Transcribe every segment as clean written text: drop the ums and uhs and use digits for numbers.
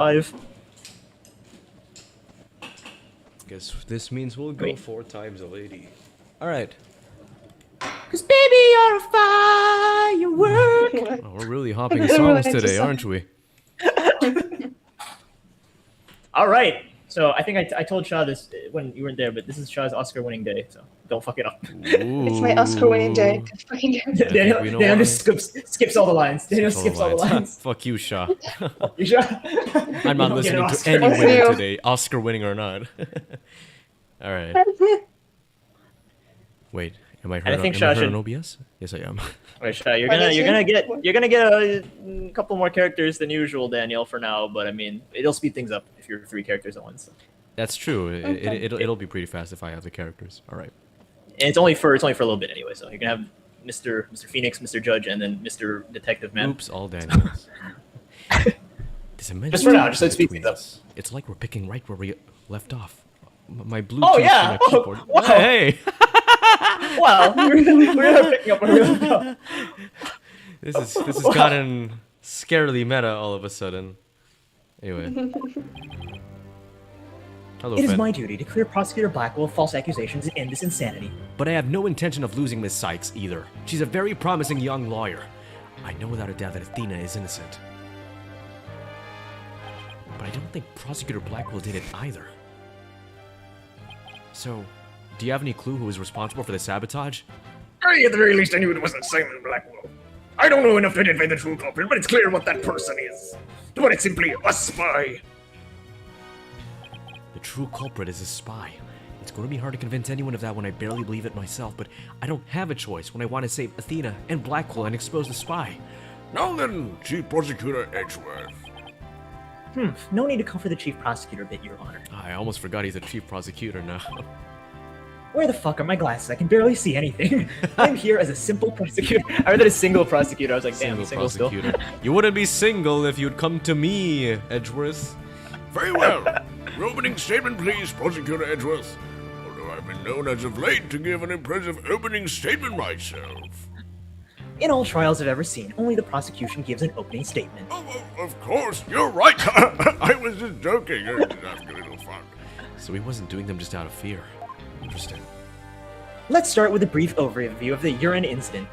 5. Guess this means we'll go Wait. 4 times a lady. Alright. Cause baby, you're a firework. Oh, we're really hopping songs today, aren't we? All right. So I think I told Shaw this when you weren't there, but this is Shaw's Oscar-winning day, so don't fuck it up. It's my Oscar-winning day. Daniel, we know Daniel why. just skips all the lines. Daniel skips all the lines. Fuck you, Shaw. You sure? I'm not You don't get an listening to Oscar. any winner you. today, Oscar winning or not. Alright. Wait, am I heard, I think am I Shaw heard on should- OBS? Yes, I am. Wait, Shaw, you're Are they gonna saying- get a couple more characters than usual, Daniel, for now. But I mean, it'll speed things up if you're 3 characters at once. That's true. Okay. It'll be pretty fast if I have the characters. Alright. And it's only for a little bit anyway. So you can have Mr. Phoenix, Mr. Judge, and then Mr. Detective Man. Oops, all Daniels. This immense Just for now, difference just so it speeds between things up. us. It's like we're picking right where we left off. My Bluetooth Oh, yeah! and a keyboard. Wow. Hey! Wow, we're picking up where we left off. This has gotten scarily meta all of a sudden. Anyway. Hello, It is Fenn. my duty to clear Prosecutor Blackwell of false accusations and end this insanity. But I have no intention of losing Miss Sykes either. She's a very promising young lawyer. I know without a doubt that Athena is innocent. But I don't think Prosecutor Blackwell did it either. So, do you have any clue who was responsible for the sabotage? At the very least, I knew it wasn't Simon Blackwell. I don't know enough to identify the true culprit, but it's clear what that person is. To put it simply, a spy. The true culprit is a spy. It's going to be hard to convince anyone of that when I barely believe it myself, but I don't have a choice when I want to save Athena and Blackwell and expose the spy. Now then, Chief Prosecutor Edgeworth. No need to call for the chief prosecutor bit, Your Honor. I almost forgot he's a chief prosecutor now. Where the fuck are my glasses? I can barely see anything. I'm here as a simple prosecutor. I read that a single prosecutor. I was like, damn, single still. You wouldn't be single if you'd come to me, Edgeworth. Very well. Your opening statement, please, Prosecutor Edgeworth. Although I've been known as of late to give an impressive opening statement myself. In all trials I've ever seen, only the prosecution gives an opening statement. Oh, of course, you're right. I was just joking. Just having a little fun. So he wasn't doing them just out of fear. Interesting. Let's start with a brief overview of the urine incident.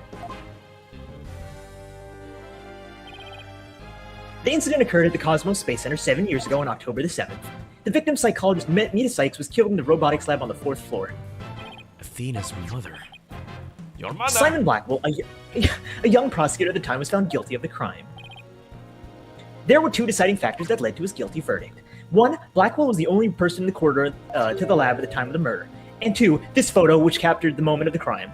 The incident occurred at the Cosmos Space Center 7 years ago on October the 7th. The victim psychologist Mita Sykes was killed in the robotics lab on the 4th floor. Athena's mother. Your mother. Simon Blackwell, a young prosecutor at the time, was found guilty of the crime. There were 2 deciding factors that led to his guilty verdict. 1, Blackwell was the only person in the corridor to the lab at the time of the murder. And 2, this photo, which captured the moment of the crime.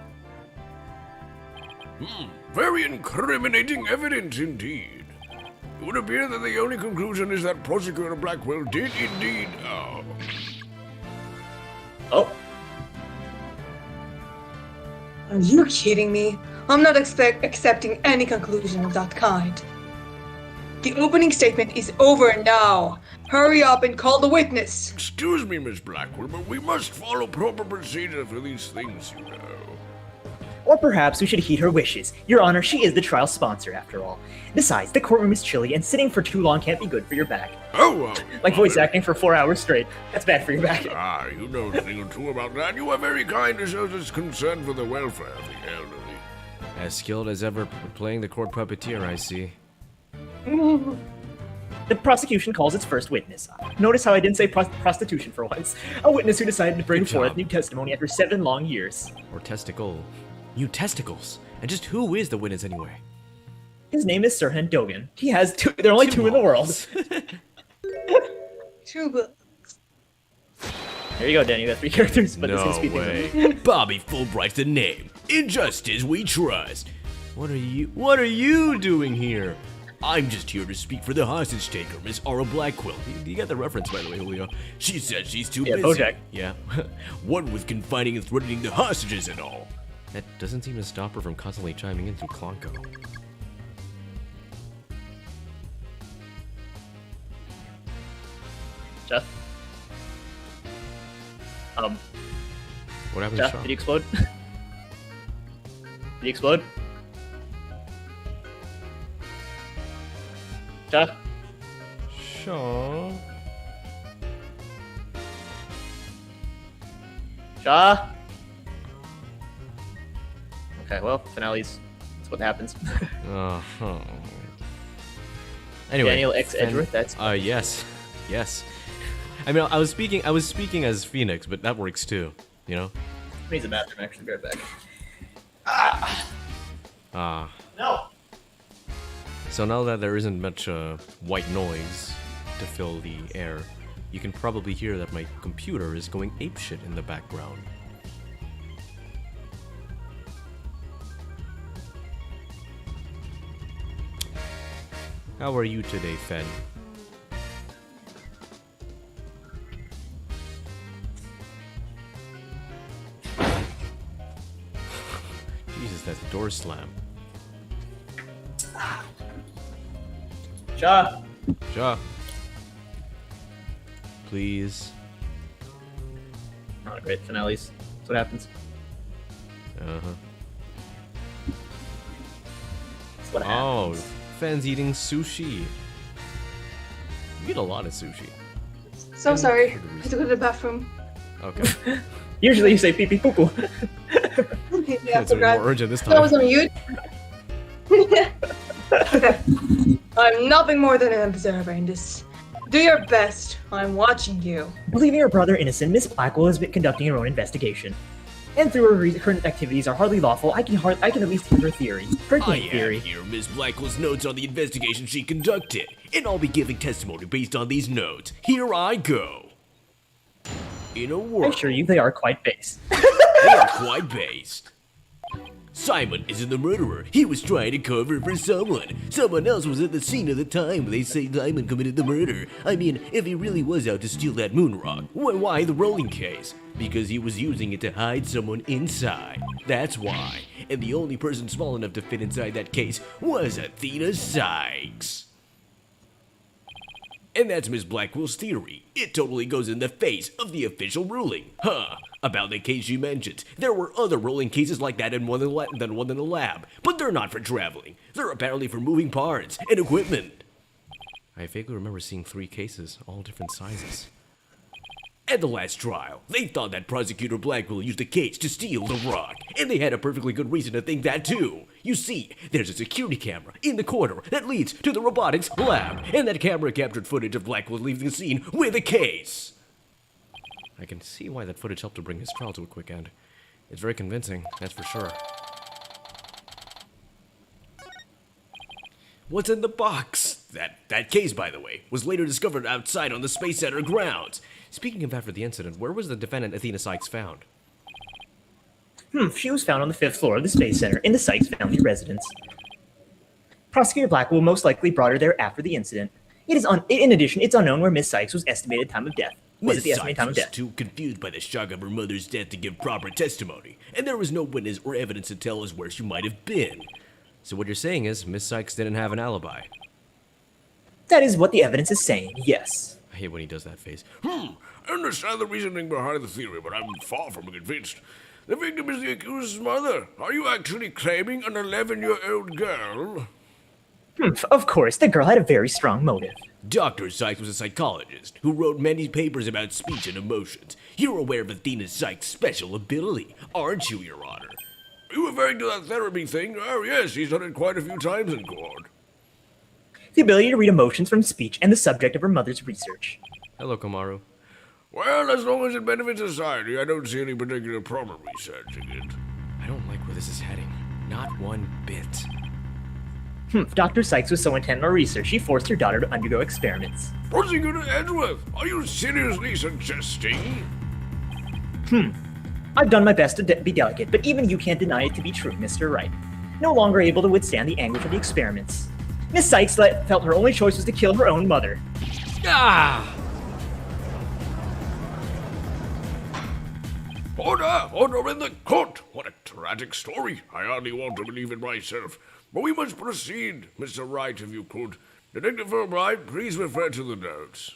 Very incriminating evidence indeed. It would appear that the only conclusion is that Prosecutor Blackwell did indeed. Oh, Are you kidding me? I'm not accepting any conclusion of that kind. The opening statement is over now. Hurry up and call the witness. Excuse me, Miss Blackwell, but we must follow proper procedure for these things, you know. or perhaps we should heed her wishes. Your Honor, she is the trial sponsor, after all. Besides, the courtroom is chilly, and sitting for too long can't be good for your back. Oh, Like voice acting for 4 hours straight. That's bad for your back. You know a thing or two about that. You are very kind to show such concern for the welfare of the elderly. As skilled as ever playing the court puppeteer, I see. The prosecution calls its first witness. Notice how I didn't say prostitution for once. A witness who decided to bring Good forth job. new testimony after 7 long years. Or testicle. New testicles. And just who is the witness anyway? His name is Sirhan Dogan. He has 2. There are only 2 in the world. Two books. There you go, Dan. You got 3 characters, but this No can speed way. things up. Bobby Fulbright's the name. In justice we trust. What are you doing here? I'm just here to speak for the hostage taker, Miss Aura Blackwell. You got the reference, by the way, Julio. She said she's too Yeah, busy. Bojack. Yeah. What with confining and threatening the hostages and all. That doesn't seem to stop her from constantly chiming in through Clonko. Jeff? What happened to Jeff, Shaw? did he explode? Did he explode? Jeff? Shaw. Shaw? Okay, well, finales. That's what happens. Uh-huh. Anyway, Daniel X. Edgeworth, that's... yes. Yes. I mean, I was speaking as Phoenix, but that works too, you know? I need the bathroom, actually. Be right back. No! So now that there isn't much white noise to fill the air, you can probably hear that my computer is going apeshit in the background. How are you today, Fen? Jesus, that door slam. Shaw! Ja. Please. Oh, great, finales. That's what happens. Uh-huh. That's what Oh, happens. Fen's eating sushi. You eat a lot of sushi. So sorry. I had to go to the bathroom. Okay. Usually you say pee pee poo poo. Yeah, I That's a bit forgot. more urgent this That was time. on mute. Okay. I'm nothing more than an observer in this. Do your best. I'm watching you. Believing her brother innocent, Miss Blackwell has been conducting her own investigation. And through her current activities are hardly lawful, I can at least hear her theory. Her I game theory. have here Miss Blackwell's notes on the investigation she conducted, and I'll be giving testimony based on these notes. Here I go. In a I world, assure you they are quite based. they are quite based. Simon isn't the murderer. He was trying to cover for someone. Someone else was at the scene at the time. They say Simon committed the murder. I mean, if he really was out to steal that moon rock, why the rolling case? Because he was using it to hide someone inside. That's why. And the only person small enough to fit inside that case was Athena Sykes. And that's Miss Blackwell's theory. It totally goes in the face of the official ruling. Huh. About the case you mentioned, there were other rolling cases like that in one in the lab, but they're not for traveling. They're apparently for moving parts and equipment. I vaguely remember seeing 3 cases, all different sizes. At the last trial, they thought that Prosecutor Blackwell used the case to steal the rock, and they had a perfectly good reason to think that too. You see, there's a security camera in the corner that leads to the robotics lab, and that camera captured footage of Blackwell leaving the scene with a case. I can see why that footage helped to bring his trial to a quick end. It's very convincing, that's for sure. What's in the box? That case, by the way, was later discovered outside on the Space Center grounds. Speaking of after the incident, where was the defendant Athena Sykes found? She was found on the 5th floor of the Space Center in the Sykes family residence. Prosecutor Blackwell most likely brought her there after the incident. In addition, it's unknown where Miss Sykes was estimated time of death. Was it the estimated time of death? Too confused by the shock of her mother's death to give proper testimony, and there was no witness or evidence to tell us where she might have been. So what you're saying is Miss Sykes didn't have an alibi. That is what the evidence is saying, yes. I hate when he does that face. I understand the reasoning behind the theory, but I'm far from convinced. The victim is the accused's mother. Are you actually claiming an 11-year-old girl? Of course, the girl had a very strong motive. Dr. Sykes was a psychologist who wrote many papers about speech and emotions. You're aware of Athena Sykes' special ability, aren't you, Your Honor? Are you referring to that therapy thing? Oh, yes, he's done it quite a few times in court. The ability to read emotions from speech and the subject of her mother's research. Hello, Komaru. Well, as long as it benefits society, I don't see any particular problem researching it. I don't like where this is heading. Not one bit. Dr. Sykes was so intent on her research, she forced her daughter to undergo experiments. Prosecutor Edgeworth, are you seriously suggesting? I've done my best to be delicate, but even you can't deny it to be true, Mr. Wright. No longer able to withstand the anguish of the experiments. Miss Sykes felt her only choice was to kill her own mother. Ah! Order in the court! What a tragic story. I hardly want to believe it myself. But we must proceed, Mr. Wright, if you could. Detective Fulbright, please refer to the notes.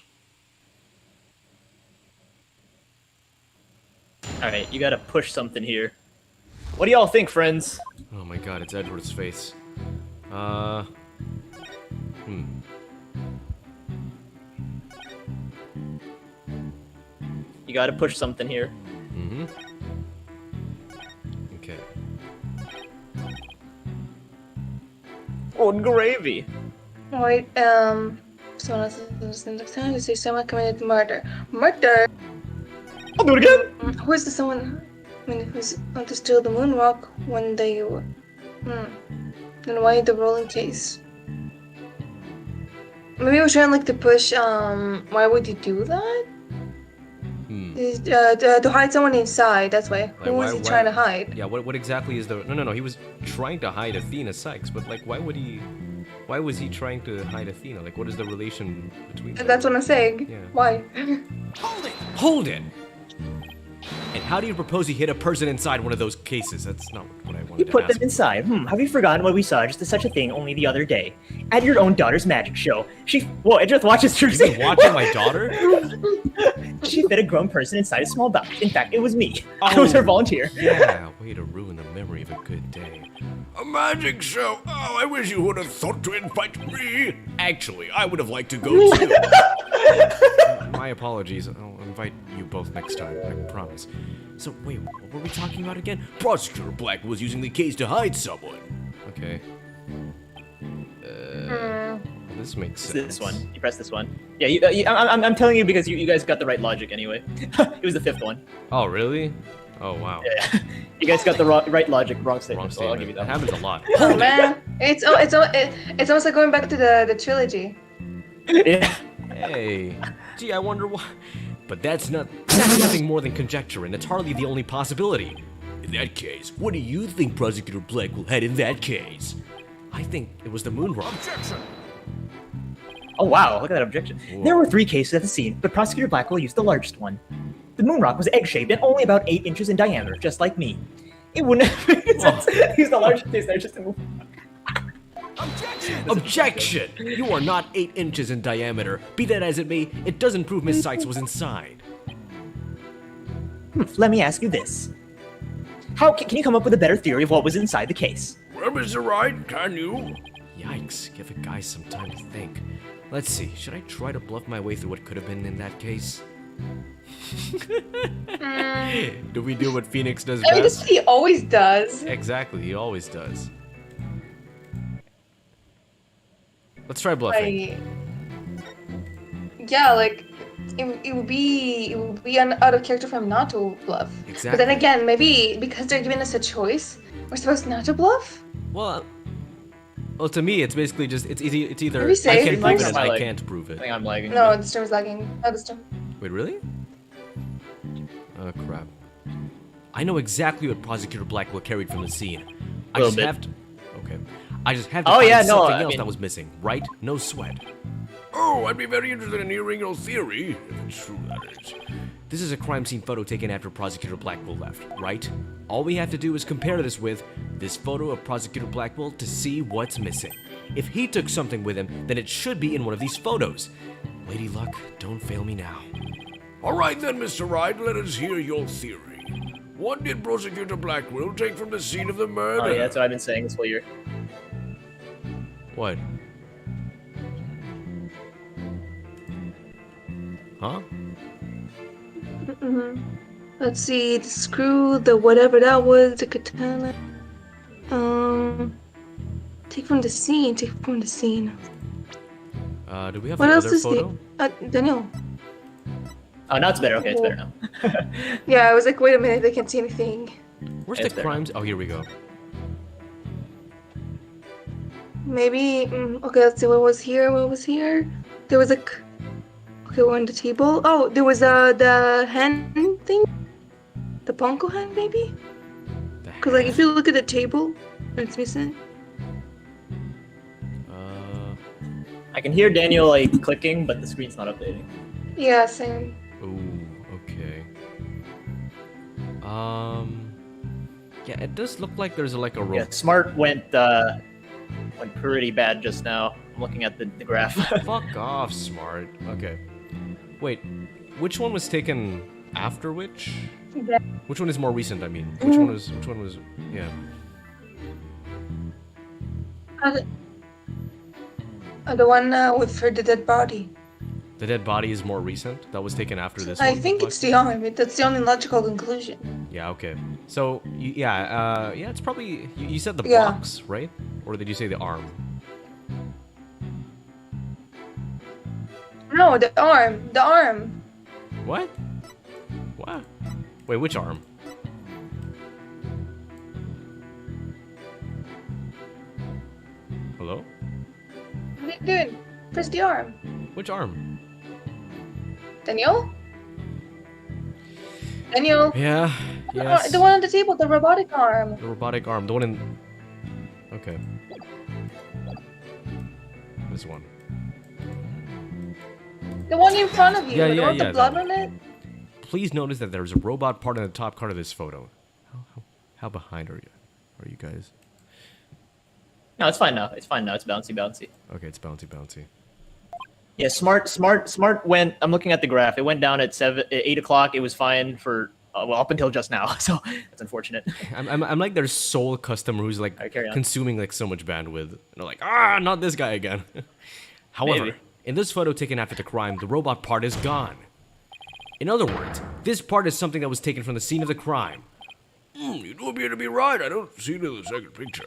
Alright, you gotta push something here. What do y'all think, friends? Oh my god, it's Edward's face. gotta push something here. Mm-hmm. Okay. Oh, gravy. Wait, someone else is in the town to say someone committed murder. Murder? I'll do it again. Who is the someone? I mean, who's want to steal the moon rock when they were? Then why the rolling case? Maybe we're trying like to push. Why would you do that? To hide someone inside. That's why. Who was he trying to hide? Yeah. What exactly is the? No. He was trying to hide Athena Sykes, but like, why would he? Why was he trying to hide Athena? Like, what is the relation between them? That's what I'm saying. Yeah. Why? Hold it! And how do you propose he hit a person inside one of those cases? That's not what I wanted You to put ask. them inside. Have you forgotten what we saw just such a thing only the other day? At your own daughter's magic show. Edgeth watches You've been watching my daughter? She fit a grown person inside a small box. In fact, it was me. I Oh. was her volunteer. Yeah, way to ruin the memory of a good day. A magic show? Oh, I wish you would have thought to invite me. Actually, I would have liked to go too. My apologies. I'll invite you both next time, I promise. So, wait, what were we talking about again? Prosecutor Black was using the case to hide someone. Okay. This makes It's sense. this one. You press this one. Yeah, I'm telling you because you guys got the right logic anyway. It was the fifth one. Oh, really? Oh, wow. Yeah. You guys got the right logic, wrong statement. Wrong So I'll give you statement. that. That happens a lot. Oh man, it's almost like going back to the trilogy. Yeah. Hey. Gee, I wonder why. But that's nothing more than conjecture, and it's hardly the only possibility. In that case, what do you think Prosecutor Black will had in that case? I think it was the moon rock. Objection! Oh wow, look at that objection. Whoa. There were 3 cases at the scene, but Prosecutor Blackwell used the largest one. The moon rock was egg-shaped and only about 8 inches in diameter, just like me. It wouldn't have made sense. He's the largest case, there's just a moon. Objection! You are not 8 inches in diameter. Be that as it may, it doesn't prove Miss Sykes was inside. Let me ask you this. How can you come up with a better theory of what was inside the case? Well, Mr. Wright, can you? Yikes, give a guy some time to think. Let's see, should I try to bluff my way through what could have been in that case? Do we do what Phoenix does I mean, this best? he always does. Exactly, he always does. Let's try bluffing. Yeah, like it would be an out of character for him not to bluff. Exactly. But then again, maybe because they're giving us a choice, we're supposed not to bluff. Well, to me, it's basically just it's either Maybe I safe, can prove it nice. and I can't prove I it. think I'm lagging. No, the stream is lagging. No, the stream. Wait, really? Oh crap! I know exactly what Prosecutor Blackwell carried from the scene. I Little just bit. have to. Okay. I just have to Oh, find yeah, no, something I else mean- that was missing, right? No sweat. Oh, I'd be very interested in hearing your theory, if it's true, that is. This is a crime scene photo taken after Prosecutor Blackwell left, right? All we have to do is compare this with this photo of Prosecutor Blackwell to see what's missing. If he took something with him, then it should be in one of these photos. Lady Luck, don't fail me now. All right then, Mr. Wright, let us hear your theory. What did Prosecutor Blackwell take from the scene of the murder? Oh yeah, that's what I've been saying this whole year. What? Huh? Let's see, the screw, the whatever that was, the katana. Take from the scene. Take from the scene. Do we have What else another is photo? Daniel? Oh, now it's better. Okay, it's better now. Yeah, I was like, wait a minute, they can't see anything. Where's It's the there. crimes? Oh, here we go. Maybe. Okay, let's see what was here. What was here? There was like. Okay, we're on the table. Oh, there was the hand thing. The ponko hand, maybe. The Cause like if you look at the table, it's missing. I can hear Daniel like clicking, but the screen's not updating. Yeah, same. Ooh, okay. Yeah, it does look like there's like a rope. Yeah, Smart went pretty bad just now. I'm looking at the graph. Fuck off, Smart. Okay. Wait, which one was taken after which? Yeah. Which one is more recent? I mean, which one was? Yeah. The one with for the dead body. The dead body is more recent. That was taken after this I one. think it's the arm. That's the only logical conclusion. Yeah, okay. So, yeah, it's probably... You said the Yeah. box, right? Or did you say the arm? No, the arm. The arm. What? What? Wait, which arm? Hello? What are you doing? Press the arm. Which arm? Daniel? Daniel? Yeah, yes. The one on the table, the robotic arm. The robotic arm. The one in... Okay. This one. The one in front of you. Yeah, the yeah, one with yeah, the blood that on it. Please notice that there's a robot part in the top card of this photo. How behind are you guys? No, it's fine now. It's fine now. It's bouncy, bouncy. Okay, it's bouncy, bouncy. Yeah, smart went. I'm looking at the graph. It went down at 8 o'clock. It was fine for well up until just now. So that's unfortunate. I'm like their sole customer who's like Alright, carry on. consuming like so much bandwidth. And they're like, not this guy again. However, Maybe. in this photo taken after the crime, the robot part is gone. In other words, this part is something that was taken from the scene of the crime. You do appear to be right. I don't see it in the second picture.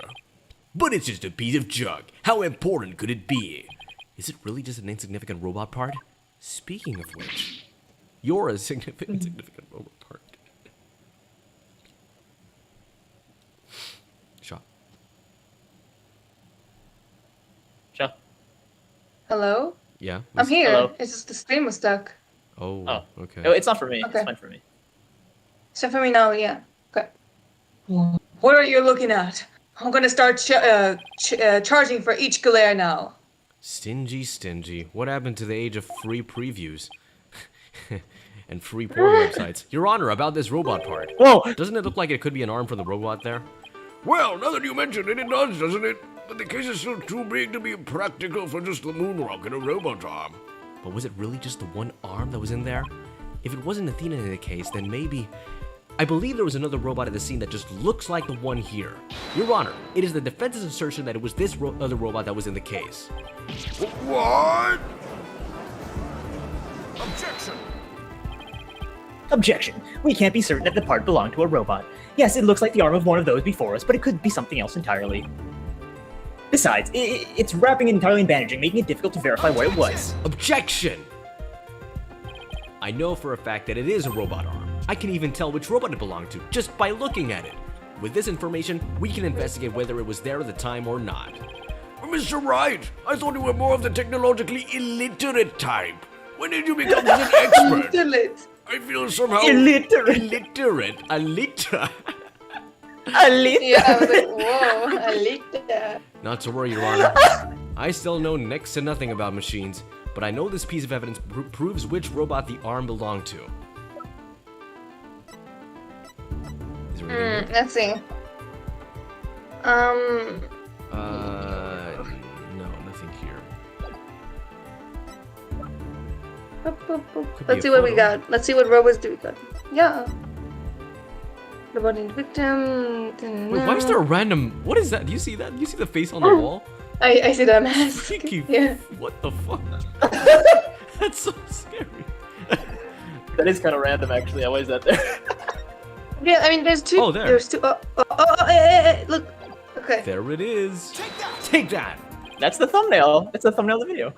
But it's just a piece of junk. How important could it be? Is it really just an insignificant robot part? Speaking of which, you're a insignificant robot part. Shot. Sure. Hello? Yeah? I'm here. Hello? It's just the screen was stuck. Oh, Oh, okay. No, it's not for me. Okay. It's fine for me. So for me now, yeah. Okay. What are you looking at? I'm gonna start charging for each glare now. Stingy, stingy. What happened to the age of free previews? And free porn websites? Your Honor, about this robot part. Whoa! Doesn't it look like it could be an arm from the robot there? Well, now that you mention it, it does, doesn't it? But the case is still too big to be practical for just the moon rock and a robot arm. But was it really just the one arm that was in there? If it wasn't Athena in the case, then maybe... I believe there was another robot at the scene that just looks like the one here. Your Honor, it is the defense's assertion that it was this other robot that was in the case. What? Objection! Objection. We can't be certain that the part belonged to a robot. Yes, it looks like the arm of one of those before us, but it could be something else entirely. Besides, it's wrapping entirely in bandaging, making it difficult to verify what it was. Objection! I know for a fact that it is a robot arm. I can even tell which robot it belonged to, just by looking at it. With this information, we can investigate whether it was there at the time or not. Mr. Wright, I thought you were more of the technologically illiterate type. When did you become such an expert? Delete. I feel somehow... Illiterate. Illiterate? Illiterate? Yeah, I was like, whoa, I like that. Not to worry, Your Honor. I still know next to nothing about machines, but I know this piece of evidence proves which robot the arm belonged to. Is there anything here? Let's see. No, nothing here. Let's see what we got. Let's see what robots do we got. Yeah. The body of the victim. Wait, why is there a random... What is that? Do you see that? Do you see the face on the wall? I see that mask. Freaky. Yeah. What the fuck? That's so scary. That is kind of random, actually. Why is that there? Yeah, I mean, there's two. Oh, there. There's two. Look. Okay. There it is. Take that! Take that! That's the thumbnail. That's the thumbnail of the video.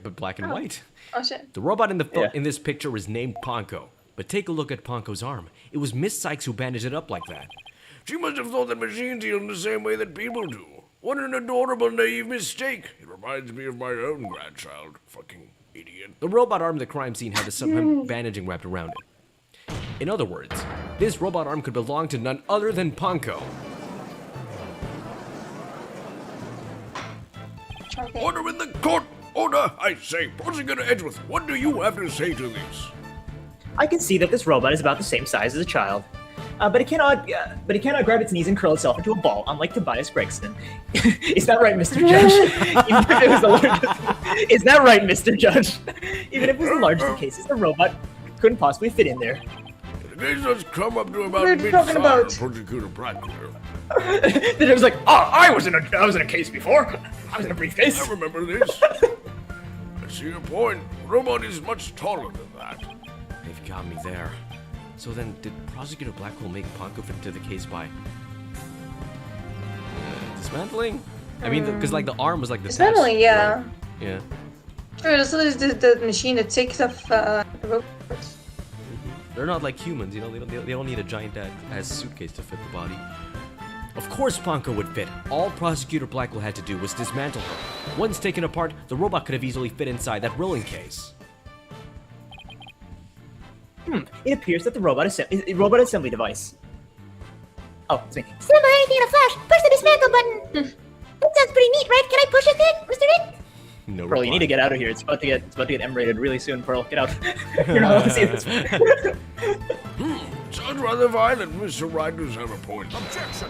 But black and white. Oh shit. The robot in Yeah. in this picture is named Ponko. But take a look at Ponko's arm. It was Miss Sykes who bandaged it up like that. She must have thought that machines heal in the same way that people do. What an adorable, naive mistake. It reminds me of my own grandchild. Fucking idiot. The robot arm at the crime scene had some bandaging wrapped around it. In other words, this robot arm could belong to none other than Ponko. Order in the court! Order! I say, posing at Edgeworth, what do you have to say to this? I can see that this robot is about the same size as a child, but it cannot grab its knees and curl itself into a ball, unlike Tobias Gregson. Is that right, Mr. Judge? Even if it was the largest, is that right, Mr. Judge? Even if it was the largest of cases, the robot couldn't possibly fit in there. The case does come up to about What are you talking about? mid-size, Prosecutor Pratt. The judge was like, "Oh, I was in a case before. I was in a briefcase." I remember this. I see your point. The robot is much taller than that. They've got me there. So then, did Prosecutor Blackwell make Ponko fit into the case by dismantling? I mean, because like the arm was like the Dismantling, yeah. Right? Yeah. Sure, this is the machine that takes off the robots. They're not like humans, you know. They don't need a giant ass suitcase to fit the body. Of course, Ponko would fit. All Prosecutor Blackwell had to do was dismantle her. Once taken apart, the robot could have easily fit inside that rolling case. It appears that the robot assembly device. Oh, it's me. Assemble anything in a flash. Push the dismantle button. That sounds pretty neat, right? Can I push it then, Mr. Nick? No Pearl, you need to get out of here. It's about to get M-rated really soon. Pearl, get out. You're not allowed to see this. Sounds rather violent. Mr. Wright does have a point. Objection!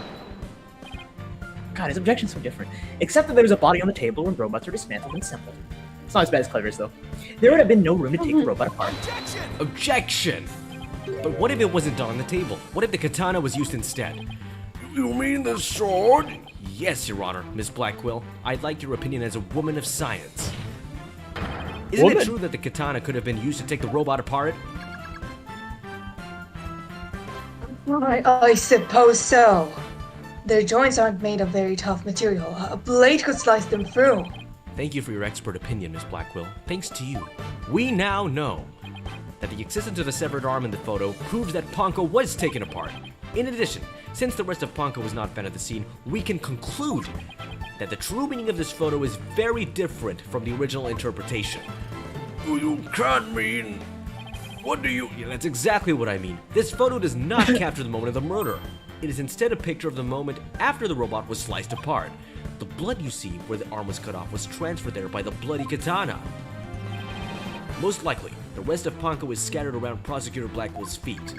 God, his objection's so different. Except that there's a body on the table when robots are dismantled and assembled. It's not as bad as Clever's, though. There would have been no room to take the robot apart. Objection! But what if it wasn't done on the table? What if the katana was used instead? You mean the sword? Yes, Your Honor, Miss Blackwell. I'd like your opinion as a woman of science. Isn't Woman? it true that the katana could have been used to take the robot apart? I suppose so. Their joints aren't made of very tough material. A blade could slice them through. Thank you for your expert opinion, Miss Blackwell. Thanks to you, we now know that the existence of the severed arm in the photo proves that Ponko was taken apart. In addition, since the rest of Ponko was not found at the scene, we can conclude that the true meaning of this photo is very different from the original interpretation. You can't mean... What do you... Yeah, that's exactly what I mean. This photo does not capture the moment of the murder. It is instead a picture of the moment after the robot was sliced apart. The blood you see where the arm was cut off was transferred there by the bloody katana. Most likely, the rest of Ponko is scattered around Prosecutor Blackwell's feet.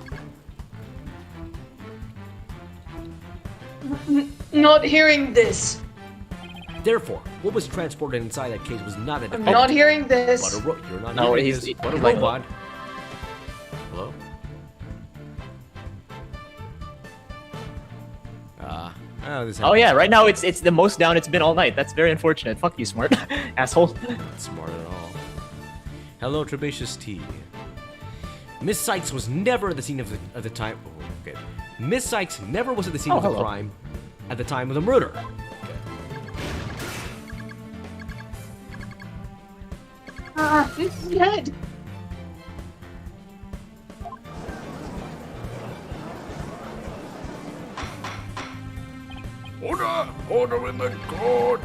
Not hearing this. Therefore, what was transported inside that case was not a I'm not hearing this. but a you're not No, hearing he's- this, but a he's like- robot. Hello? This Oh yeah, right now it's the most down it's been all night. That's very unfortunate. Fuck you, smart asshole. Not smart at all. Hello, Trebacious T. Miss Sykes was never at the scene of the time. Oh, okay. Miss Sykes never was at the scene of the hello. crime at the time of the murder. It's dead. Order! Order in the court!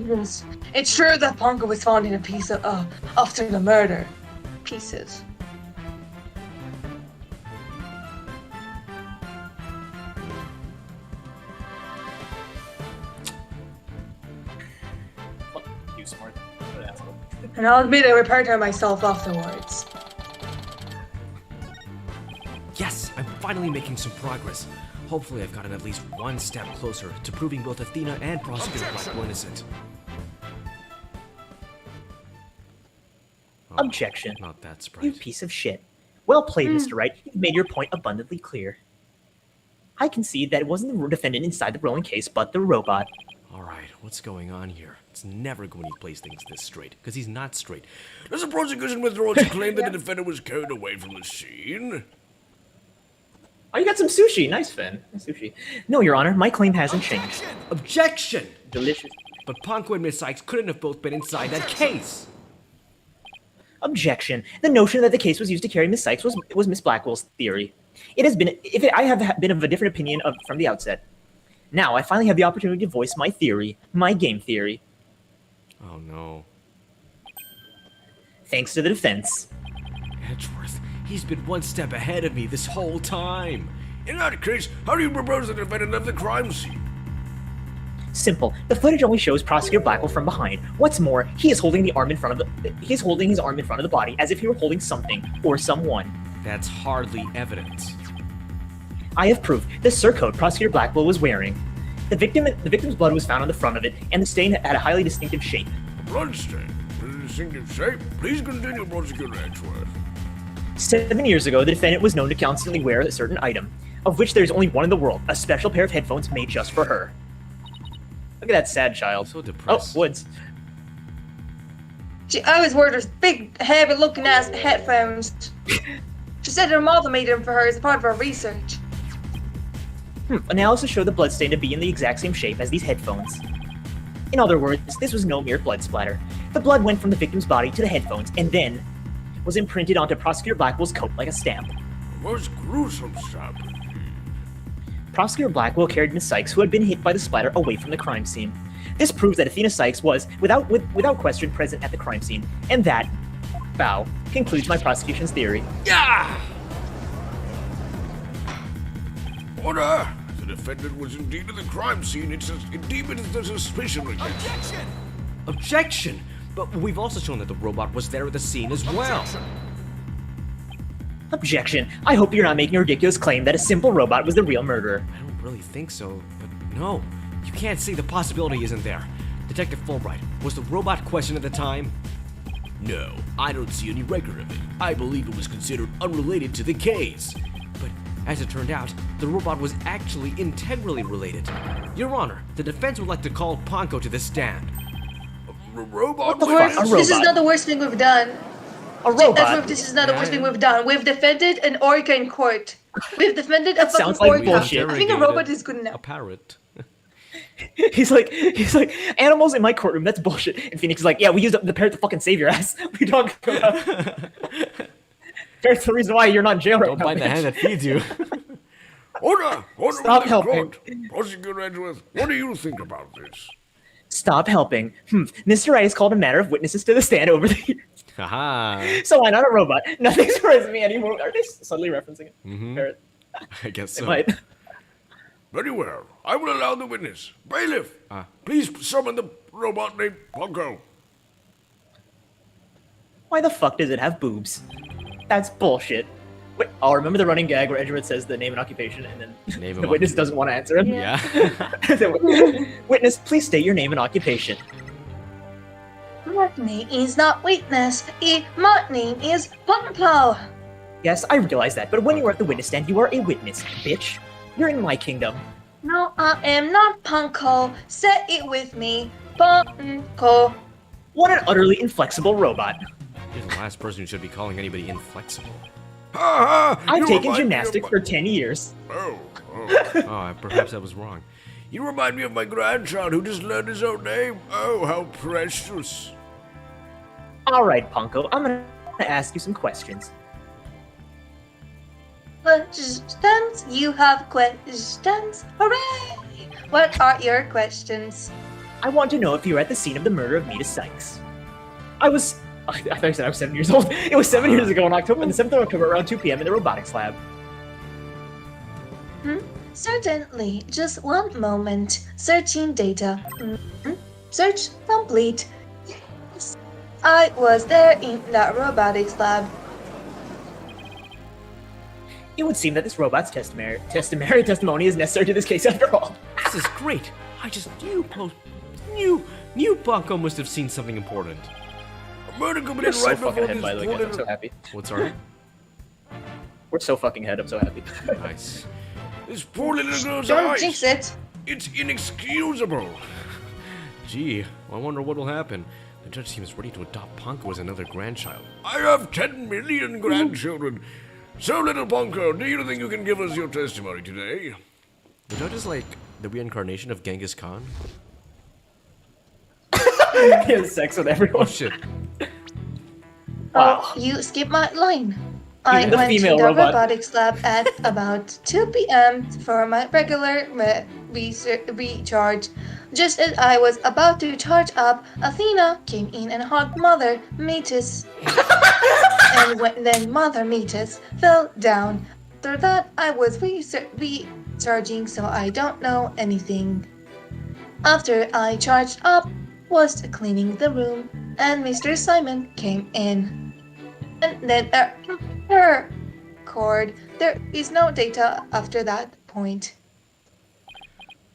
Yes. It's true that Ponko was found in a piece of, after the murder. Pieces. Fuck you, smart. What an asshole. And I'll admit I repaired her myself afterwards. Yes, I'm finally making some progress. Hopefully, I've gotten at least one step closer to proving both Athena and Prosecutor Blackwell innocent. Oh, Objection. not that You sprite. piece of shit. Well played, Mr. Wright. You've made your point abundantly clear. I concede that it wasn't the defendant inside the rolling case, but the robot. Alright, what's going on here? It's never going to place things this straight, because he's not straight. Does the prosecution withdraw its claim that the defendant was carried away from the scene? Oh, you got some sushi. Nice, Finn. Nice sushi. No, Your Honor, my claim hasn't changed. Objection! Delicious. But Ponko and Miss Sykes couldn't have both been inside that case. Objection. The notion that the case was used to carry Miss Sykes was Miss Blackwell's theory. It has been. I have been of a different opinion from the outset. Now I finally have the opportunity to voice my theory, my game theory. Oh no. Thanks to the defense. Edgeworth, he's been one step ahead of me this whole time. In that case, how do you propose the defendant left the crime scene? Simple. The footage only shows Prosecutor Blackwell from behind. What's more, he is holding the arm in front of the. He's holding his arm in front of the body as if he were holding something or someone. That's hardly evidence. I have proof the surcoat Prosecutor Blackwell was wearing. The victim's blood was found on the front of it, and the stain had a highly distinctive shape. A bloodstain. In a distinctive shape. Please continue, Prosecutor Edgeworth. 7 years ago, the defendant was known to constantly wear a certain item, of which there is only one in the world, a special pair of headphones made just for her. Look at that sad child. So Oh, depressed. Woods. She always wore those big, heavy-looking ass headphones. She said her mother made them for her as part of her research. Analysis showed the bloodstain to be in the exact same shape as these headphones. In other words, this was no mere blood splatter. The blood went from the victim's body to the headphones, and then was imprinted onto Prosecutor Blackwell's coat like a stamp. Most gruesome stuff. Prosecutor Blackwell carried Miss Sykes, who had been hit by the splatter, away from the crime scene. This proves that Athena Sykes was, without question, present at the crime scene, and that, bow, concludes my prosecution's theory. Yeah! Order! The defendant was indeed at the crime scene. It deepens the suspicion against. Objection! Objection! But we've also shown that the robot was there at the scene as well. Objection. I hope you're not making a ridiculous claim that a simple robot was the real murderer. I don't really think so, but no. You can't say the possibility isn't there. Detective Fulbright, was the robot questioned at the time? No, I don't see any record of it. I believe it was considered unrelated to the case. But as it turned out, the robot was actually integrally related. Your Honor, the defense would like to call Ponko to the stand. A robot? What the fuck? A This is robot? not the worst thing we've done. A robot? This is not the worst thing we've done. We've defended an orca in court. We've defended a fucking sounds like orca. bullshit. I think a robot is good A enough. parrot. He's like, animals in my courtroom, that's bullshit. And Phoenix is like, yeah, we used the parrot to fucking save your ass. What are you talking about? Parrot's the reason why you're not in jail right Don't now. bite the hand that feeds you. Order! Order Stop with the helping. court. Prosecutor Edgeworth, what do you think about this? Stop helping. Mr. Wright has called a matter of witnesses to the stand over the years. Haha. So why not a robot? Nothing surprises me anymore. Are they suddenly referencing it? Parrot. I guess They so. might. Very well. I will allow the witness. Bailiff, please summon the robot named Ponko. Why the fuck does it have boobs? That's bullshit. Wait, oh, remember the running gag where Edgeworth says the name and occupation, and then Name the and witness doesn't want to answer him? Yeah. Witness, please state your name and occupation. My name is not witness. My name is Ponko. Yes, I realize that, but when you are at the witness stand, you are a witness, bitch. You're in my kingdom. No, I am not Ponko. Say it with me. Ponko. What an utterly inflexible robot. You're the last person who should be calling anybody inflexible. Ha ha! I've You taken remind me of gymnastics my- for 10 years. Oh. Oh, perhaps I was wrong. You remind me of my grandchild who just learned his own name. Oh, how precious. Alright, Ponko, I'm gonna ask you some questions. Questions? You have questions? Hooray! What are your questions? I want to know if you were at the scene of the murder of Mita Sykes. I thought you said I was 7 years old. It was 7 years ago on the 7th of October around 2 p.m. in the robotics lab. Certainly. Just one moment. Searching data. Search complete. Yes. I was there in that robotics lab. It would seem that this robot's testimony is necessary to this case after all. This is great. I just knew Ponko must have seen something important. A murder We're committed so right fucking before ahead, this by the way, guys. I'm so happy. What's our We're so fucking ahead. I'm so happy. nice? This poor little girl's Don't eyes. jinx it. It's inexcusable. Gee, I wonder what will happen. The judge seems ready to adopt Ponko as another grandchild. I have 10 million grandchildren. So, little Ponko, do you think you can give us your testimony today? The judge is like the reincarnation of Genghis Khan. He has sex with everyone. Oh shit. Wow. Oh, you skipped my line. I Even the went to female the robot. robotics lab at about 2 p.m. for my regular recharge. Just as I was about to charge up, Athena came in and hugged Mother Metis. And then Mother Metis fell down. After that, I was recharging, so I don't know anything. After I charged up, was cleaning the room, and Mr. Simon came in. And then cord. There is no data after that point.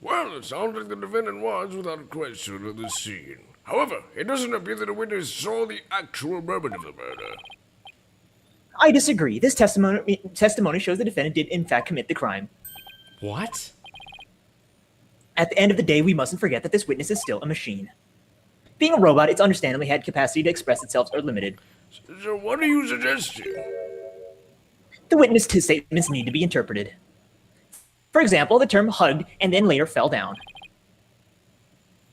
Well, it sounds like the defendant was, without question, at the scene. However, it doesn't appear that a witness saw the actual moment of the murder. I disagree. This testimony shows the defendant did in fact commit the crime. What? At the end of the day, we mustn't forget that this witness is still a machine. Being a robot, its understandably had capacity to express itself are limited. So what are you suggesting? The witness statements need to be interpreted. For example, the term hugged and then later fell down.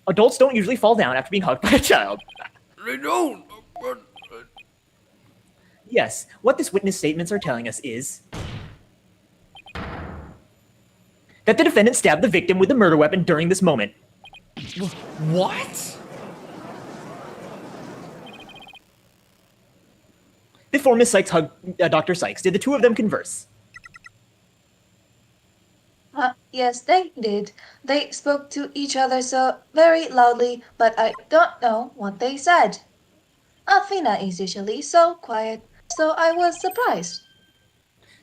Adults don't usually fall down after being hugged by a child. They don't. But Yes, what this witness statements are telling us is that the defendant stabbed the victim with a murder weapon during this moment. What? Before Miss Sykes hugged Dr. Sykes, did the two of them converse? Yes, they did. They spoke to each other so very loudly, but I don't know what they said. Athena is usually so quiet, so I was surprised.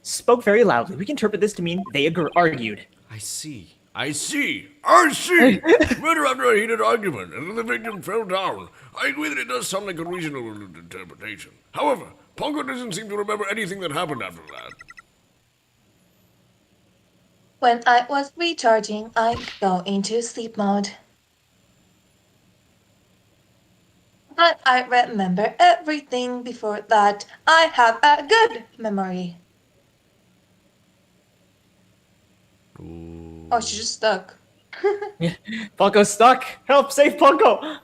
Spoke very loudly. We can interpret this to mean they argued. I see. I see. Murder after a heated argument, and then the victim fell down. I agree that it does sound like a reasonable interpretation. However, Pongo doesn't seem to remember anything that happened after that. When I was recharging, I go into sleep mode. But I remember everything before that. I have a good memory. Ooh. Oh, she's just stuck. Punko's stuck. Help! Save Punko!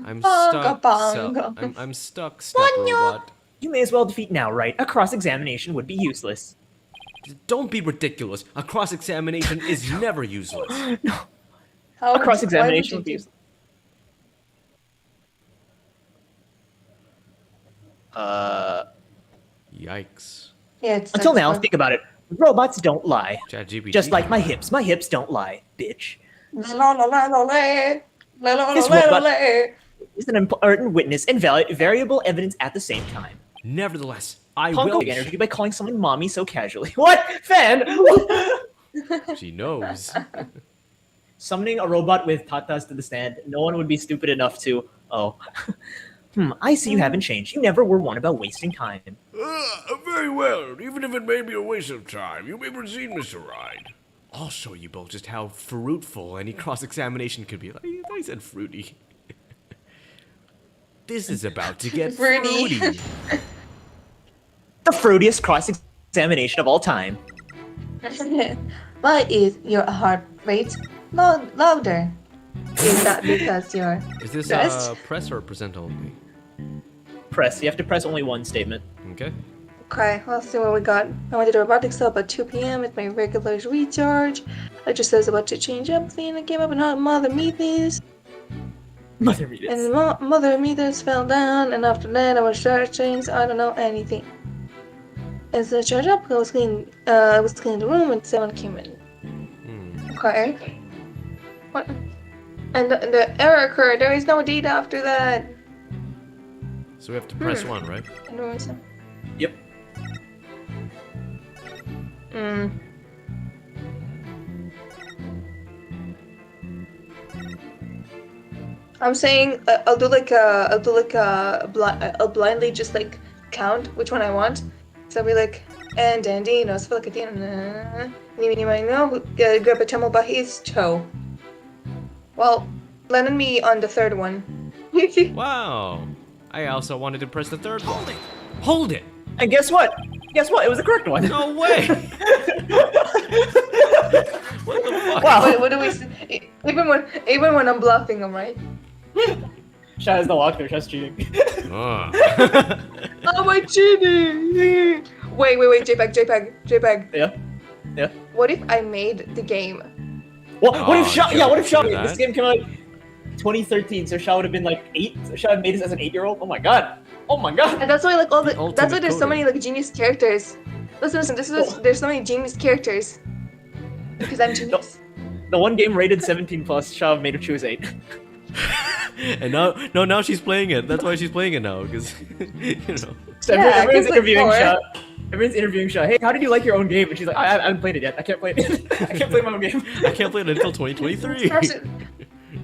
I'm Bongo, stuck. bongo. I'm stuck, step robot. You may as well defeat now, right? A cross-examination would be useless. Don't be ridiculous. A cross-examination is never useless. How A cross-examination why would be you useless. Yikes. Yeah, it's Until like now, fun. think about it. Robots don't lie. ChatGPT. Just like my hips. My hips don't lie, bitch. La la la la la. La la la This la robot- la. Is an important witness and variable evidence at the same time. Nevertheless, I Punko will. energy by calling someone mommy so casually. What? Fan? She knows. Summoning a robot with tatas to the stand. No one would be stupid enough to. Oh. I see you haven't changed. You never were one about wasting time. Very well. Even if it may be a waste of time, you may proceed, Mr. Ride. I'll show you both just how fruitful any cross-examination could be. I thought he said fruity. This is about to get Fruity. fruity. The fruitiest cross-examination of all time. Why is your heart rate louder? Is that because you're Is this stressed? press or present only? Press. You have to press only one statement. Okay. Okay, let's see what we got. I went to the robotics club at 2 p.m. with my regular recharge. I just says about to change everything. I came up and helped Mother Meaties. Mother read And it. Mother Meaties fell down, and after that I was charging, so I don't know anything. As I charged up, I was cleaning the room, and someone came in. Okay. What? And the error occurred. There is no data after that. So we have to press one, right? And there was Yep. I'm saying I'll blindly just like count which one I want. So I'll be like, and Dandy, no, so like a you might know, grab a tumble by his toe. Well, landed me on the third one. Wow. I also wanted to press the third one. Hold it! And guess what? Guess what? It was the correct one. No way! What the fuck? Wow. Wait, what do we say? Even when I'm bluffing, I'm right. Shah has the walkthrough. Shah's cheating. Ah. Oh, my cheating! Wait, JPEG. Yeah. What if I made the game? What if Oh, Shah? you Yeah. What if Shah? should do This that. game came out 2013, so Shah would have been like 8. So Shah made this as an 8-year-old. Oh my god. Oh my god. And that's why like all the Ultimate that's why there's so coder. many like genius characters. Listen, there's so many genius characters. Because I'm genius. The one game rated 17 plus. Shah made her choose 8. And now she's playing it. That's why she's playing it now, because, you know. So Yeah, everyone's 'cause, like, interviewing 4. Shah. Everyone's interviewing Shah. Hey, how did you like your own game? And she's like, I haven't played it yet. I can't play it. I can't play my own game. I can't play it until 2023.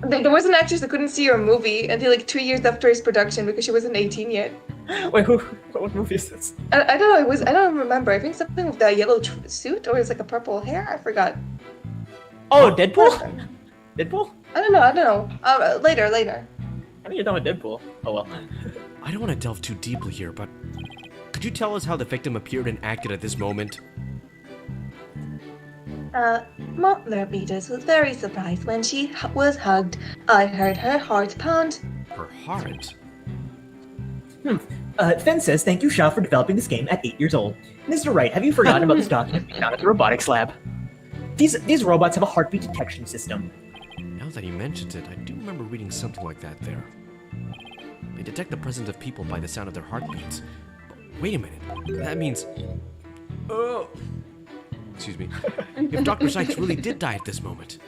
There was an actress that couldn't see her movie until like 2 years after its production because she wasn't 18 yet. Wait, what movie is this? I don't know. I don't remember. I think something with the yellow suit or it's like a purple hair. I forgot. Oh, Deadpool? Deadpool? I don't know. Later. I think you're done with Deadpool. Oh well. I don't want to delve too deeply here, but could you tell us how the victim appeared and acted at this moment? Mother Beatus was very surprised when she was hugged. I heard her heart pound. Her heart? Fen says, thank you, Shao, for developing this game at 8 years old. Mr. Wright, have you forgotten about this document we found at the robotics lab? These robots have a heartbeat detection system. Now that he mentions it, I do remember reading something like that there. They detect the presence of people by the sound of their heartbeats. But wait a minute. That means... Oh! Excuse me. If Dr. Sykes really did die at this moment.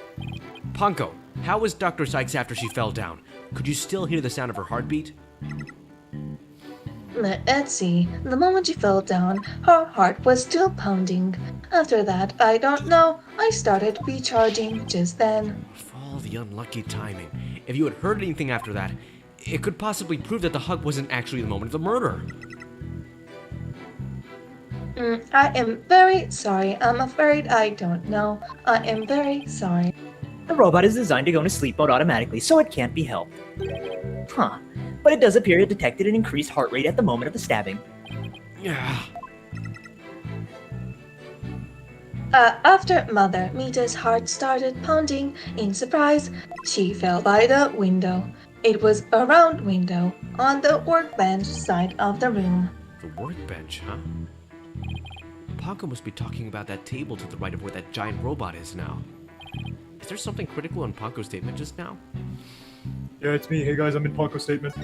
Ponko, how was Dr. Sykes after she fell down? Could you still hear the sound of her heartbeat? Let's see. The moment she fell down, her heart was still pounding. After that, I don't know. I started recharging just then. For all the unlucky timing. If you had heard anything after that, it could possibly prove that the hug wasn't actually the moment of the murder. I am very sorry. I'm afraid I don't know. I am very sorry. The robot is designed to go into sleep mode automatically, so it can't be helped. Huh. But it does appear it detected an increased heart rate at the moment of the stabbing. Yeah. After Mother Mita's heart started pounding in surprise, she fell by the window. It was a round window on the workbench side of the room. The workbench, huh? Ponko must be talking about that table to the right of where that giant robot is now. Is there something critical in Ponko's statement just now? Yeah, it's me. Hey guys, I'm in Paco's statement.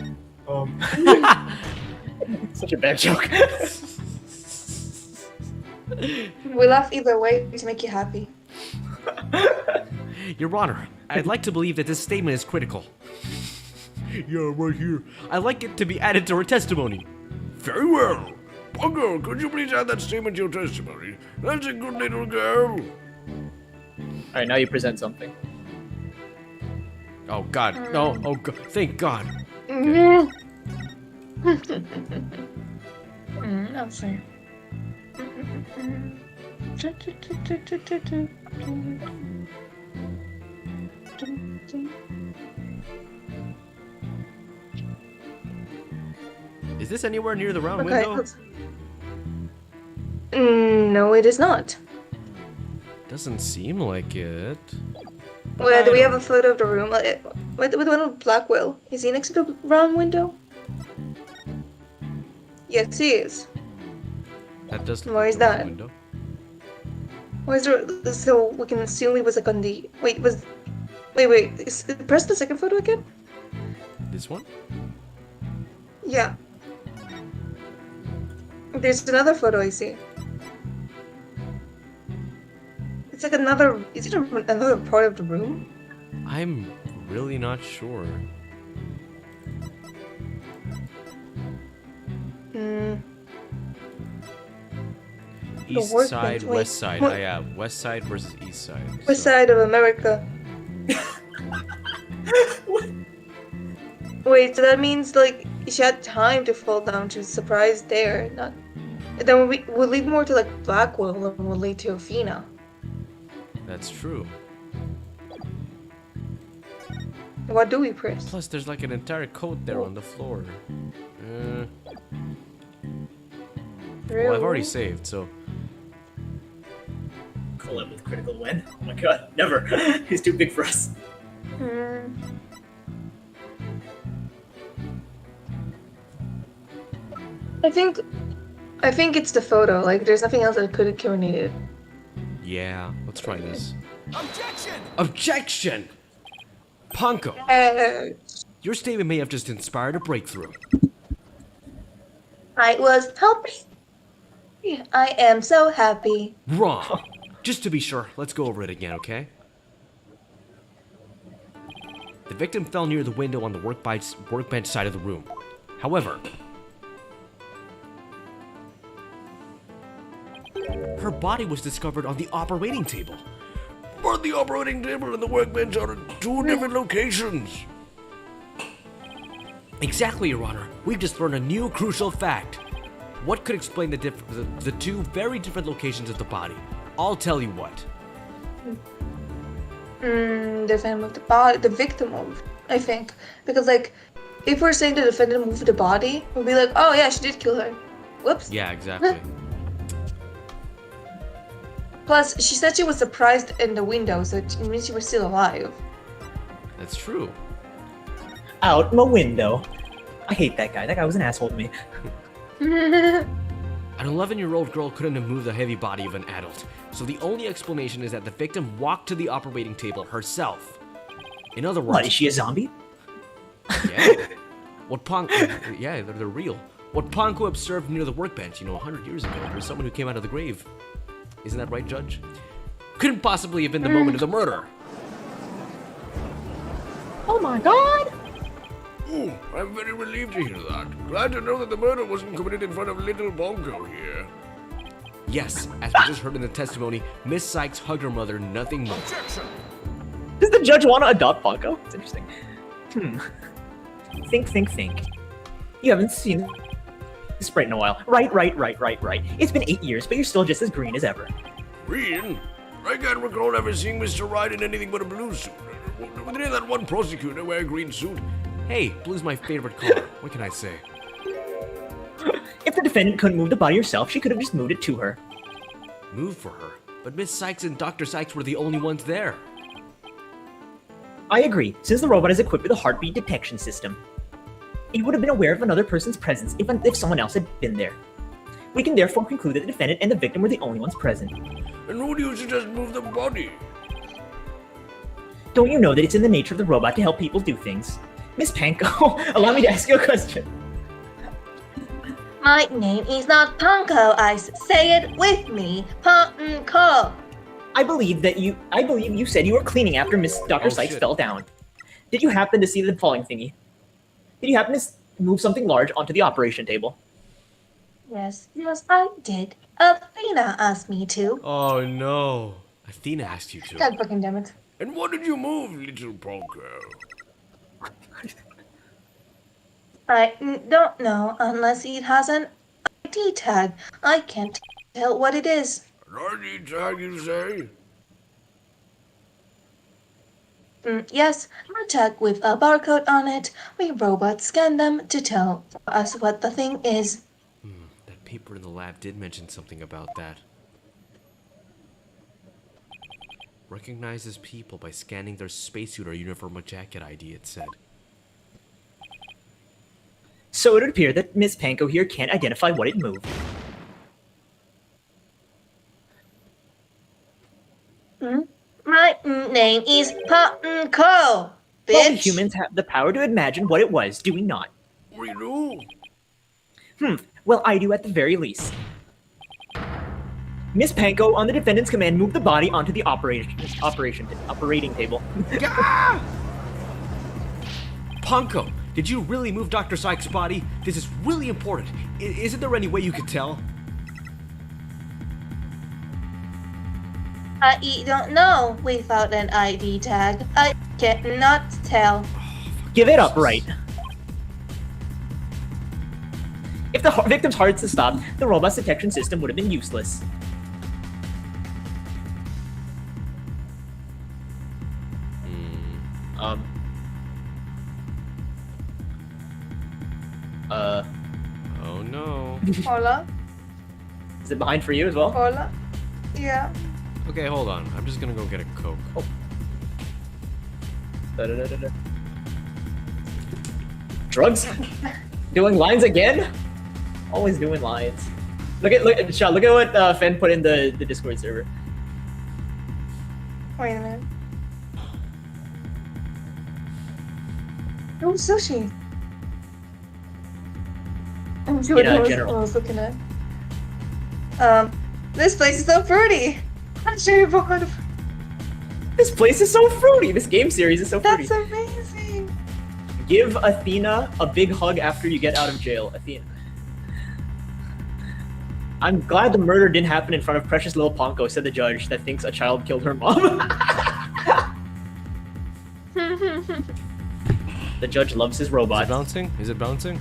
Such a bad joke. We laugh either way to make you happy. Your Honor, I'd like to believe that this statement is critical. Yeah, right here. I'd like it to be added to her testimony. Very well. Pongo, could you please add that statement to your testimony? That's a good little girl. Alright, now you present something. Oh God, no, oh God, thank God. I'll say. Is this anywhere near the round Okay. window? No, it is not. Doesn't seem like it. Where do we have a photo of the room? With the one of Blackwell. Is he next to the round window? Yes, he is. That does look Where like is the round that? window. Why is there? So we can assume he was like on the. Wait, press the second photo again? This one? Yeah. There's another photo I see. It's like another. Is it another part of the room? I'm really not sure. East workbench, side, wait, west side. what- Yeah, west side versus east side. West so- side of America. Wait, so that means like she had time to fall down. She was surprised there. Not. Then we'll lead more to like Blackwell, and we'll lead to Athena. That's true. What do we press? Plus, there's like an entire coat there on the floor. Well, I've already saved, so. Collab with critical win. Oh my god, never. He's too big for us. I think it's the photo. Like, there's nothing else that could have coordinated. Yeah, let's try this. Objection! Objection! Ponko, your statement may have just inspired a breakthrough. I was happy. I am so happy. Wrong. Just to be sure, let's go over it again, okay? The victim fell near the window on the workbench side of the room. However, her body was discovered on the operating table. But the operating table and the workbench are in two different locations. Exactly, Your Honor. We've just learned a new crucial fact. What could explain the two very different locations of the body? I'll tell you what. The defendant moved the body. The victim moved, I think, because like, if we're saying the defendant moved the body, we'll be like, oh yeah, she did kill her. Whoops. Yeah, exactly. Plus, she said she was surprised in the window, so it means she was still alive. That's true. Out my window. I hate that guy. That guy was an asshole to me. An 11-year-old girl couldn't have moved the heavy body of an adult, so the only explanation is that the victim walked to the operating table herself. In other words, What, is she a zombie? yeah. Yeah, they're real. What Ponko observed near the workbench, 100 years ago, for someone who came out of the grave. Isn't that right, Judge? Couldn't possibly have been the moment of the murder. Oh my god! Ooh, I'm very relieved to hear that. Glad to know that the murder wasn't committed in front of little Bongo here. Yes, as we just heard in the testimony, Miss Sykes hugged her mother, nothing more. Does the judge want to adopt Ponko? It's interesting. Think. You haven't seen Sprite in a while. Right. It's been 8 years, but you're still just as green as ever. Green? I can't recall ever seeing Mr. Wright in anything but a blue suit. Didn't that one prosecutor wear a green suit? Hey, blue's my favorite color. What can I say? If the defendant couldn't move the body herself, she could have just moved it to her. Move for her. But Miss Sykes and Dr. Sykes were the only ones there. I agree, since the robot is equipped with a heartbeat detection system. It would have been aware of another person's presence if someone else had been there. We can therefore conclude that the defendant and the victim were the only ones present. And who do you suggest move the body? Don't you know that it's in the nature of the robot to help people do things? Miss Panko, allow me to ask you a question. My name is not Ponko. I say it with me, Ponko. I believe you said you were cleaning after Miss Dr. Sykes shit. fell down. Did you happen to see the falling thingy? Did you happen to move something large onto the operation table? Yes, I did. Athena asked me to. Oh no. Athena asked you to. God fucking damn it. And what did you move, little Bongo? I don't know unless it has an ID tag. I can't tell what it is. An ID tag, you say? Yes, a tag with a barcode on it. We robots scan them to tell us what the thing is. That paper in the lab did mention something about that. Recognizes people by scanning their spacesuit or uniform or jacket ID, it said. So it would appear that Miss Panko here can't identify what it moved. My name is Ponko, Well, we bitch. humans have the power to imagine what it was, do we not? We do. Well, I do at the very least. Miss Panko, on the defendant's command, moved the body onto the operating table. Ponko, did you really move Dr. Sykes' body? This is really important. Isn't there any way you could tell? I don't know without an ID tag. I cannot tell. Give it up, right? If the victim's heart's to stop, the robot's detection system would have been useless. Oh no. Hola? Is it behind for you as well? Hola? Yeah. Okay, hold on. I'm just gonna go get a Coke. Da-da-da-da-da. Drugs? Doing lines again? Always doing lines. Look at what Fen put in the Discord server. Wait a minute. Oh, sushi. I'm sure In, what general. I was looking at. This place is so pretty. I'm sure you're bored of. This place is so fruity. This game series is so fruity. That's amazing. Give Athena a big hug after you get out of jail, Athena. I'm glad the murder didn't happen in front of precious little Ponko, said the judge that thinks a child killed her mom. The judge loves his Is robot. it bouncing? Is it bouncing?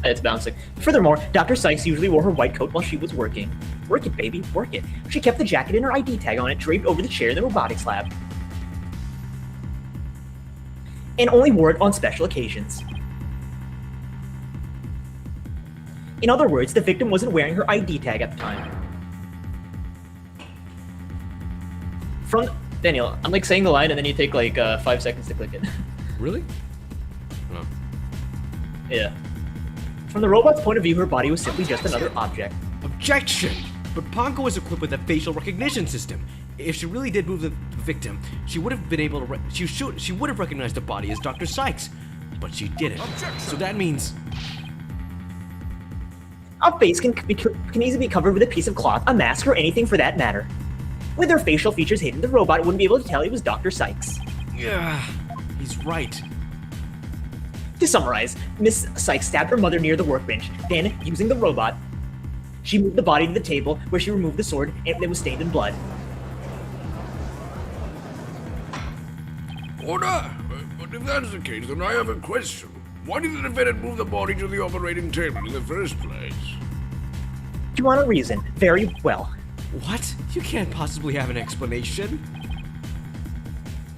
It's bouncing. Furthermore, Dr. Sykes usually wore her white coat while she was working. Work it, baby, work it. She kept the jacket and her ID tag on it draped over the chair in the robotics lab. And only wore it on special occasions. In other words, the victim wasn't wearing her ID tag at the time. From Daniel, I'm like saying the line and then you take like 5 seconds to click it. Really? Oh. Yeah. From the robot's point of view, her body was simply just another object. Objection! But Ponko was equipped with a facial recognition system. If she really did move the victim, she would have been able to. She would have recognized the body as Dr. Sykes, but she didn't. So that means A face can easily be covered with a piece of cloth, a mask, or anything for that matter. With her facial features hidden, the robot wouldn't be able to tell it was Dr. Sykes. yeah, he's right. To summarize, Miss Sykes stabbed her mother near the workbench. Then, using the robot, she moved the body to the table where she removed the sword and it was stained in blood. Order! But if that's the case, then I have a question. Why did the defendant move the body to the operating table in the first place? Do you want a reason? Very well. What? You can't possibly have an explanation.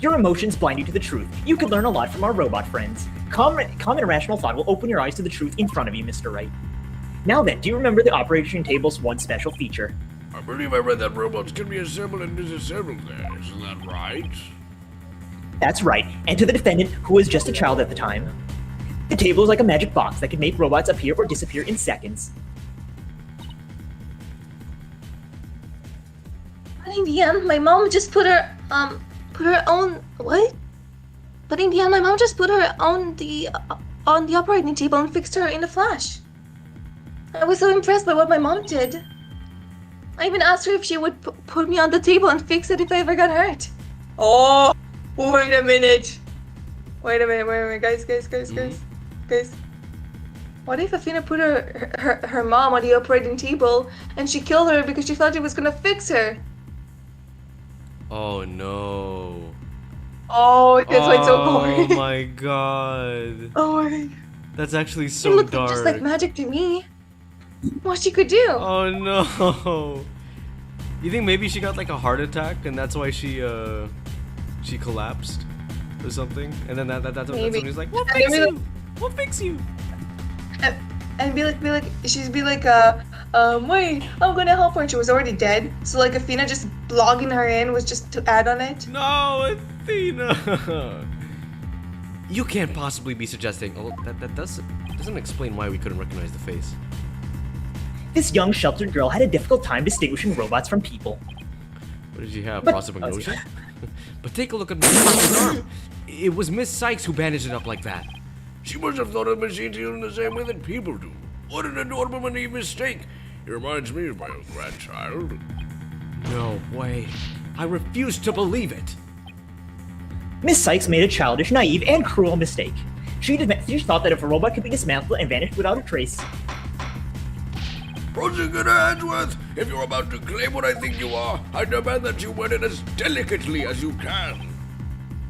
Your emotions blind you to the truth. You could learn a lot from our robot friends. Common and rational thought will open your eyes to the truth in front of you, Mr. Wright. Now then, do you remember the operating table's one special feature? I believe I read that robots can be assembled and disassembled there. Isn't that right? That's right, and to the defendant, who was just a child at the time. The table is like a magic box that can make robots appear or disappear in seconds. But in the end, my mom just put her own what? But in the end, my mom just put her on the operating table and fixed her in a flash. I was so impressed by what my mom did. I even asked her if she would put me on the table and fix it if I ever got hurt. Oh, wait a minute, guys. What if Athena put her mom on the operating table and she killed her because she thought it was gonna fix her? Oh no. Oh, that's why it's so boring. Oh my god. Oh my. That's actually It so looked dark. just like magic to me. What she could do? Oh no. You think maybe she got like a heart attack and that's why she collapsed or something? And then that's when Maybe. somebody's like, "We'll And fix maybe you. We'll fix you." And be like, wait, I'm gonna help her. And she was already dead. So like Athena just logging her in was just to add on it. No, Athena. You can't possibly be suggesting. Oh, that doesn't explain why we couldn't recognize the face. This young, sheltered girl had a difficult time distinguishing robots from people. What did you have? But- Prosopagnosia? But take a look at Miss Sykes' arm. It was Miss Sykes who bandaged it up like that. She must have thought of machines heal in the same way that people do. What an adorable and naive mistake. It reminds me of my own grandchild. No way. I refuse to believe it. Miss Sykes made a childish, naive, and cruel mistake. She thought that if a robot could be dismantled and vanished without a trace, Prosecutor Edgeworth, if you're about to claim what I think you are, I demand that you word it as delicately as you can.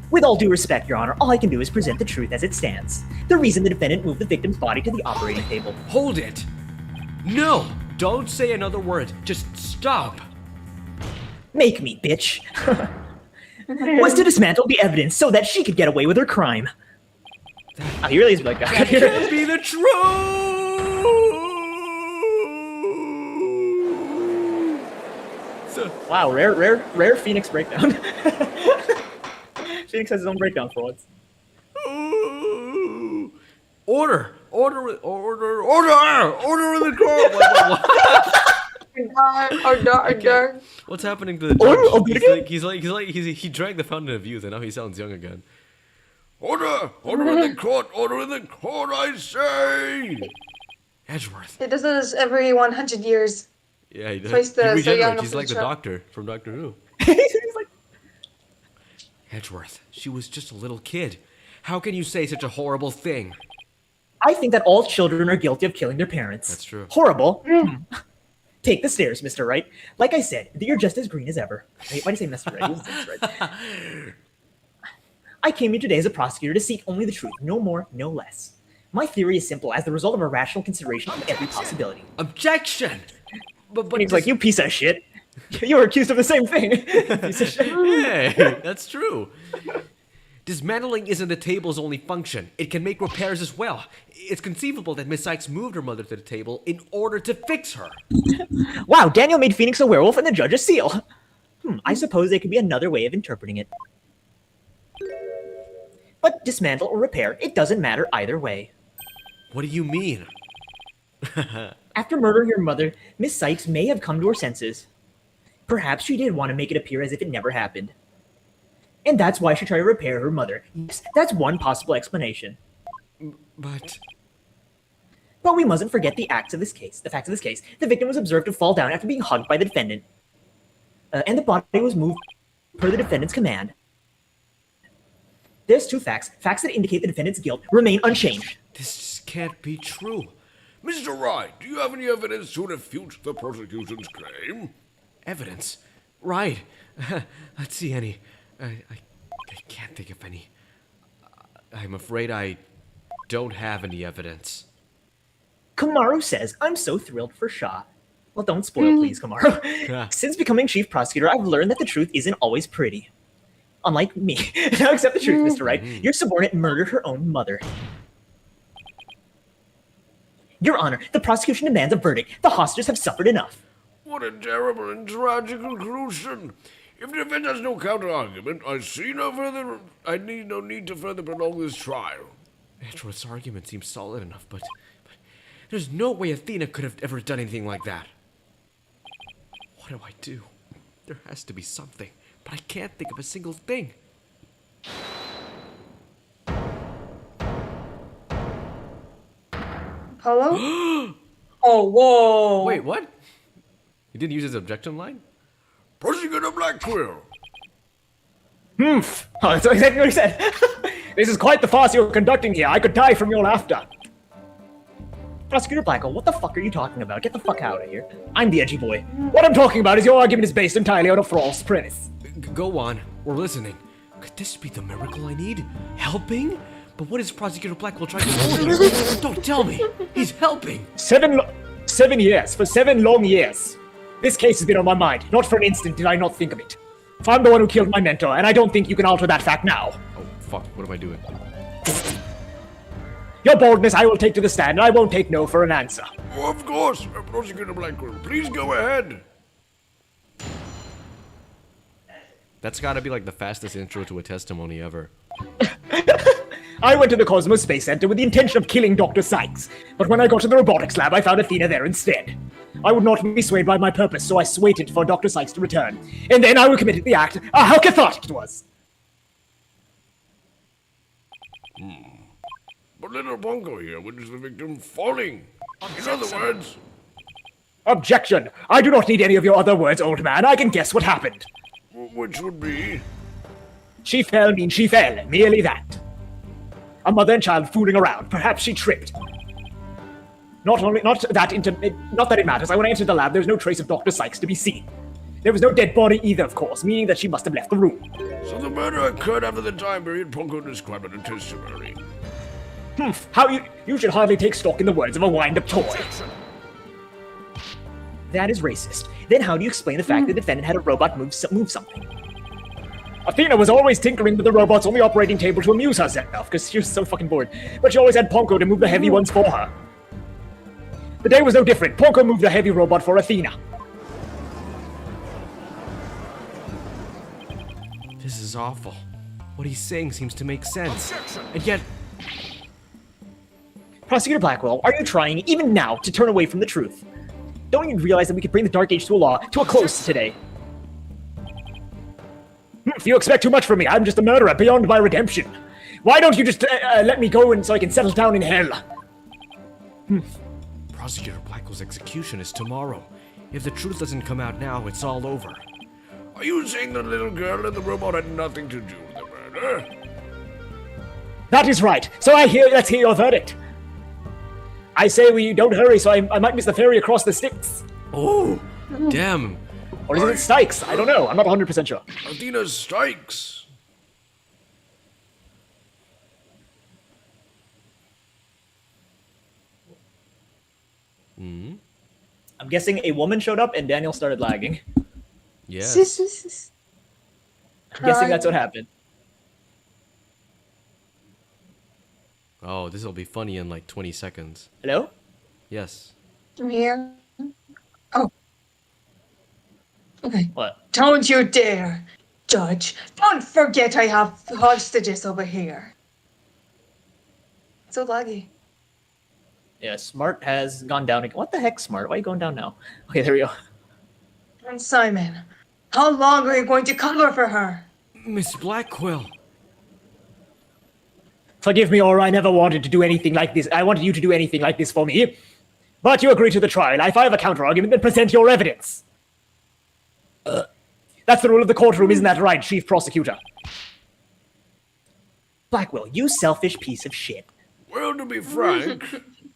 with all due respect, Your Honor, all I can do is present the truth as it stands. The reason the defendant moved the victim's body to the operating table. Hold it. No, don't say another word. Just stop. Make me, bitch. Was to dismantle the evidence so that she could get away with her crime. Oh, he really is like that. That can't be the truth. Wow, rare Phoenix breakdown. Phoenix has his own breakdown for once. Order in the court. What's happening to the judge? He drank the fountain of youth and now he sounds young again. Order in the court, I say. Edgeworth. It does this every 100 years. Yeah, he does. So he's He so young regenerates. up He's in like the the truck. doctor from Doctor Who. He's like, Edgeworth, she was just a little kid. How can you say such a horrible thing? I think that all children are guilty of killing their parents. That's true. Horrible. Take the stairs, Mr. Wright. Like I said, you're just as green as ever. Wait, why do you say Mr. Wright? Mr. Wright. I came here today as a prosecutor to seek only the truth, no more, no less. My theory is simple as the result of a rational consideration of every possibility. Objection! But He's like, you piece of shit. You were accused of the same thing. Piece of shit. Hey, that's true. Dismantling isn't the table's only function. It can make repairs as well. It's conceivable that Miss Sykes moved her mother to the table in order to fix her. Wow, Daniel made Phoenix a werewolf and the judge a seal. I suppose there could be another way of interpreting it. But dismantle or repair, it doesn't matter either way. What do you mean? After murdering your mother, Miss Sykes may have come to her senses. Perhaps she did want to make it appear as if it never happened. And that's why she tried to repair her mother. Yes, that's one possible explanation. But But we mustn't forget the facts of this case. The victim was observed to fall down after being hugged by the defendant. And the body was moved per the defendant's command. There's two facts. Facts that indicate the defendant's guilt remain unchanged. this just can't be true. Mr. Wright, do you have any evidence to refute the prosecution's claim? Evidence? Right. Let's see any. I can't think of any. I'm afraid I don't have any evidence. Kamaru says, I'm so thrilled for Shaw. Well, don't spoil, please, Kamaru. Since becoming chief prosecutor, I've learned that the truth isn't always pretty. Unlike me. Now accept the truth, Mr. Wright. Your subordinate murdered her own mother. Your Honor, the prosecution demands a verdict. The hostages have suffered enough. What a terrible and tragic conclusion. If the defense has no counter-argument, I need no need to further prolong this trial. Petro's argument seems solid enough, but there's no way Athena could have ever done anything like that. What do I do? There has to be something, but I can't think of a single thing. Hello? Oh, whoa. Wait, what? He didn't use his objection line? Prosecutor Blackquill. Oh, that's exactly what he said. This is quite the farce you're conducting here. I could die from your laughter. Prosecutor Blackwell, what the fuck are you talking about? Get the fuck out of here. I'm the edgy boy. What I'm talking about is your argument is based entirely on a false premise. Go on. We're listening. Could this be the miracle I need? Helping? But what is Prosecutor Blackwell trying to do? Don't tell me. He's helping. 7 years. For 7 long years. This case has been on my mind. Not for an instant did I not think of it. If I'm the one who killed my mentor, and I don't think you can alter that fact now. Oh, fuck. What am I doing? Your boldness I will take to the stand, and I won't take no for an answer. Oh, of course, Prosecutor Blackquill. Please go ahead. That's gotta be like the fastest intro to a testimony ever. I went to the Cosmos Space Center with the intention of killing Dr. Sykes, but when I got to the robotics lab, I found Athena there instead. I would not be swayed by my purpose, so I waited for Dr. Sykes to return. And then I committed the act. How cathartic it was! But little Bongo here witnessed the victim falling. In other words, Objection! I do not need any of your other words, old man. I can guess what happened. which would be... She fell means she fell. Merely that. A mother and child fooling around. Perhaps she tripped. Not that it matters. When I entered the lab, there was no trace of Dr. Sykes to be seen. There was no dead body either, of course, meaning that she must have left the room. So the murder occurred after the time period Pongo described in testimony. How you should hardly take stock in the words of a wind-up toy. That is racist. Then how do you explain the fact that the defendant had a robot move something? Athena was always tinkering with the robots on the operating table to amuse herself, because she was so fucking bored. But she always had Ponko to move the heavy ones for her. The day was no different. Ponko moved the heavy robot for Athena. This is awful. What he's saying seems to make sense. And yet, Prosecutor Blackwell, are you trying, even now, to turn away from the truth? Don't you realize that we could bring the Dark Age to a close today? If you expect too much from me, I'm just a murderer beyond my redemption. Why don't you just let me go so I can settle down in hell? Prosecutor Blackwell's execution is tomorrow. If the truth doesn't come out now, it's all over. Are you saying the little girl and the robot had nothing to do with the murder? That is right. So let's hear your verdict. I say we don't hurry, so I might miss the ferry across the Styx. Oh, damn. Or is it Styx? I don't know. I'm not 100% sure. Athena strikes. I'm guessing a woman showed up and Daniel started lagging. Yes. I'm guessing that's what happened. Oh, this will be funny in like 20 seconds. Hello? Yes. I'm here. Oh. Okay. What? Don't you dare, Judge. Don't forget I have hostages over here. So laggy. Yeah, Smart has gone down again. What the heck, Smart? Why are you going down now? Okay, there we go. And Simon, how long are you going to cover for her? Miss Blackquill. Forgive me, or I never wanted to do anything like this. I wanted you to do anything like this for me. But you agree to the trial. If I have a counter-argument, then present your evidence. That's the rule of the courtroom, isn't that right, Chief Prosecutor? Blackwell, you selfish piece of shit. Well, to be frank,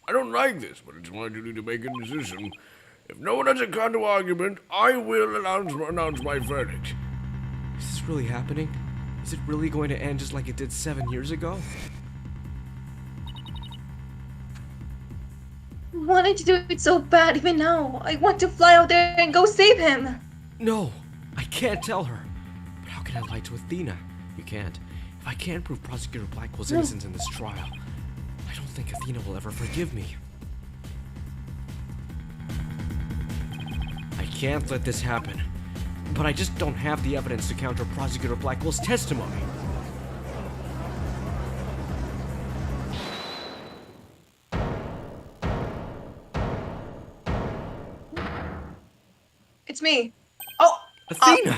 I don't like this, but it's my duty to make a decision. If no one has a counter argument, I will announce my verdict. Is this really happening? Is it really going to end just like it did 7 years ago? I wanted to do it so bad even now. I want to fly out there and go save him. No, I can't tell her. But how can I lie to Athena? You can't. If I can't prove Prosecutor Blackwell's innocence in this trial, I don't think Athena will ever forgive me. I can't let this happen. But I just don't have the evidence to counter Prosecutor Blackwell's testimony. It's me. Oh, Athena!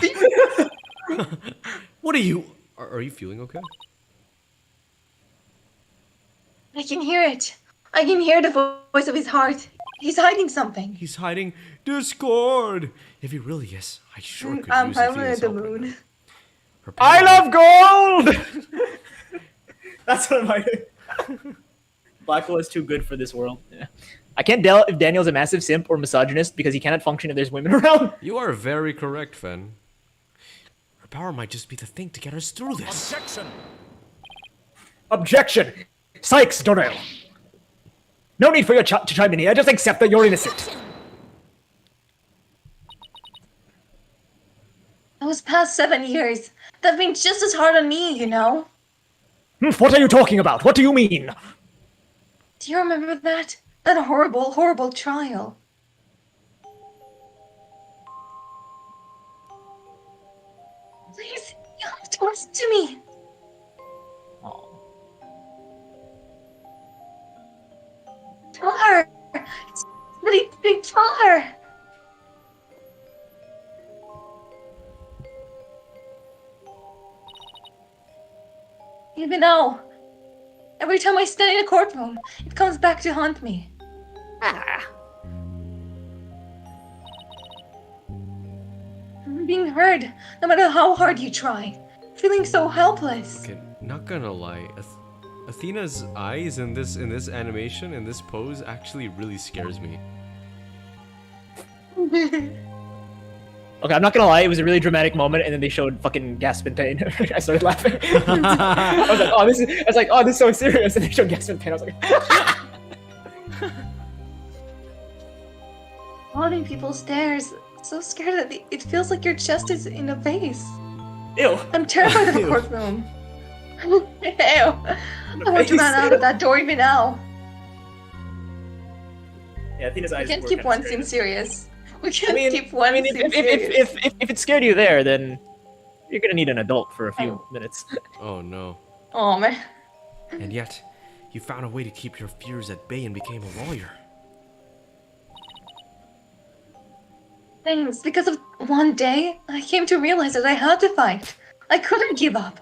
What are you... Are you feeling okay? I can hear it. I can hear the voice of his heart. He's hiding something. He's hiding Discord! If he really is, I sure could I'm use finally Athena's at the help right moon. now. Her I power- love gold! That's what my... Blackwell is too good for this world. Yeah. I can't tell if Daniel's a massive simp or misogynist because he cannot function if there's women around. You are very correct, Fen. Her power might just be the thing to get us through this. Objection! Sykes, Dorel. No need for you to chime in here. Just accept that you're innocent. Those past 7 years, they've been just as hard on me, you know? What are you talking about? What do you mean? Do you remember that? That horrible, horrible trial. Please, you have to listen to me. Oh. Tell her. It's really big. Tell her. Even now, every time I stand in a courtroom, it comes back to haunt me. I'm being heard, no matter how hard you try. Feeling so helpless. Okay, not gonna lie, Athena's eyes in this animation, in this pose, actually really scares me. Okay, I'm not gonna lie, it was a really dramatic moment, and then they showed fucking Gaspin Pain. I started laughing. I was like, oh, this is so serious, and they showed Gaspin Pain. I was like, Haunting people's stares. So scared that it feels like your chest is in a vase. ew. I'm terrified of a Ew. courtroom. Ew. I want to run out of that door even now. Yeah, Athena's eyes We can't were keep kinda one scary. scene serious. We I can't mean, keep one scene serious. if it scared you there, then you're gonna need an adult for a few minutes. Oh no. Oh man. And yet, you found a way to keep your fears at bay and became a lawyer. Thanks. Because of one day, I came to realize that I had to fight. I couldn't give up.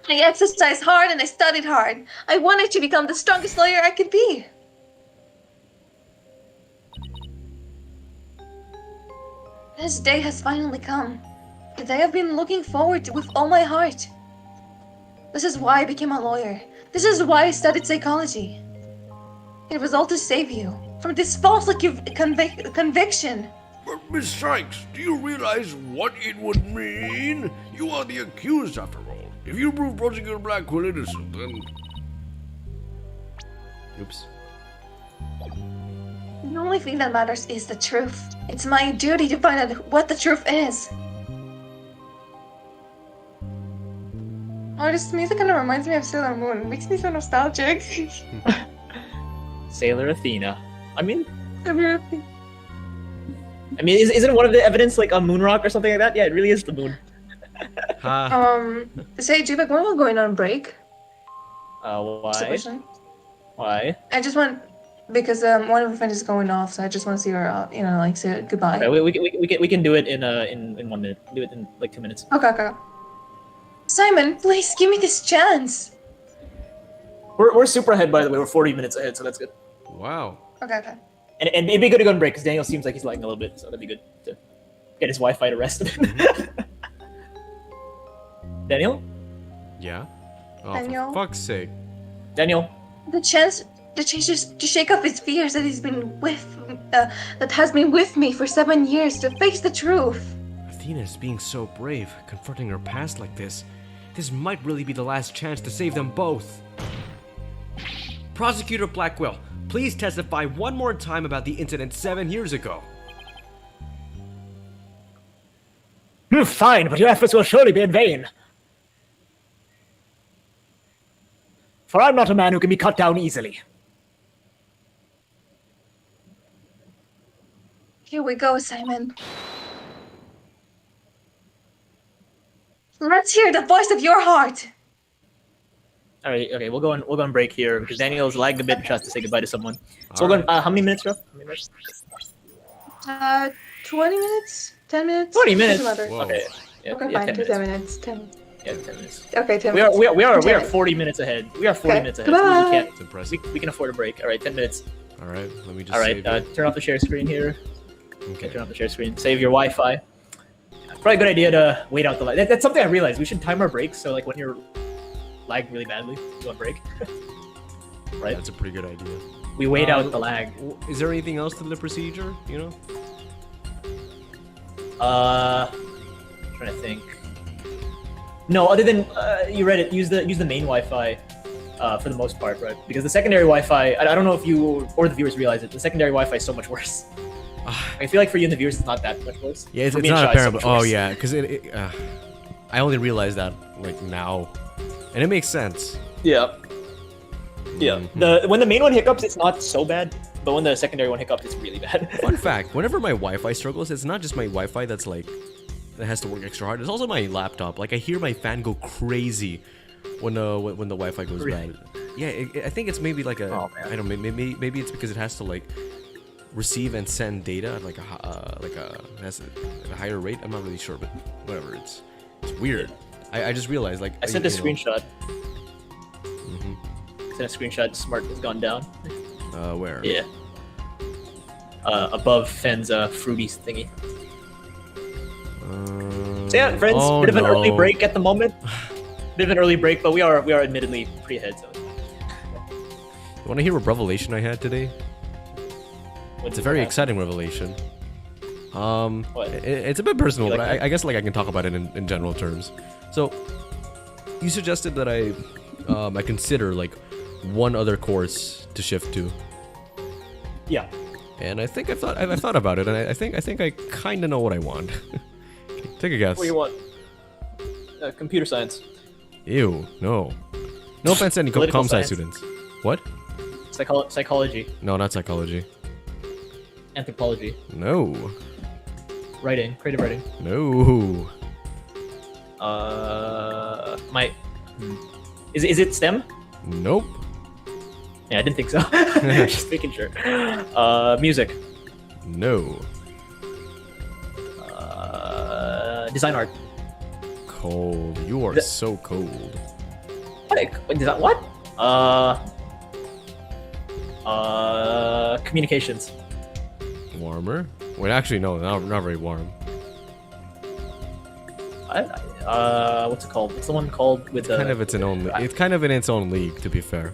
I exercised hard and I studied hard. I wanted to become the strongest lawyer I could be. This day has finally come. A day I've been looking forward to with all my heart. This is why I became a lawyer. This is why I studied psychology. It was all to save you from this false conviction. But Miss Sykes, do you realize what it would mean? You are the accused after all. If you prove Prosecutor Blackwell innocent, then... Oops. The only thing that matters is the truth. It's my duty to find out what the truth is. Oh, this music kind of reminds me of Sailor Moon. It makes me so nostalgic. Sailor Athena. I mean, isn't one of the evidence like a moon rock or something like that? Yeah, it really is the moon. Say, Jubek, when are we going on break? Just a Why? question. Why? I just want, because one of our friends is going off, so I just want to see her out, like say goodbye. Okay, we can do it in 1 minute. Do it in like 2 minutes. Okay. Simon, please give me this chance. We're super ahead, by the way. We're 40 minutes ahead, so that's good. Wow. Okay. And it'd be good to go on break because Daniel seems like he's lagging a little bit, so that'd be good to get his Wi-Fi to rest. Daniel? Yeah? Oh, Daniel? for fuck's sake. Daniel? The chance to shake off his fears that that has been with me for 7 years, to face the truth. Athena is being so brave, confronting her past like this. This might really be the last chance to save them both. Prosecutor Blackwell, please testify one more time about the incident 7 years ago. Fine, but your efforts will surely be in vain. For I'm not a man who can be cut down easily. Here we go, Simon. Let's hear the voice of your heart. All right, okay, we'll go on break here because Daniel's lagged a bit and tries to say goodbye to someone. So we'll go on, how many minutes, Ruff? 20 minutes? 10 minutes? 20 minutes. Doesn't matter. Whoa. Okay. Yeah, Okay, yeah, fine. 10 10 minutes. minutes. 10. Yeah, 10 minutes. Okay, 10 We minutes. are 10 40 minutes ahead. We are 40 Okay, minutes ahead. goodbye. So we can't. It's impressive. We can afford a break. All right, 10 minutes. Alright, let me just All right, save it. turn off the share screen here. Okay. Turn off the share screen. Save your Wi-Fi. Probably a good idea to wait out the lag. That's something I realized. We should time our breaks so like when you're lagging really badly, you want break. Right? That's a pretty good idea. We wait out the lag. Is there anything else to the procedure, you know? Trying to think. No, other than you read it. Use the main Wi-Fi for the most part, right? Because the secondary Wi-Fi, I don't know if you or the viewers realize it. The secondary Wi-Fi is so much worse. I feel like for you and the viewers, it's not that much worse. Yeah, it's For me and not Shai, apparent, so but much oh worse. yeah, because I only realized that like now, and it makes sense. Yeah. Yeah. When the main one hiccups, it's not so bad, but when the secondary one hiccups, it's really bad. Fun fact: whenever my Wi-Fi struggles, it's not just my Wi-Fi that has to work extra hard. It's also my laptop. Like I hear my fan go crazy when the Wi-Fi goes bad. Yeah, I think it's maybe like a I don't know, maybe it's because it has to like receive and send data at like a higher rate. I'm not really sure, but whatever. It's weird. I just realized like I sent a you know, screenshot. Sent a screenshot. Smart has gone down. Where? Yeah. Above Fen's fruity thingy. So yeah, friends, oh bit of an early no. break at the moment. Bit of an early break, but we are admittedly pretty ahead. So You want to hear a revelation I had today? It's a very exciting revelation. What? It's a bit personal, You but like I guess like I can talk about it in general terms. So, you suggested that I consider like one other course to shift to, Yeah. and I think I've thought about it, and I think I kind of know what I want. Take a guess. What do you want? Computer science. Ew, no. No offense to any Political com sci science. students. What? Psychology. No, not psychology. Anthropology. No. Writing. Creative writing. No. Is it STEM? Nope. Yeah, I didn't think so. Just making sure. Music. No. Design art. Cold. You are so cold. What? Communications. Warmer? Wait, actually, no, not very warm. What's it called? What's the one called with the? It's kind of in its own league, to be fair.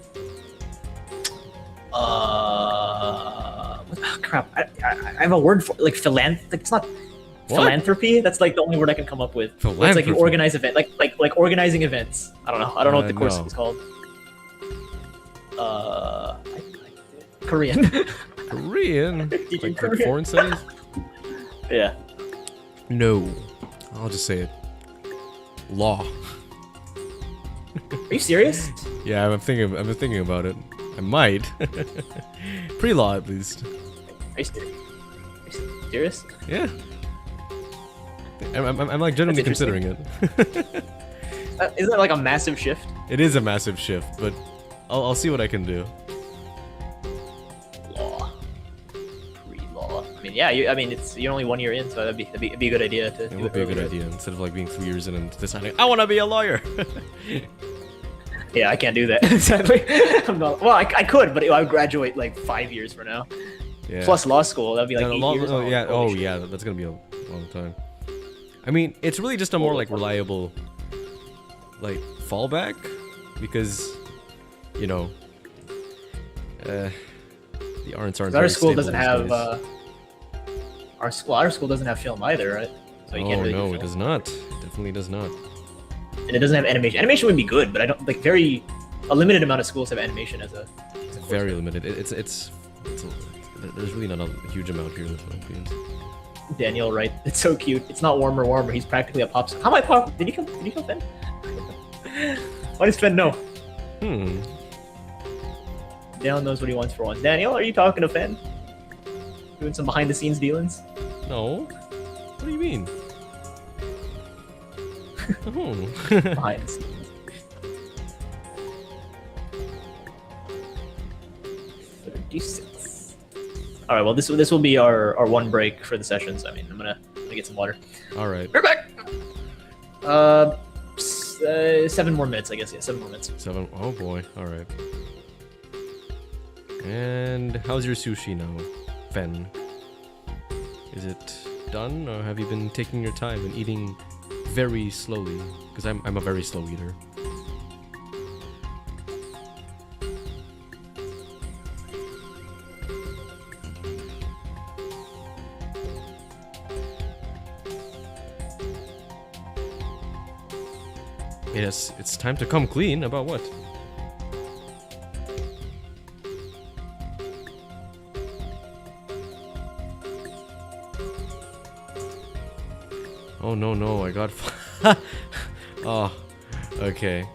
Crap. I have a word for like It's not What? philanthropy. That's like the only word I can come up with. It's like you Philanthropy. organize event, like organizing events. I don't know. I don't know what the course no. is called. Korean. Korean? Teaching Like Korean. foreign studies? Yeah. No. I'll just say it. Law. Are you serious? Yeah, I've been thinking about it. I might. Pre-law at least. Are you serious? Yeah. I'm like genuinely That's considering it. Isn't that like a massive shift? It is a massive shift, but I'll see what I can do. Law. Pre-law. I mean, yeah. You're only 1 year in, so it'd be a good idea to. It do would be a good earlier. idea instead of like being 3 years in and deciding I want to be a lawyer. Yeah, I can't do that. Sadly, I'm not. Well, I could, but I would graduate like 5 years from now. Yeah. Plus law school, that'd be like No, 8 law- years. oh, yeah. Holy Oh, shit. yeah. That's gonna be a long time. I mean, it's really just a more like reliable, like fallback, because, you know, the RNs aren't. Our very school stable doesn't these have. days. Our school doesn't have film either, right? So you can't Oh really do no, film. it does not. Definitely does not. And it doesn't have animation. Animation would be good, but I don't like a limited amount of schools have animation as a. Very limited. There's really not a huge amount here in the Philippines. Daniel, right? It's so cute. It's not warmer. He's practically a pop star. How am I pop? Did he come Finn? Why does Finn know? Hmm. Daniel knows what he wants for once. Daniel, are you talking to Finn? Doing some behind the scenes dealings? No. What do you mean? Oh. Behind the scenes. 36. All right. Well, this will be our one break for the session. So I mean, I'm gonna get some water. All right. We're back. 7 more minutes, I guess. Yeah, 7 more minutes. 7. Oh boy. All right. And how's your sushi now, Fen? Is it done, or have you been taking your time and eating very slowly? Because I'm a very slow eater. Yes, it's time to come clean. About what? Oh no, I got. Oh, okay.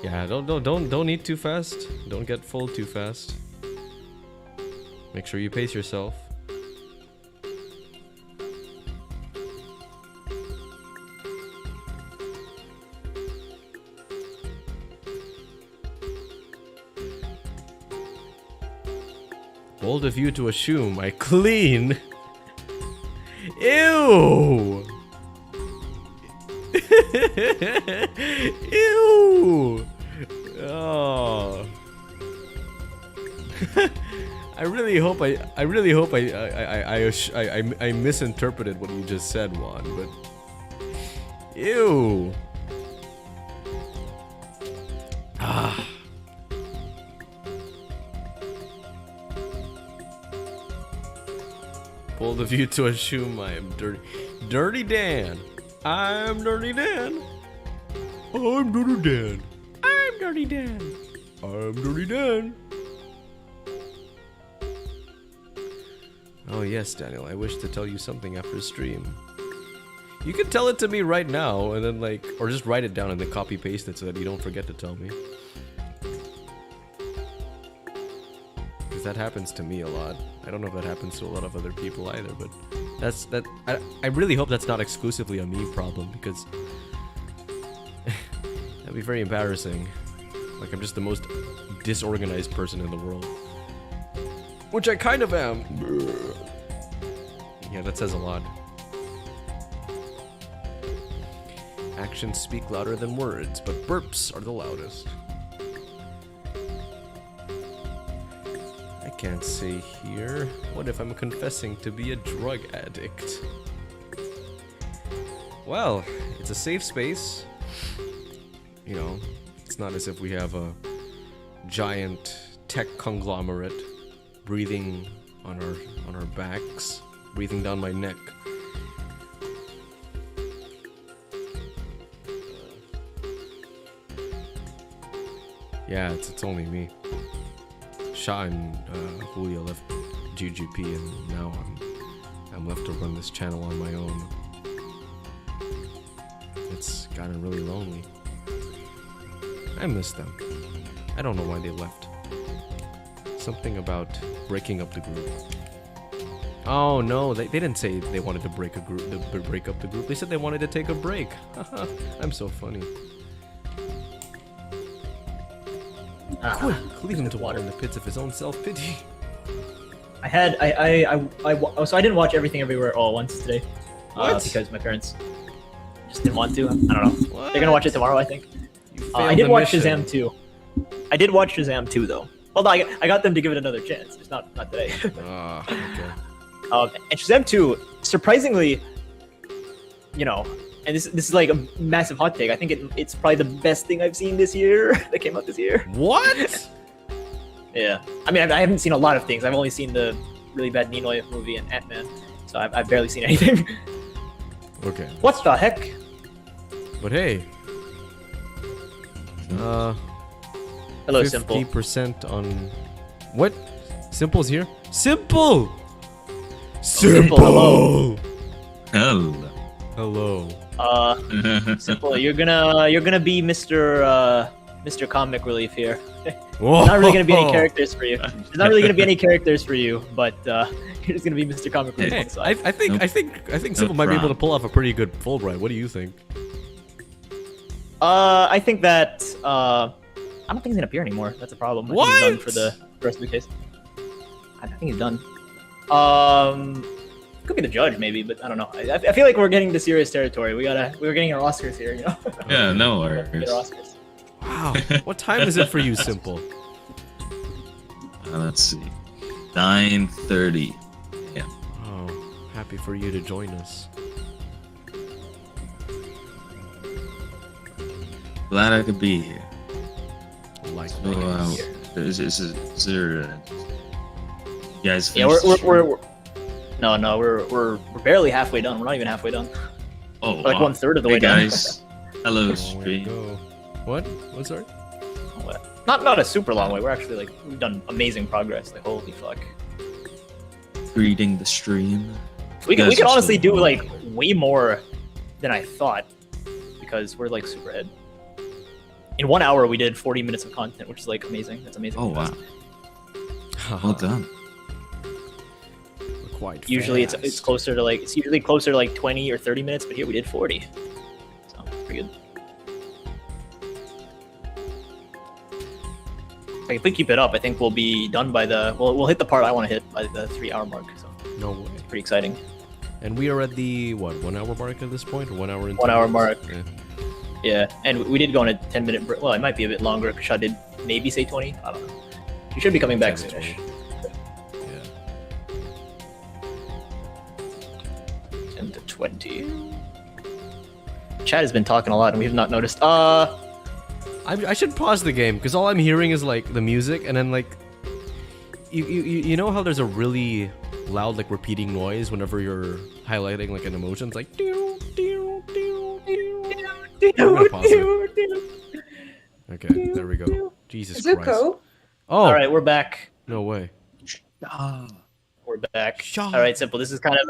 Yeah, don't eat too fast. Don't get full too fast. Make sure you pace yourself. Bold of you to assume I clean. Ew! Ew! Oh. I really hope I misinterpreted what you just said, Juan, but ew. Ah. Bold of you to assume I am dirty. Dirty Dan. I'm Dirty Dan. I'm Dirty Dan. I'm Dirty Dan. I'm Dirty Dan. Oh yes, Daniel, I wish to tell you something after stream. You can tell it to me right now, and then like, or just write it down and then copy paste it so that you don't forget to tell me. Because that happens to me a lot. I don't know if that happens to a lot of other people either, but I really hope that's not exclusively a me problem, because that'd be very embarrassing. Like I'm just the most disorganized person in the world. Which I kind of am. Yeah, that says a lot. Actions speak louder than words, but burps are the loudest. I can't say here. What if I'm confessing to be a drug addict? Well, it's a safe space. You know, it's not as if we have a giant tech conglomerate breathing on our backs, breathing down my neck. Yeah, it's only me. Cha and Julio left GGP, and now I'm left to run this channel on my own. It's gotten really lonely. I miss them. I don't know why they left. Something about breaking up the group. Oh no, they didn't say they wanted to break up the group. They said they wanted to take a break. I'm so funny. Quick, leave him to water in the pits of his own self-pity. So I didn't watch Everything Everywhere All at Once today. What? Because my parents just didn't want to. I don't know. What? They're gonna watch it tomorrow, I think. I did watch Shazam 2. I did watch Shazam 2 though. Well, no, I got them to give it another chance. Just not today. Okay. And Shazam 2, surprisingly, you know, and this is like a massive hot take. I think it's probably the best thing I've seen this year that came out this year. What? Yeah. I mean, I haven't seen a lot of things. I've only seen the really bad Ninoy movie and Ant-Man, so I've barely seen anything. Okay. What the heck? But hey. Hello, Simple. 50% on... What? Simple's here? Simple! Simple, hello. Hello. Hello. Simple, you're gonna be Mr. Comic Relief here. Whoa. Not really gonna be any characters for you. There's not really gonna be any characters for you, but you're just gonna be Mr. Comic Relief on Hey, the side. I think Simple might be able to pull off a pretty good Fulbright. What do you think? I think that I don't think he's gonna appear anymore. That's a problem. I think he's done for the rest of the case. I think he's done. Could be the judge maybe, but I don't know. I feel like we're getting to serious territory. We're getting our Oscars here, you know. Yeah, no Get worries. our Oscars. Wow. What time is it for you, Simple? Let's see. 9:30. Yeah. Oh, happy for you to join us. Glad I could be here. Like, So, is there? You guys Yeah, finished the stream? we're barely halfway done. We're not even halfway done. Oh, We're like wow. 1/3 of the Hey way done. guys. Hello, Long way to stream. go. What? What's that? Not a super long way. We're actually like we've done amazing progress. Like holy fuck. Greeting the stream. We guys can are honestly so do long. like way more than I thought because we're like super ahead. In 1 hour, we did 40 minutes of content, which is like amazing. That's amazing. Oh wow. Well done. We're quite Usually fast. it's closer to like 20 or 30 minutes, but here we did 40. So it's pretty good. Like, if we keep it up, I think we'll be done by we'll hit the part I want to hit by the 3-hour mark. So No way. it's pretty exciting. And we are at the, what, 1 hour mark at this point? Or 1 hour and 1 hour 10 minutes? mark. Yeah. Yeah, and we did go on a 10-minute break. Well, it might be a bit longer. Kasha did maybe say 20. I don't know. You should be coming back 10 to soonish. 20. Yeah. 10 to 20. Chad has been talking a lot, and we have not noticed. I should pause the game because all I'm hearing is like the music, and then like you know how there's a really loud like repeating noise whenever you're highlighting like an emotion. It's like doo, doo, doo, doo. I'm gonna pause it. Okay, there we go. Jesus Christ. Zuko. Oh, All right, we're back. no way. We're back. Shaw. All right, Simple. This is kind of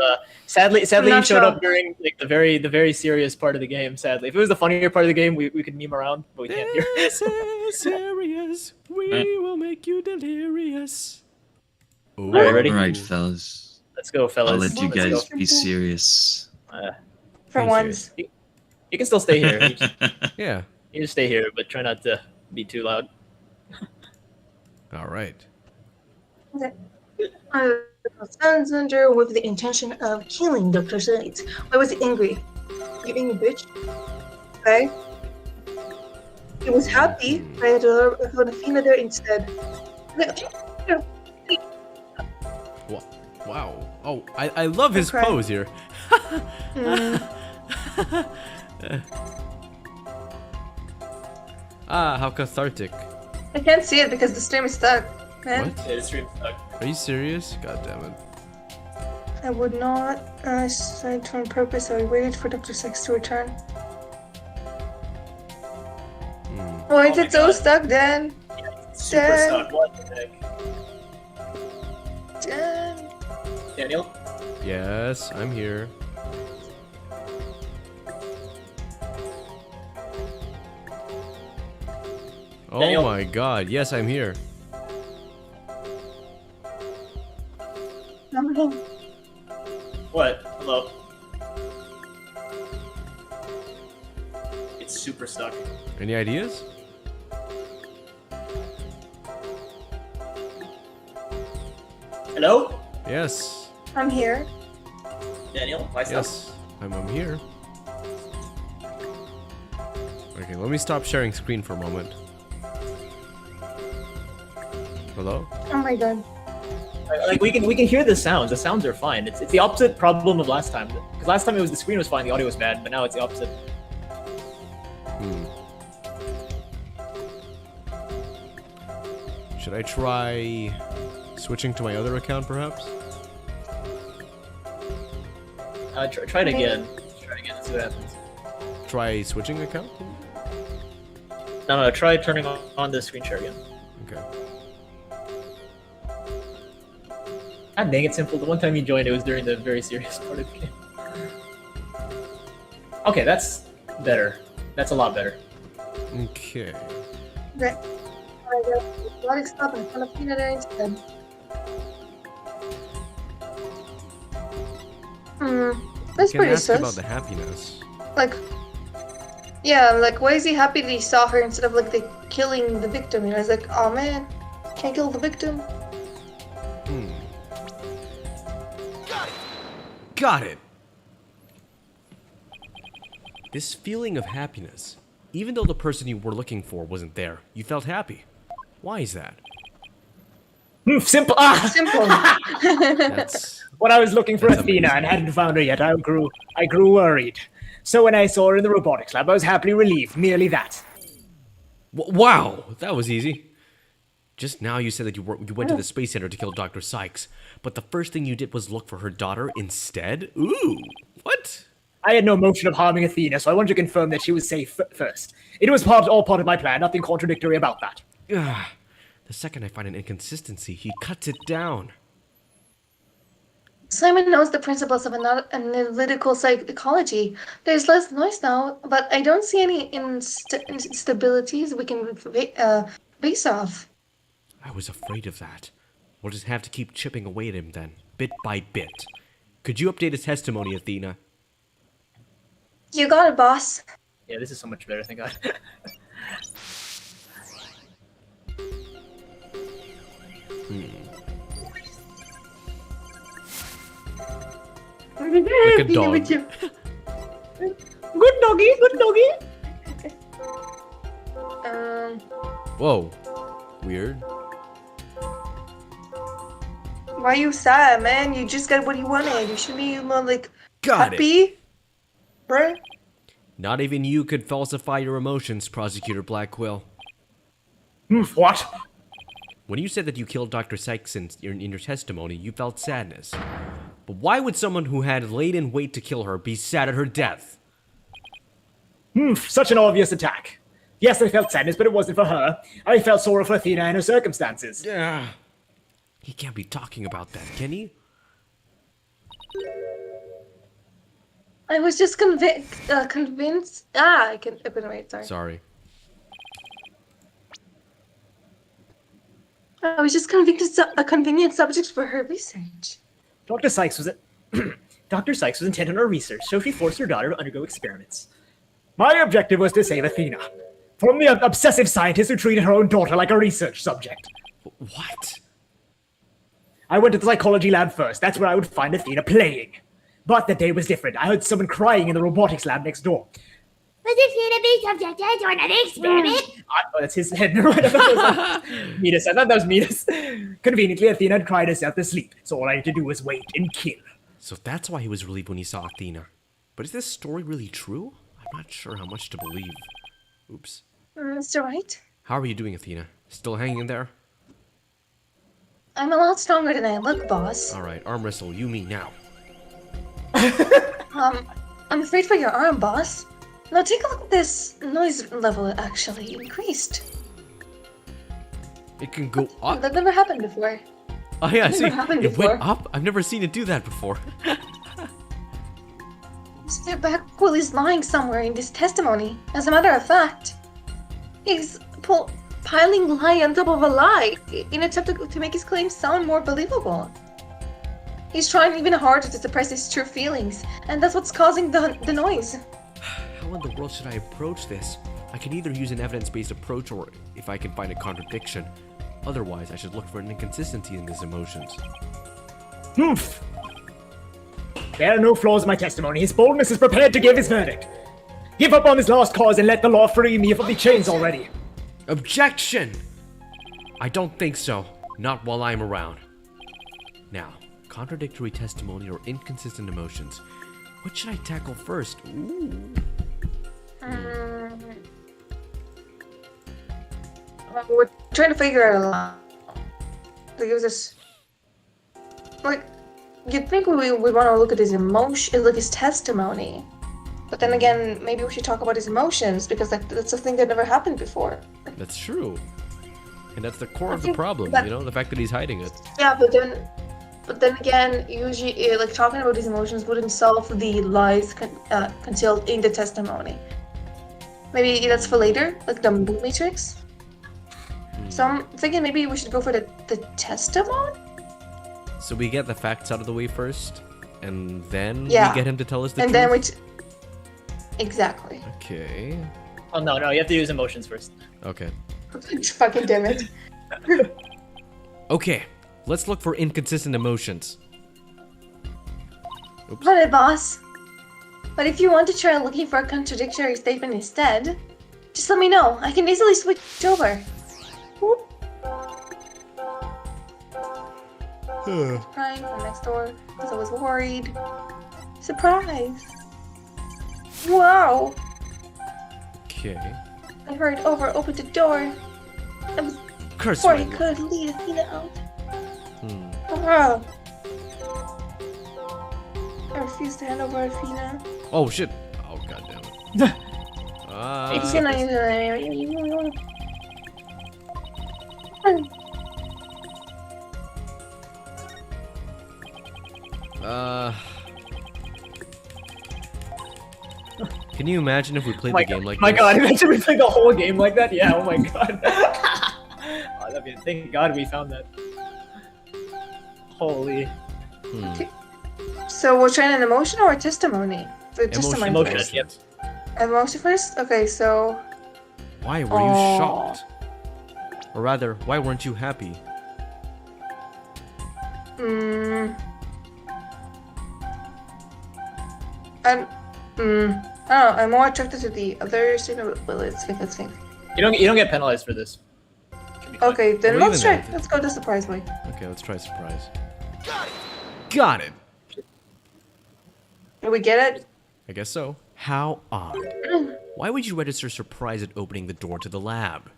sadly you not showed Shaw. up during like the very serious part of the game. Sadly, if it was the funnier part of the game, we could meme around, but we can't here. This is serious. We will make you delirious. All right, ready? Alright, fellas. Let's go, fellas. I'll let you Let's guys be serious. go. For Pretty once. You can still stay here. Yeah. You just stay here, but try not to be too loud. All right. Stands under with the intention of killing Dr. Slate. Why was he angry? You angry bitch? Okay. He was happy. I had Athena there instead. Wow. Oh, I love his Okay. pose here. How cathartic. I can't see it because the stream is stuck. Man. What? Yeah, the stream's stuck. Are you serious? God damn it. I would not sign on purpose. I waited for Dr. Sex to return. Why is Oh it so my stuck then? Super Dan. stuck. What the heck? Dan. Daniel? Yes, I'm here. Oh Daniel? my god, yes, I'm here. What? Hello? It's super stuck. Any ideas? Hello? Yes, I'm here. Daniel? Why stuck? yes, I'm here. Okay, let me stop sharing screen for a moment. Hello? Oh my god. Like we can hear the sounds. The sounds are fine. It's the opposite problem of last time. Because last time it was the screen was fine, the audio was bad, but now it's the opposite. Should I try switching to my other account, perhaps? Try it again. Try it again and see what happens. Try switching account? No, try turning on the screen share again. Okay. God dang it, Simple. The one time you joined, it was during the very serious part of the game. Okay, that's better. That's a lot better. Okay. Right. What is up? I'm kind of feeling it instead. That's Can pretty ask sus. about the happiness. Like, yeah, like, why is he happy that he saw her instead of, like, killing the victim? You know, he's like, oh man, can't kill the victim. Got it! This feeling of happiness, even though the person you were looking for wasn't there, you felt happy. Why is that? Simple. Ah! Simple. That's When I was looking for That's Athena amazing. and hadn't found her yet, I grew worried. So when I saw her in the robotics lab, I was happily relieved. Merely that. wow, that was easy. Just now you said that you went to the space center to kill Dr. Sykes, but the first thing you did was look for her daughter instead? Ooh, what? I had no motion of harming Athena, so I wanted to confirm that she was safe first. It was all part of my plan. Nothing contradictory about that. Ugh. The second I find an inconsistency, he cuts it down. Simon knows the principles of analytical psychology. There's less noise now, but I don't see any instabilities we can base off. I was afraid of that. We'll just have to keep chipping away at him then, bit by bit. Could you update his testimony, Athena? You got it, boss. Yeah, this is so much better, thank God. Like a dog. Good doggy, good doggy. Whoa. Weird. Why you sad, man? You just got what you wanted. You should be more like Got it. happy, right? Not even you could falsify your emotions, Prosecutor Blackquill. What? When you said that you killed Dr. Sykes in your testimony, you felt sadness. But why would someone who had laid in wait to kill her be sad at her death? Such an obvious attack. Yes, I felt sadness, but it wasn't for her. I felt sorrow for Athena and her circumstances. Yeah. He can't be talking about that, can he? I was just convinced. I couldn't wait. Sorry. Sorry. I was just convinced a convenient subject for her research. Dr. Sykes was Dr. Sykes was intent on her research, so she forced her daughter to undergo experiments. My objective was to save Athena from the obsessive scientist who treated her own daughter like a research subject. What? I went to the psychology lab first. That's where I would find Athena playing. But the day was different. I heard someone crying in the robotics lab next door. Was Athena being subjected to another experiment? Oh, that's his head. Never mind. I thought that was Midas. Conveniently, Athena had cried herself to sleep, so all I had to do was wait and kill. So that's why he was relieved when he saw Athena. But is this story really true? I'm not sure how much to believe. Oops. Mr. White, How are you doing, Athena? Still hanging in there? I'm a lot stronger than I look, boss. Alright, arm wrestle, you me now. I'm afraid for your arm, boss. Now take a look at this. Noise level actually increased. It can go up. That never happened before. Oh yeah, That see, never happened it went before. up. I've never seen it do that before. Mr. Blackwell is lying somewhere in this testimony. As a matter of fact, he's piling lie on top of a lie in an attempt to make his claims sound more believable. He's trying even harder to suppress his true feelings, and that's what's causing the noise. How in the world should I approach this? I can either use an evidence-based approach, or if I can find a contradiction. Otherwise, I should look for an inconsistency in his emotions. Humph! There are no flaws in my testimony. His boldness is prepared to give his verdict. Give up on his lost cause and let the law free me of the chains already. Objection! I don't think so. Not while I'm around. Now, contradictory testimony or inconsistent emotions. What should I tackle first? Ooh. We're trying to figure it out. Like, it was this. Like, you'd think we would want to look at his emotion, look at his testimony. But then again, maybe we should talk about his emotions because that's a thing that never happened before. That's true. And that's the core I of the think problem, that- you know? The fact that he's hiding it. Yeah, but then again, usually, like talking about his emotions wouldn't solve the lies concealed in the testimony. Maybe that's for later, like the movie tricks. So I'm thinking maybe we should go for the testimony. So we get the facts out of the way first, and then Yeah. we get him to tell us the And truth? then exactly. Okay. Oh no, you have to use emotions first. Okay. Fucking damn it. Okay. Let's look for inconsistent emotions. Oops. Alright, boss. But if you want to try looking for a contradictory statement instead, just let me know. I can easily switch over. Whoop. Crying from next door because I was worried. Surprise! Wow! Okay. I heard Over open the door. I was Curse before my he could lead Athena out. Hmm. Oh. I refuse to hand over Athena. Oh shit. Oh god damn it. It's gonna Can you imagine if we played My the game like my this? god, imagine we played the whole game like that? Yeah, oh my god. Oh, that'd be, thank god we found that. Holy. Hmm. So we're trying an emotion or a testimony? The testimony Emotion. first. Yep. Emotion first? Okay, so Why were you Aw. shocked? Or rather, why weren't you happy? I'm more attracted to the other statement. Well, let's think. You don't get penalized for this. Should be fine. Okay, then Or let's even try. that. Let's go the surprise way. Okay, let's try surprise. Got it! Did we get it? I guess so. How odd. Why would you register surprise at opening the door to the lab?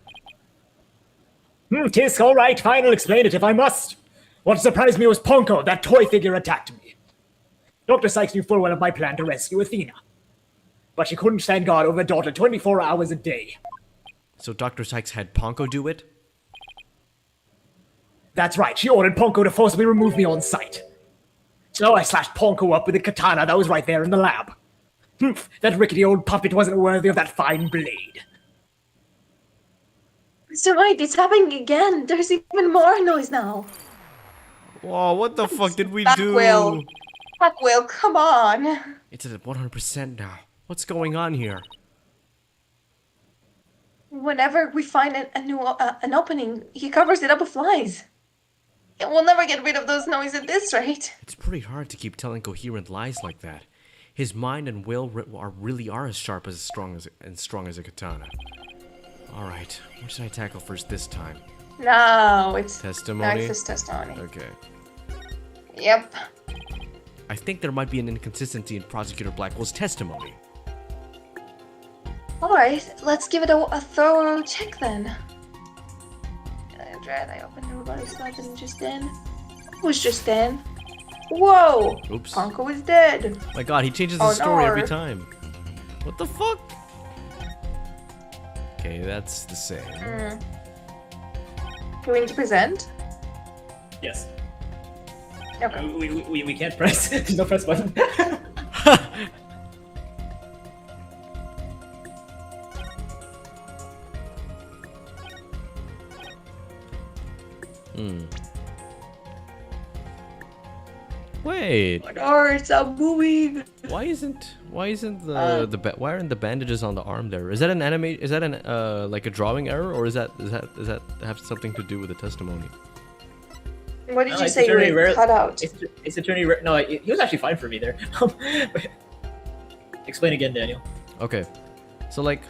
Tisk, alright, fine, I'll explain it if I must. What surprised me was Ponko, that toy figure attacked me. Dr. Sykes knew full well of my plan to rescue Athena. But she couldn't stand guard over her daughter 24 hours a day. So Dr. Sykes had Ponko do it? That's right, she ordered Ponko to forcibly remove me on sight. So I slashed Ponko up with a katana that was right there in the lab. That rickety old puppet wasn't worthy of that fine blade. So right, it's happening again. There's even more noise now. Whoa, what the fuck did we Blackwell. do? Blackwell, come on. It's at 100% now. What's going on here? Whenever we find a new an opening, he covers it up with lies. We'll never get rid of those noise at this rate. It's pretty hard to keep telling coherent lies like that. His mind and will really are as sharp as strong as a katana. All right, what should I tackle first this time? No, it's Testimony? No, it's just testimony. Okay. Yep. I think there might be an inconsistency in Prosecutor Blackwell's testimony. All right, let's give it a thorough check then. I opened everybody's side and just in. It was just in. Whoa! Oops. Ponko is dead. My god, he changes Oh, his story no. every time. What the fuck? Okay, that's the same. Do we need to present? Yes. Okay. We can't press. There's no press button. Wait, My doors are moving. why aren't the bandages on the arm there? Is that an animate? Is that an like a drawing error, or does that have something to do with the testimony? What did No, you it's say you attorney were rare- cut out? It's attorney. No, he was actually fine for me there. Explain again, Daniel. Okay, so like,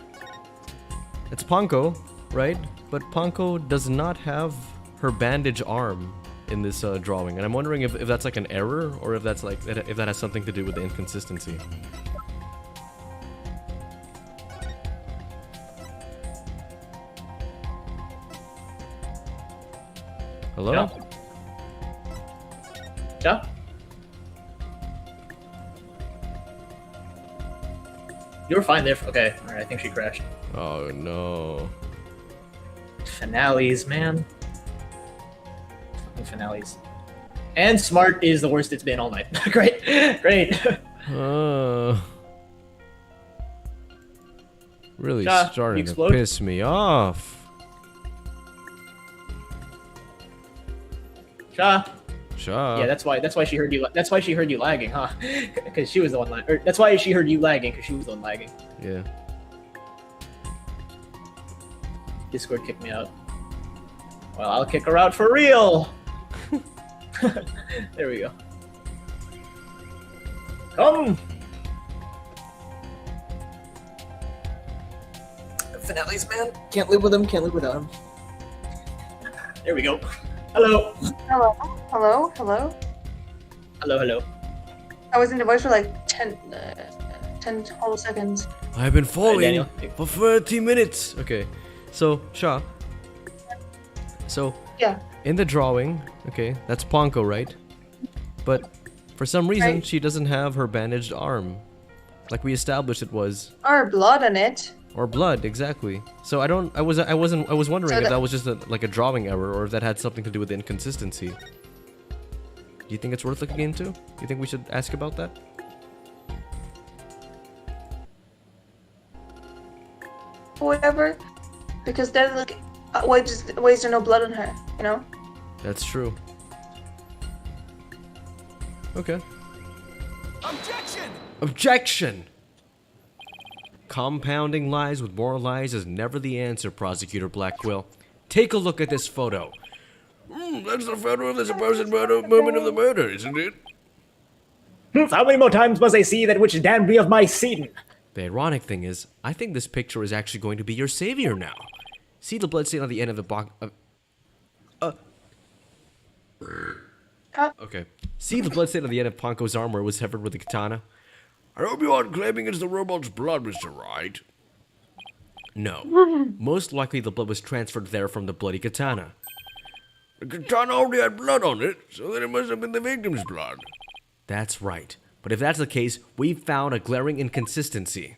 it's Ponko, right? But Ponko does not have her bandage arm in this drawing, and I'm wondering if that's like an error, or if that's like if that has something to do with the inconsistency. Hello? Yeah. Yeah. You were fine there. Okay. All right. I think she crashed. Oh no. Finales, man. Fucking finales. And smart is the worst it's been all night. Great. Great. Really Ja, you starting to explode? piss me off. Sha. Sure. Yeah, that's why she heard you. That's why she heard you lagging, huh? Because she was the one lagging. That's why she heard you lagging, because she was the one lagging. Yeah. Discord kicked me out. Well, I'll kick her out for real. There we go. Come. Finales, man. Can't live with him. Can't live without him. There we go. Hello. Hello? Hello? Hello? Hello. Hello. I was in the voice for like 10 whole seconds. I've been falling Daniel. for 30 minutes. Okay, so Sha. So Yeah. in the drawing, okay, that's Ponko, right? But for some reason, Right. she doesn't have her bandaged arm, like we established it was, Or blood on it. or blood, exactly. So I was wondering So if the- that was just like a drawing error, or if that had something to do with the inconsistency. Do you think it's worth looking into? Do you think we should ask about that? Whatever. Because there's like, why is there no blood on her? You know? That's true. Okay. Objection! Objection! Compounding lies with more lies is never the answer, Prosecutor Blackquill. Take a look at this photo. That's the photo of the supposed moment of the murder, isn't it? How many more times must I see that which damned me of my Satan? The ironic thing is, I think this picture is actually going to be your savior now. See the bloodstain on the end of the box. Okay. See the bloodstain on the end of Ponko's arm where it was severed with the katana? I hope you aren't claiming it's the robot's blood, Mr. Wright. No. Most likely the blood was transferred there from the bloody katana. The katana already had blood on it, so then it must have been the victim's blood. That's right. But if that's the case, we've found a glaring inconsistency.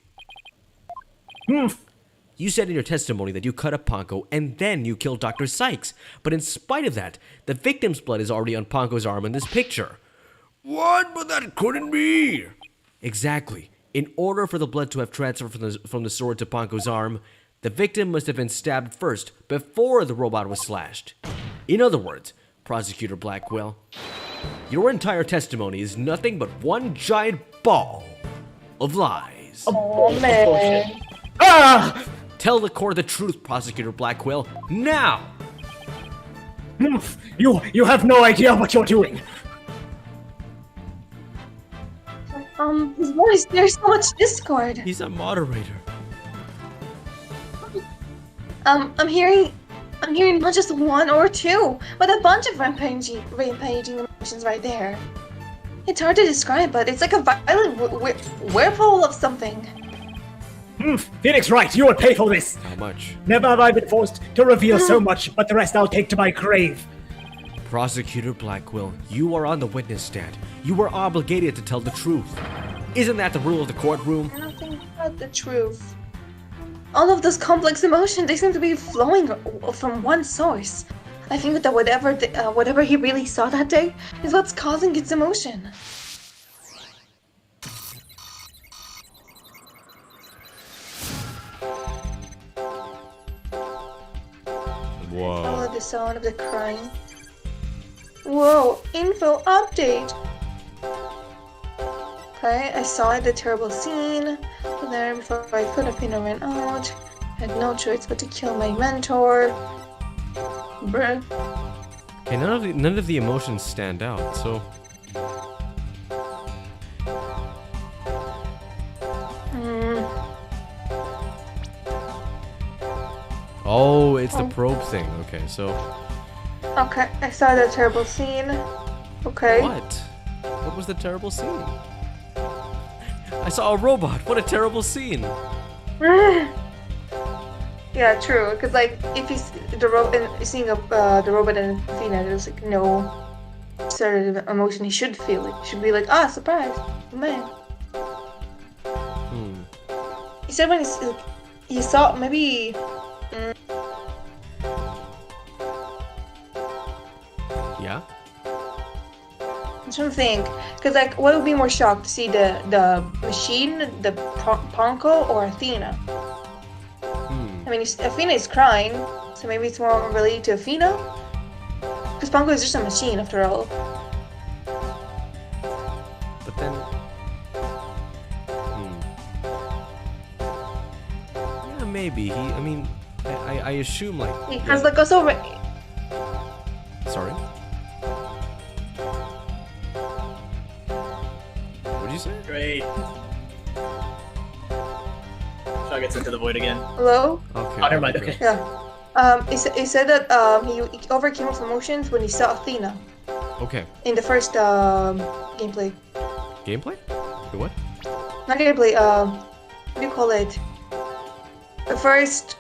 You said in your testimony that you cut up Ponko and then you killed Dr. Sykes. But in spite of that, the victim's blood is already on Ponko's arm in this picture. What? But that couldn't be! Exactly. In order for the blood to have transferred from the sword to Ponko's arm, the victim must have been stabbed first, before the robot was slashed. In other words, Prosecutor Blackquill, your entire testimony is nothing but one giant ball of lies. Oh man. Ah! Tell the court the truth, Prosecutor Blackquill, now! You have no idea what you're doing. His voice, there's so much discord. He's a moderator. I'm hearing not just one or two, but a bunch of rampaging emotions right there. It's hard to describe, but it's like a violent whirlpool of something. Phoenix Wright, you will pay for this. How much? Never have I been forced to reveal so much, but the rest I'll take to my grave. Prosecutor Blackquill, you are on the witness stand. You are obligated to tell the truth. Isn't that the rule of the courtroom? Nothing but the truth. All of those complex emotions, they seem to be flowing from one source. I think that whatever he really saw that day is what's causing its emotion. Whoa. Follow the sound of the crying. Whoa, info update! Okay, I saw the terrible scene, but then before I could have been ran out, I had no choice but to kill my mentor. Bruh. Okay, none of the emotions stand out, so oh, it's the probe thing. Okay, so Okay, I saw the terrible scene. Okay. what? What was the terrible scene? I saw a robot. What a terrible scene. Yeah, true. Cause like if you seeing the robot and Athena, there's like no sort of emotion he should feel. It should be like, ah, surprise, man. He said when he saw maybe. Yeah. I'm trying to think, cause like what would be more shocked to see the machine, the Ponko, or Athena? I mean, Athena is crying, so maybe it's more related to Athena. Because Ponko is just a machine after all. But then, yeah, maybe. I mean, I assume like. Because like also. Sorry. What'd you say? Great. Shaw gets into the void again. Hello? Okay. Oh, never mind. Okay. Yeah. He said that he overcame his emotions when he saw Athena Okay. in the first gameplay. Gameplay? The what? Not gameplay. What do you call it? The first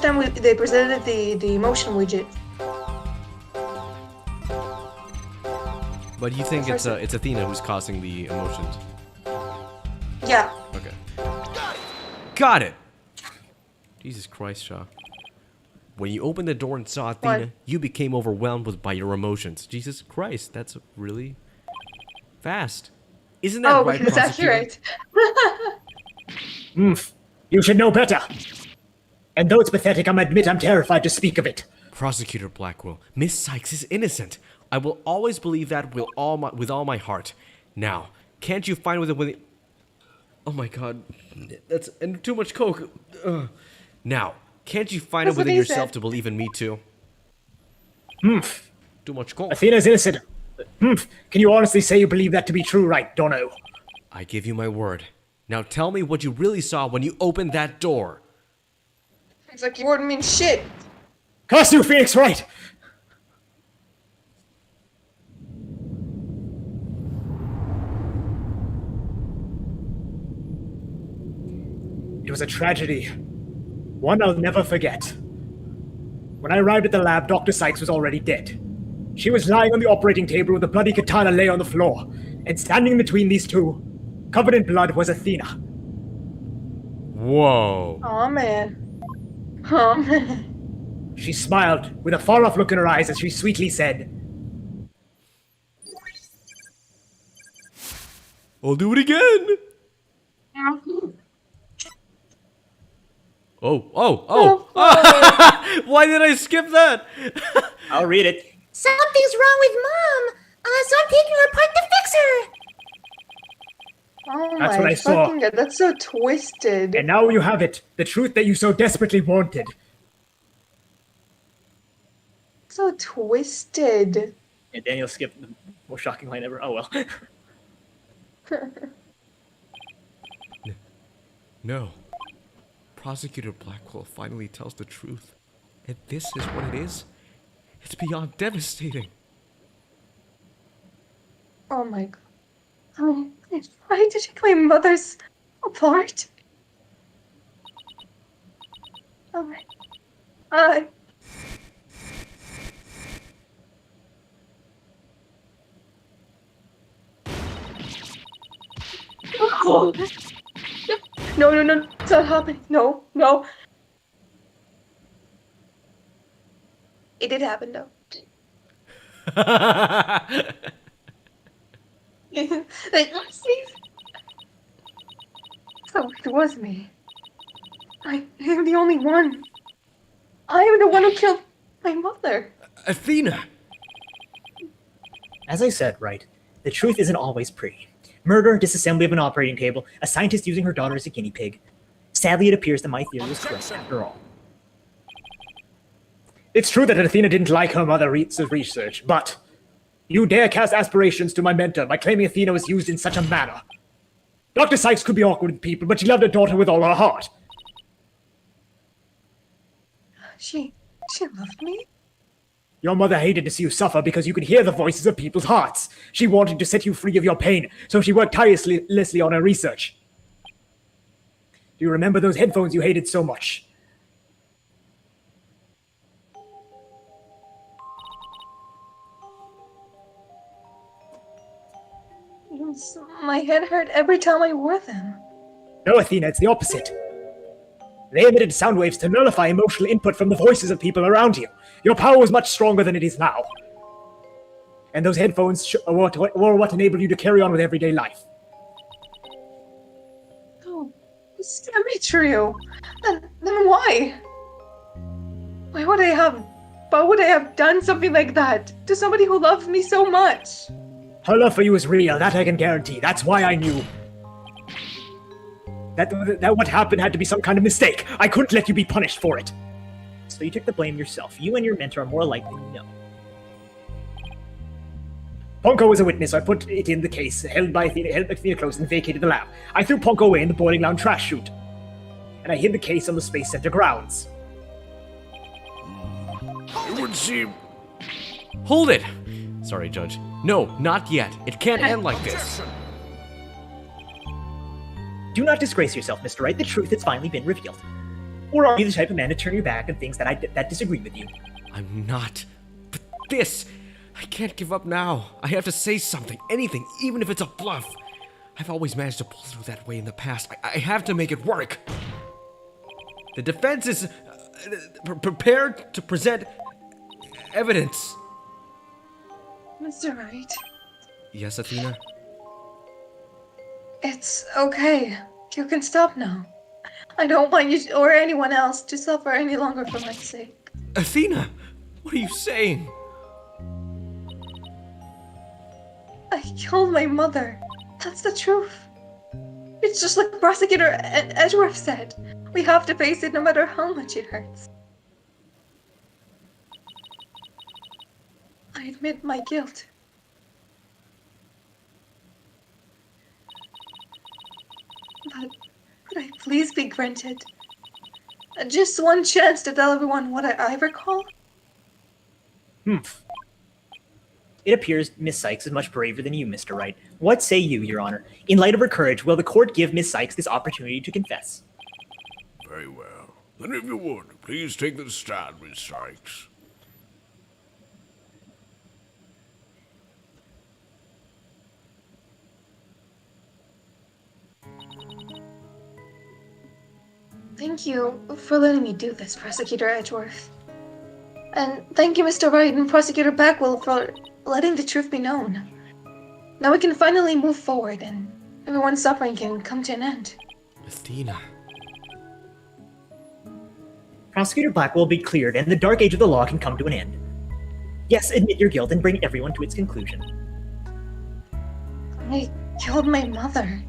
time they presented the emotion widget. But you think it's Athena who's causing the emotions? Yeah. Okay. Got it! Jesus Christ, Shaw. When you opened the door and saw Athena, What? you became overwhelmed by your emotions. Jesus Christ, that's really fast. Isn't that Oh, right, because it's prosecutor? accurate. You should know better. And though it's pathetic, I admit I'm terrified to speak of it. Prosecutor Blackwell, Miss Sykes is innocent. I will always believe that with all my heart. Now, can't you find with it? Oh my God, that's and too much coke. Ugh. Now, can't you find That's it what within he yourself said. to believe in me too? Too much coke. Athena's innocent. Can you honestly say you believe that to be true, right, Dono? I give you my word. Now tell me what you really saw when you opened that door. It's like you wouldn't mean shit. Curse you, Phoenix Wright! It was a tragedy. One I'll never forget. When I arrived at the lab, Dr. Sykes was already dead. She was lying on the operating table with a bloody katana lay on the floor, and standing between these two, covered in blood, was Athena. Whoa. Oh man. Oh man. She smiled with a far-off look in her eyes as she sweetly said, I'll do it again. Oh. Why did I skip that? I'll read it. Something's wrong with Mom. So I'm taking her apart to fix her. Oh That's my what I saw. fucking God, that's so twisted. And now you have it, the truth that you so desperately wanted. So twisted. And Daniel skipped the most shocking line ever. Oh well. No. Prosecutor Blackwell finally tells the truth. And this is what it is? It's beyond devastating. Oh my God. I tried to take my mother's apart. Oh my. Oh. No, it's not happening. No. It did happen though. See? So it was me. I am the only one. I am the one who killed my mother. Athena! As I said, right, the truth isn't always pretty. Murder, disassembly of an operating table, a scientist using her daughter as a guinea pig. Sadly, it appears that my theory was correct after all. It's true that Athena didn't like her mother's research, but you dare cast aspirations to my mentor by claiming Athena was used in such a manner. Dr. Sykes could be awkward with people, but she loved her daughter with all her heart. She loved me? Your mother hated to see you suffer because you could hear the voices of people's hearts. She wanted to set you free of your pain, so she worked tirelessly on her research. Do you remember those headphones you hated so much? Yes, my head hurt every time I wore them. No, Athena, it's the opposite. They emitted sound waves to nullify emotional input from the voices of people around you. Your power was much stronger than it is now. And those headphones were what enabled you to carry on with everyday life. Oh, this can't be true. Then why? Why would I have done something like that to somebody who loved me so much? Her love for you is real, that I can guarantee. That's why I knew. That what happened had to be some kind of mistake. I couldn't let you be punished for it. So you took the blame yourself. You and your mentor are more alike than you know. Ponko was a witness, so I put it in the case, held Athena close and vacated the lab. I threw Ponko away in the boiling down trash chute. And I hid the case on the Space Center grounds. It would seem. Hold it! Sorry, Judge. No, not yet. It can't end like this. Do not disgrace yourself, Mr. Wright. The truth has finally been revealed. Or are you the type of man to turn your back on things that disagree with you? I'm not. But this... I can't give up now. I have to say something, anything, even if it's a bluff. I've always managed to pull through that way in the past. I have to make it work. The defense is prepared to present evidence. Mr. Wright, Yes, Athena? it's okay. You can stop now. I don't want you or anyone else to suffer any longer for my sake. Athena! What are you saying? I killed my mother. That's the truth. It's just like Prosecutor Edgeworth said. We have to face it no matter how much it hurts. I admit my guilt. But could I please be granted just one chance to tell everyone what I recall? It appears Miss Sykes is much braver than you, Mr. Wright. What say you, Your Honor? In light of her courage, will the court give Miss Sykes this opportunity to confess? Very well. Then if you would, please take the stand, Miss Sykes. Thank you for letting me do this, Prosecutor Edgeworth. And thank you, Mr. Wright and Prosecutor Backwell, for letting the truth be known. Now we can finally move forward and everyone's suffering can come to an end. Athena. Prosecutor Blackwell will be cleared, and the dark age of the law can come to an end. Yes, admit your guilt and bring everyone to its conclusion. I killed my mother.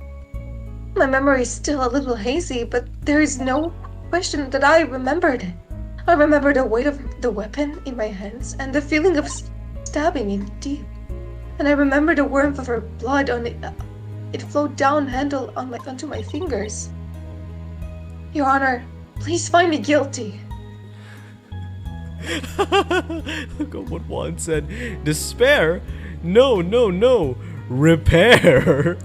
My memory is still a little hazy, but there is no question that I remembered it. I remember the weight of the weapon in my hands and the feeling of stabbing in deep. And I remember the warmth of her blood on it. It flowed down handle onto my fingers. Your Honor, please find me guilty. Look at what Juan said. Despair? No, no, no. Repair.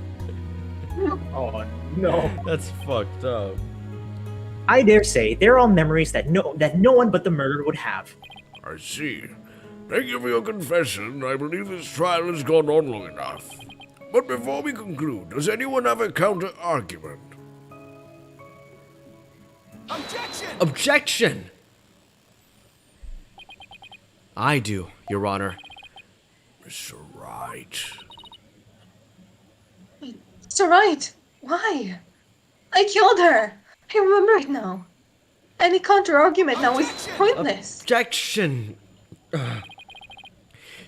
Oh, no. That's fucked up. I dare say they're all memories that no one but the murderer would have. I see. Thank you for your confession. I believe this trial has gone on long enough. But before we conclude, does anyone have a counter-argument? Objection! I do, Your Honor. Mr. Right. It's alright. Why? I killed her. I remember it now. Any counter-argument now is pointless. Objection!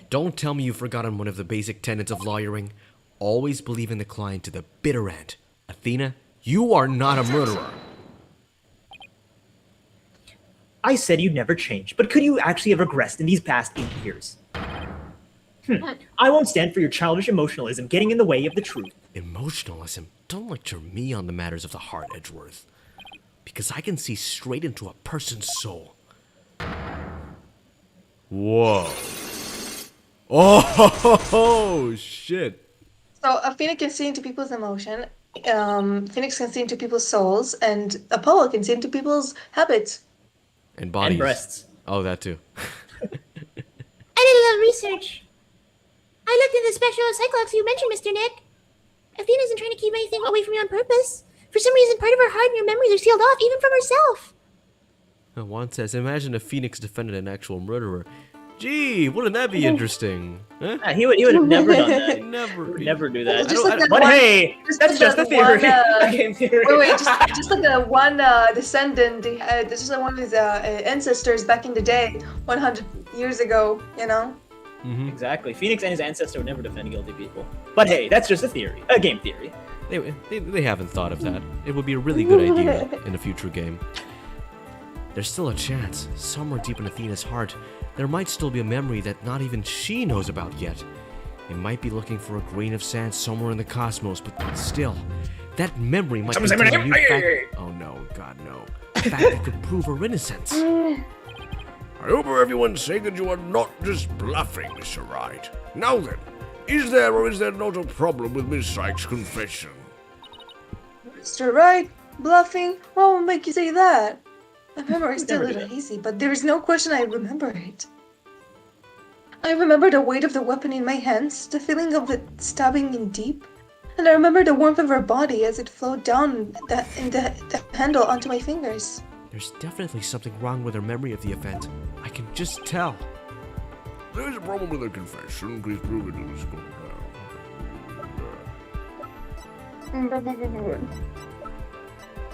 Don't tell me you've forgotten one of the basic tenets of lawyering. Always believe in the client to the bitter end. Athena, you are not a murderer. I said you'd never change, but could you actually have regressed in these past 8 years? I won't stand for your childish emotionalism getting in the way of the truth. Emotionalism? Don't lecture me on the matters of the heart, Edgeworth. Because I can see straight into a person's soul. Whoa. Oh, shit. So Athena can see into people's emotion, Phoenix can see into people's souls, and Apollo can see into people's habits. And bodies. And breasts. Oh, that too. I did a little research. I looked in the special cyclops you mentioned, Mr. Nick. Athena isn't trying to keep anything away from you on purpose. For some reason, part of her heart and her memories are sealed off, even from herself. Juan says, imagine if Phoenix defended an actual murderer. Gee, wouldn't that be interesting? Huh? He would have never done that. Never. He would never do that. Just like that But one- hey, that's just a that theory. one, A game theory. Wait, just like the one descendant, this is like one of his ancestors back in the day, 100 years ago, you know? Exactly. Phoenix and his ancestor would never defend guilty people. But hey, that's just a theory. A game theory. They haven't thought of that. It would be a really good idea in a future game. There's still a chance. Somewhere deep in Athena's heart, there might still be a memory that not even she knows about yet. It might be looking for a grain of sand somewhere in the cosmos, but still, that memory might contain a new fact. Oh no, God no. A fact that could prove her innocence. I hope everyone's saying that you are not just bluffing, Mr. Wright. Now then, is there or is there not a problem with Miss Sykes' confession? Mr. Right, bluffing, what would make you say that? My memory is still a Never do little that. hazy, but there is no question I remember it. I remember the weight of the weapon in my hands, the feeling of it stabbing me deep, and I remember the warmth of her body as it flowed down the handle onto my fingers. There's definitely something wrong with her memory of the event. I can just tell. There is a problem with her confession. Please prove it in the school now.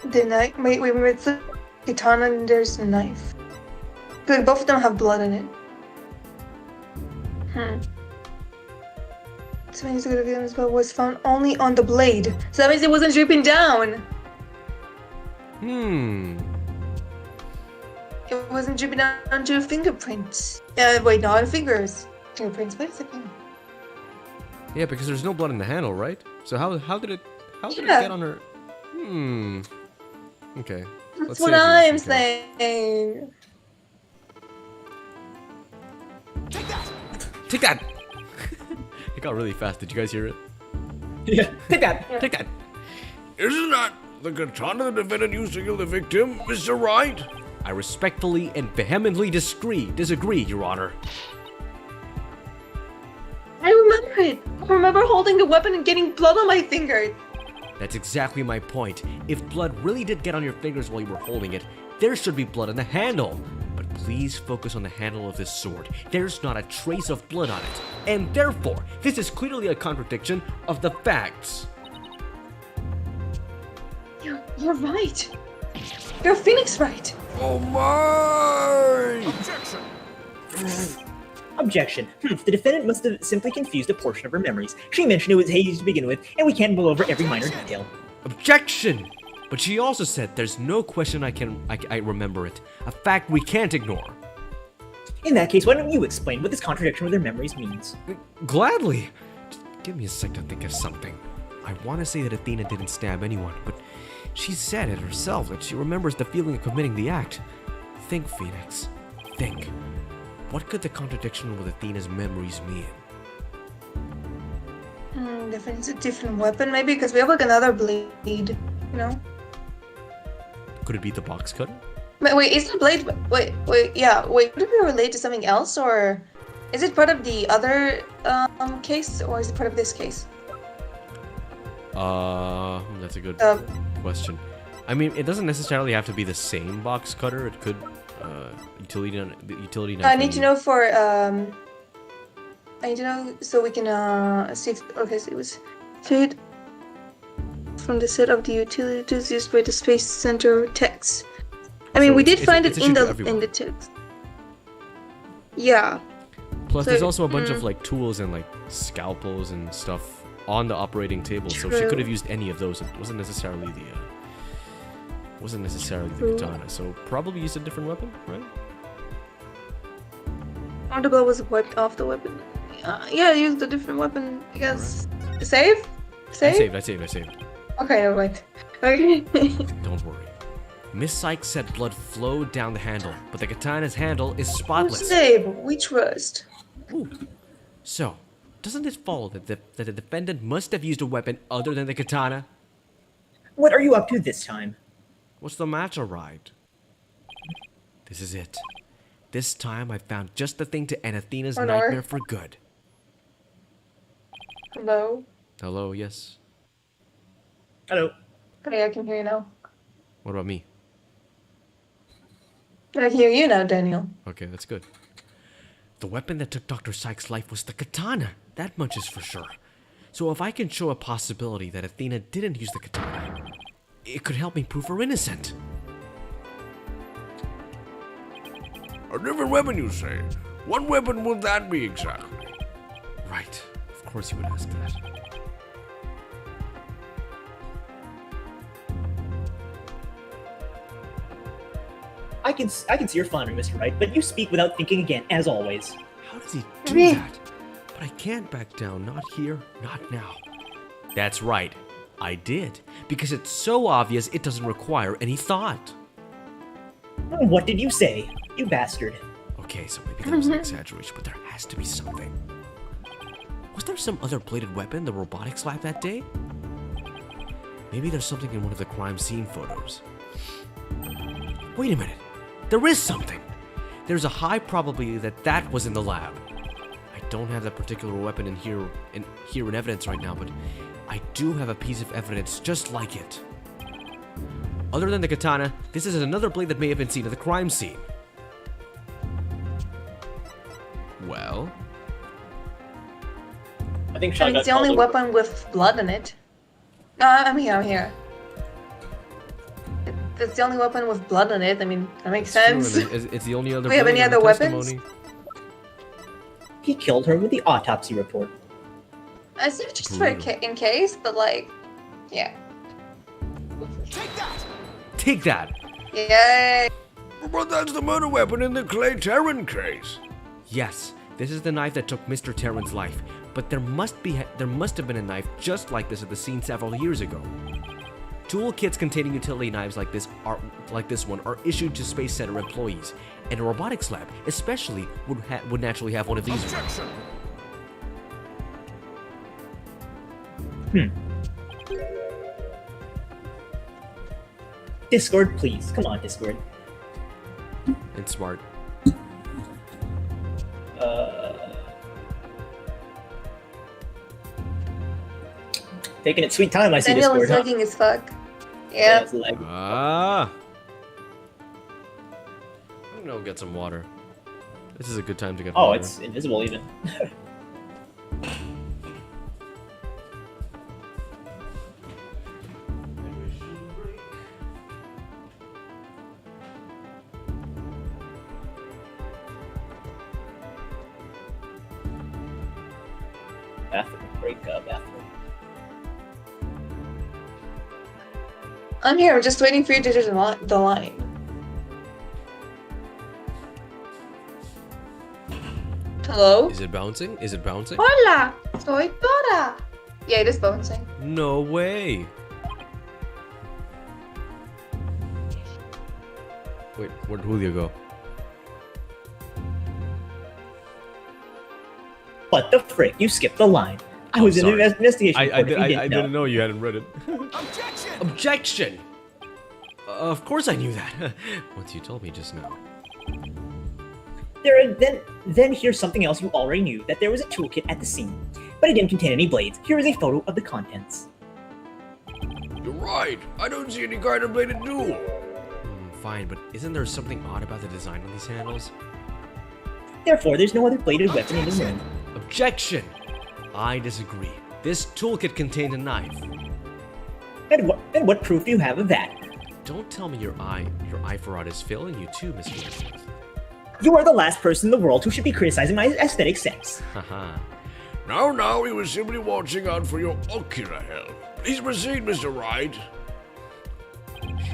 The knife. Wait, it's a katana and there's a knife. But both of them have blood in it. So many good evidence, but was found only on the blade. So that means it wasn't dripping down. It wasn't dripping down onto your fingerprints. Wait, not on fingers. Fingerprints. Wait a second. Yeah, because there's no blood in the handle, right? So how did it Yeah. get on her? Okay. That's let's what say I'm it's okay. saying. Take that! It got really fast. Did you guys hear it? Yeah, take that. Take that! Isn't that the katana the defendant used to kill the victim, Mr. Wright? I respectfully and vehemently disagree, Your Honor. I remember it. I remember holding the weapon and getting blood on my finger. That's exactly my point. If blood really did get on your fingers while you were holding it, there should be blood on the handle. But please focus on the handle of this sword. There's not a trace of blood on it. And therefore, this is clearly a contradiction of the facts. You're right. You're Phoenix right. Oh my! Objection. The defendant must have simply confused a portion of her memories. She mentioned it was hazy to begin with, and we can't go over every minor detail. Objection! But she also said there's no question I remember it. A fact we can't ignore. In that case, why don't you explain what this contradiction with her memories means? Gladly. Just give me a sec to think of something. I want to say that Athena didn't stab anyone, but she said it herself that she remembers the feeling of committing the act. Think, Phoenix. Think. What could the contradiction with Athena's memories mean? It's a different weapon, maybe, because we have like another blade, you know? Could it be the box cutter? Wait, is the blade? Wait, yeah, wait. Would it be related to something else, or is it part of the other case, or is it part of this case? That's a good question. I mean, it doesn't necessarily have to be the same box cutter. It could, utility knife. I need to know for, I need to know for, the utility knife, for, is it part of the other case, or is it part of this case? It I need to know so we can see if, okay, so it was fit from the set of the utilities used by the Space Center text. I mean, So we it's- did find it's it in issued to the everyone. text. Yeah. Plus, So, there's also a bunch of like tools and like scalpels and stuff on the operating table, so she True. could have used any of those. It wasn't necessarily the True. katana. So probably used a different weapon, right? Underbell was wiped off the weapon. Yeah, used a different weapon. I guess. Save? I Save? saved. Okay, never mind. Okay. Don't worry. Miss Sykes said blood flowed down the handle, but the katana's handle is spotless. Save. We trust. Ooh. So, doesn't it follow that the defendant must have used a weapon other than the katana? What are you up to this time? What's the matter, right? This is it. This time I found just the thing to end Athena's Oh, no. nightmare for good. Hello? Hello, yes. Hello. Okay, I can hear you now. What about me? I can hear you now, Daniel. Okay, that's good. The weapon that took Dr. Sykes' life was the katana. That much is for sure. So if I can show a possibility that Athena didn't use the katana, it could help me prove her innocent. A different weapon, you say? What weapon would that be exactly? Right. Of course you would ask that. I can see your flattering, Mr. Wright, but you speak without thinking again, as always. How does he do that? But I can't back down. Not here, not now. That's right. I did. Because it's so obvious it doesn't require any thought. What did you say, you bastard? Okay, so maybe that was an exaggeration, but there has to be something. Was there some other bladed weapon in the robotics lab that day? Maybe there's something in one of the crime scene photos. Wait a minute. There is something. There's a high probability that that was in the lab. I don't have that particular weapon in evidence right now, but I do have a piece of evidence just like it. Other than the katana, this is another blade that may have been seen at the crime scene. Well, I think I Sean mean, got it's the only called over. weapon with blood in it. No, I'm here. It's the only weapon with blood in it. I mean, that makes sense. true, and it's the only other Do we have blade any in the other weapons? testimony. He killed her with the autopsy report. I said just for in case, but like, yeah. Take that! Yay! But that's the murder weapon in the Clay Terran case. Yes, this is the knife that took Mr. Terran's life, but there must have been a knife just like this at the scene several years ago. Tool kits containing utility knives like this one are issued to Space Center employees, and a robotics lab especially would naturally have one of these. Discord, please. Come on, Discord. And smart. Taking it sweet time, I see Daniel is Discord, huh? looking as fuck. Yeah. it's lag. Ah! I'm gonna go get some water. This is a good time to get Oh, water. it's invisible even. Bathroom break, bathroom. I'm here. I'm just waiting for you to do the line. Hello? Is it bouncing? Is it bouncing? Hola! Soy Dora! Yeah, it is bouncing. No way! Wait, where'd Julio go? What the frick? You skipped the line. I was in sorry. an investigation. I report if you didn't know. didn't know you hadn't read it. Objection! Objection! Of course I knew that. Once you told me just now. Then here's something else you already knew, that there was a toolkit at the scene, but it didn't contain any blades. Here is a photo of the contents. You're right. I don't see any kind of bladed tool. Fine, but isn't there something odd about the design on these handles? Therefore, there's no other bladed weapon in the room. Objection! I disagree. This toolkit contained a knife. And what proof do you have of that? Don't tell me your eye for art is failing you too, Mr. Edgeworth. You are the last person in the world who should be criticizing my aesthetic sense. Haha. Now, he was simply watching out for your ocular health. Please proceed, Mr. Wright.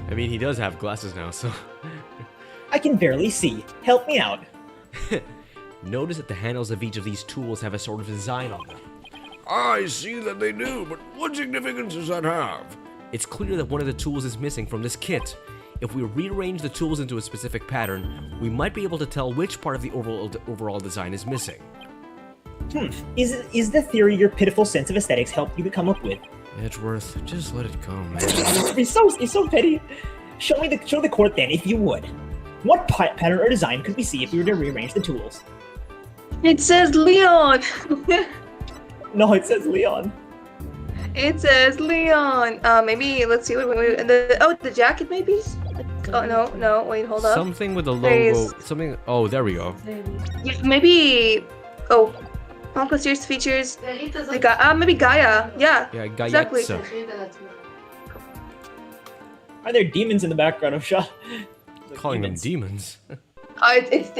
I mean, he does have glasses now, so... I can barely see. Help me out. Notice that the handles of each of these tools have a sort of design on them. I see that they do, but what significance does that have? It's clear that one of the tools is missing from this kit. If we rearrange the tools into a specific pattern, we might be able to tell which part of the overall design is missing. Is the theory your pitiful sense of aesthetics helped you come up with? Edgeworth, just let it go, man. You're so petty. Show the court then, if you would. What pattern or design could we see if we were to rearrange the tools? It says Leon. No, it says Leon. It says Leon. Maybe let's see. The jacket maybe. Oh no. Wait, hold up. Something with the There's- logo. Something. Oh, there we go. Yeah, maybe. Oh, Ponko series features. Maybe Gaia. Yeah. Yeah, Exactly. Gaietza. Are there demons in the background of Shaw? Calling them demons.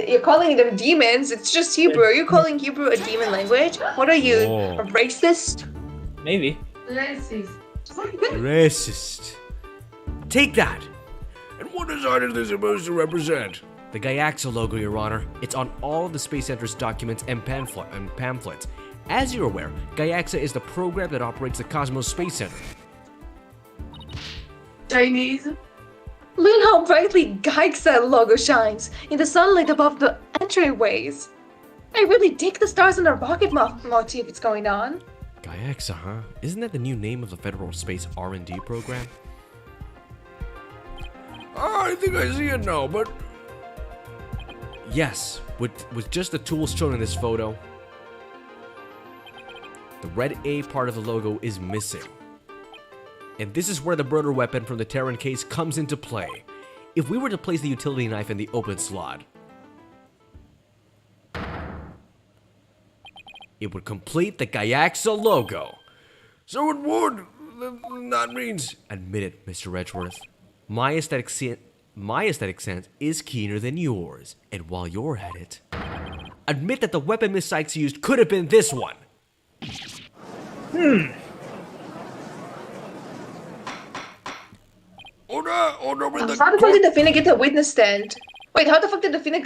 You're calling them demons. It's just Hebrew. Are you calling Hebrew a demon language? What are you, Whoa. a racist? Maybe. Racist. Take that! And what design is this supposed to represent? The Gaiaxa logo, Your Honor. It's on all of the Space Center's documents and pamphlets. As you're aware, Gaiaxa is the program that operates the Cosmos Space Center. Chinese. Look how brightly Gaiaxa logo shines in the sunlight above the entryways. I really dig the stars and the rocket motif it's going on. Gaiaxa, huh? Isn't that the new name of the Federal Space R&D program? I think I see it now, but Yes, with just the tools shown in this photo, the red A part of the logo is missing. And this is where the murder weapon from the Terran case comes into play. If we were to place the utility knife in the open slot, it would complete the Gaiaxa logo. so it would. That means Admit it, Mr. Edgeworth. My aesthetic sense is keener than yours. And while you're at it, admit that the weapon Miss Sykes used could have been this one. Order with the How the fuck did the Finna get to the witness stand? Wait, how the fuck did the Finna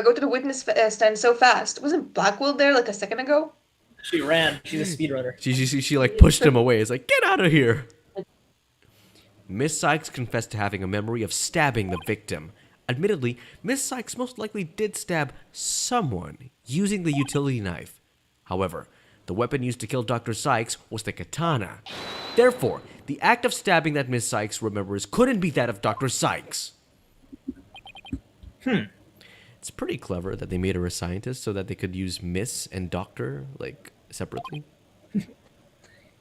go to the witness stand so fast? Wasn't Blackwell there like a second ago? She ran. She's a speedrunner. She like pushed him away. It's like, get out of here. Miss Sykes confessed to having a memory of stabbing the victim. Admittedly, Miss Sykes most likely did stab someone using the utility knife. However, the weapon used to kill Dr. Sykes was the katana. Therefore, the act of stabbing that Miss Sykes remembers couldn't be that of Dr. Sykes. It's pretty clever that they made her a scientist so that they could use Miss and Doctor, like, separately.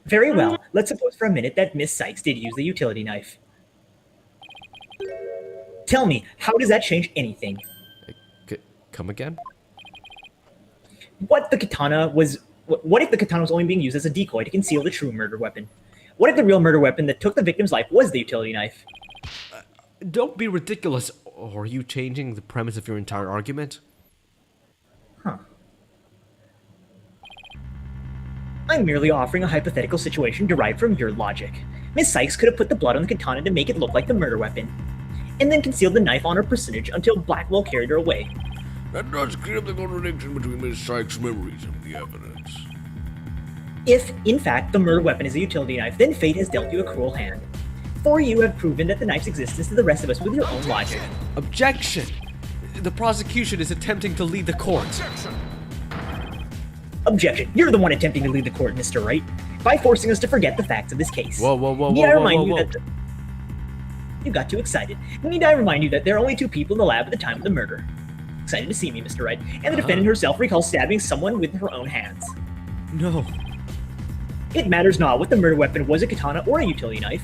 Very well. Let's suppose for a minute that Miss Sykes did use the utility knife. Tell me, how does that change anything? Come again? What if the katana was only being used as a decoy to conceal the true murder weapon? What if the real murder weapon that took the victim's life was the utility knife? Don't be ridiculous. Or are you changing the premise of your entire argument? Huh. I'm merely offering a hypothetical situation derived from your logic. Miss Sykes could have put the blood on the katana to make it look like the murder weapon, and then concealed the knife on her personage until Blackwell carried her away. that does clear up the contradiction between Miss Sykes' memories and the evidence. If, in fact, the murder weapon is a utility knife, then fate has dealt you a cruel hand. For you have proven that the knife's existence to the rest of us with your own logic. Objection! The prosecution is attempting to lead the court. Objection. You're the one attempting to lead the court, Mr. Wright, by forcing us to forget the facts of this case. Whoa, whoa, whoa, Need I whoa, remind whoa, you whoa. that you got too excited. Need I remind you that there are only two people in the lab at the time of the murder? Excited to see me, Mr. Wright. And the defendant herself recalls stabbing someone with her own hands. No. It matters not what the murder weapon was, a katana or a utility knife,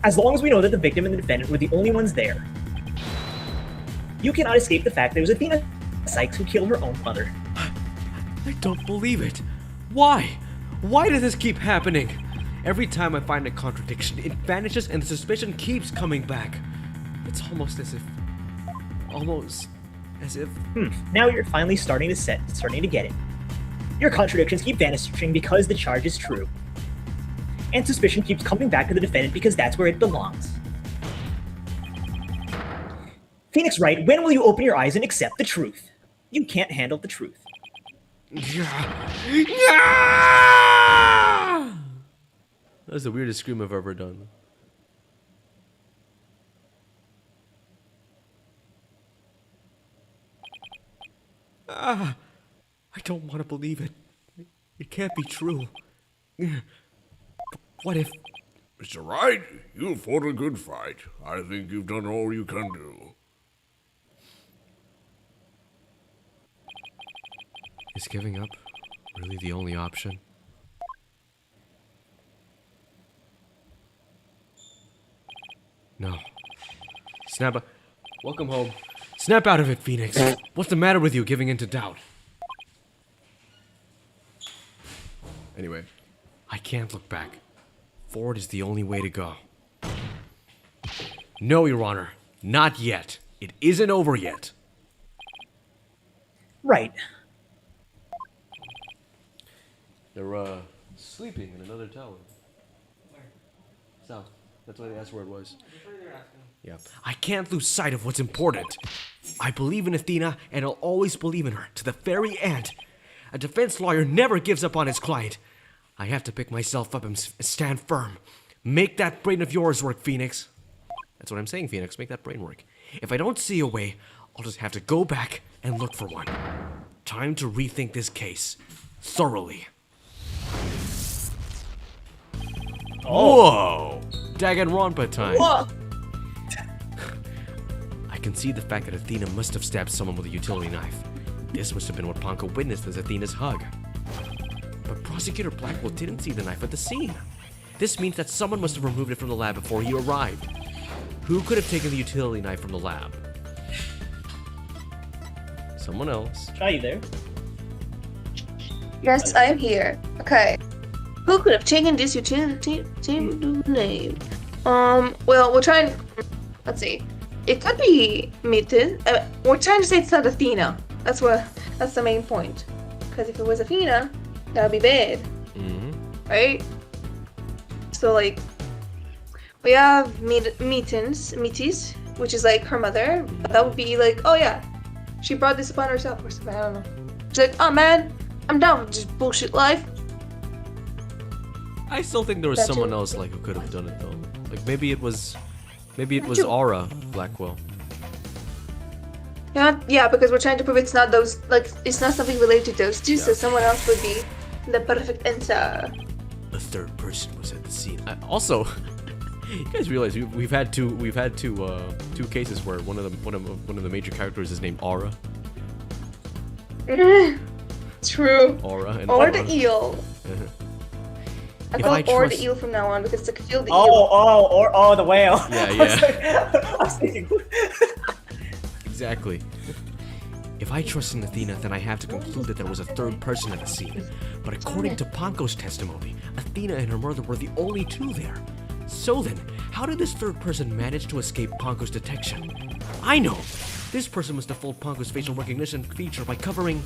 as long as we know that the victim and the defendant were the only ones there. You cannot escape the fact that it was Athena Sykes who killed her own mother. I don't believe it. Why? Why does this keep happening? Every time I find a contradiction, it vanishes and the suspicion keeps coming back. It's almost as if... Now you're finally starting to get it. Your contradictions keep vanishing because the charge is true. And suspicion keeps coming back to the defendant because that's where it belongs. Phoenix Wright, when will you open your eyes and accept the truth? You can't handle the truth. That's the weirdest scream I've ever done. I don't want to believe it. It can't be true. What if... Mr. Wright, you fought a good fight. I think you've done all you can do. Is giving up really the only option? No. Welcome home. Snap out of it, Phoenix. What's the matter with you giving in to doubt? Anyway, I can't look back. Forward is the only way to go. No, Your Honor. Not yet. It isn't over yet. Right. They're, sleeping in another tower. South. That's why they asked where it was. Yeah. I can't lose sight of what's important. I believe in Athena, and I'll always believe in her to the very end. A defense lawyer never gives up on his client. I have to pick myself up and stand firm. Make that brain of yours work, Phoenix. That's what I'm saying, Phoenix. Make that brain work. If I don't see a way, I'll just have to go back and look for one. Time to rethink this case. Thoroughly. Whoa! Danganronpa time. Whoa. I can see the fact that Athena must have stabbed someone with a utility knife. This must have been what Ponko witnessed as Athena's hug. But Prosecutor Blackwell didn't see the knife at the scene. This means that someone must have removed it from the lab before he arrived. Who could have taken the utility knife from the lab? Someone else. Are you there? Yes, I'm here. Okay. Who could have taken this utility name? Well, we're trying. Let's see. It could be Mitten. We're trying to say it's not Athena. That's the main point. Because if it was Athena, that would be bad. Right? So, like, we have Metis, which is like her mother. That would be like, oh yeah, she brought this upon herself or something. I don't know. She's like, oh man, I'm down with this bullshit life. I still think there was someone else like who could have done it though. Like maybe it was Aura Blackwell. Yeah, because we're trying to prove it's not those, like, it's not something related to those two, so someone else would be the perfect answer. A third person was at the scene. Also, you guys realize we've had two cases where one of the major characters is named Aura. True. Aura and Or Aura. the eel. I call Or the eel from now on because it's like feel the eel. Oh, the whale. Yeah. I was thinking. Exactly. If I trust in Athena, then I have to conclude that there was a third person at the scene. But according to Ponko's testimony, Athena and her mother were the only two there. So then, how did this third person manage to escape Ponko's detection? I know! This person must have fooled Ponko's facial recognition feature by covering...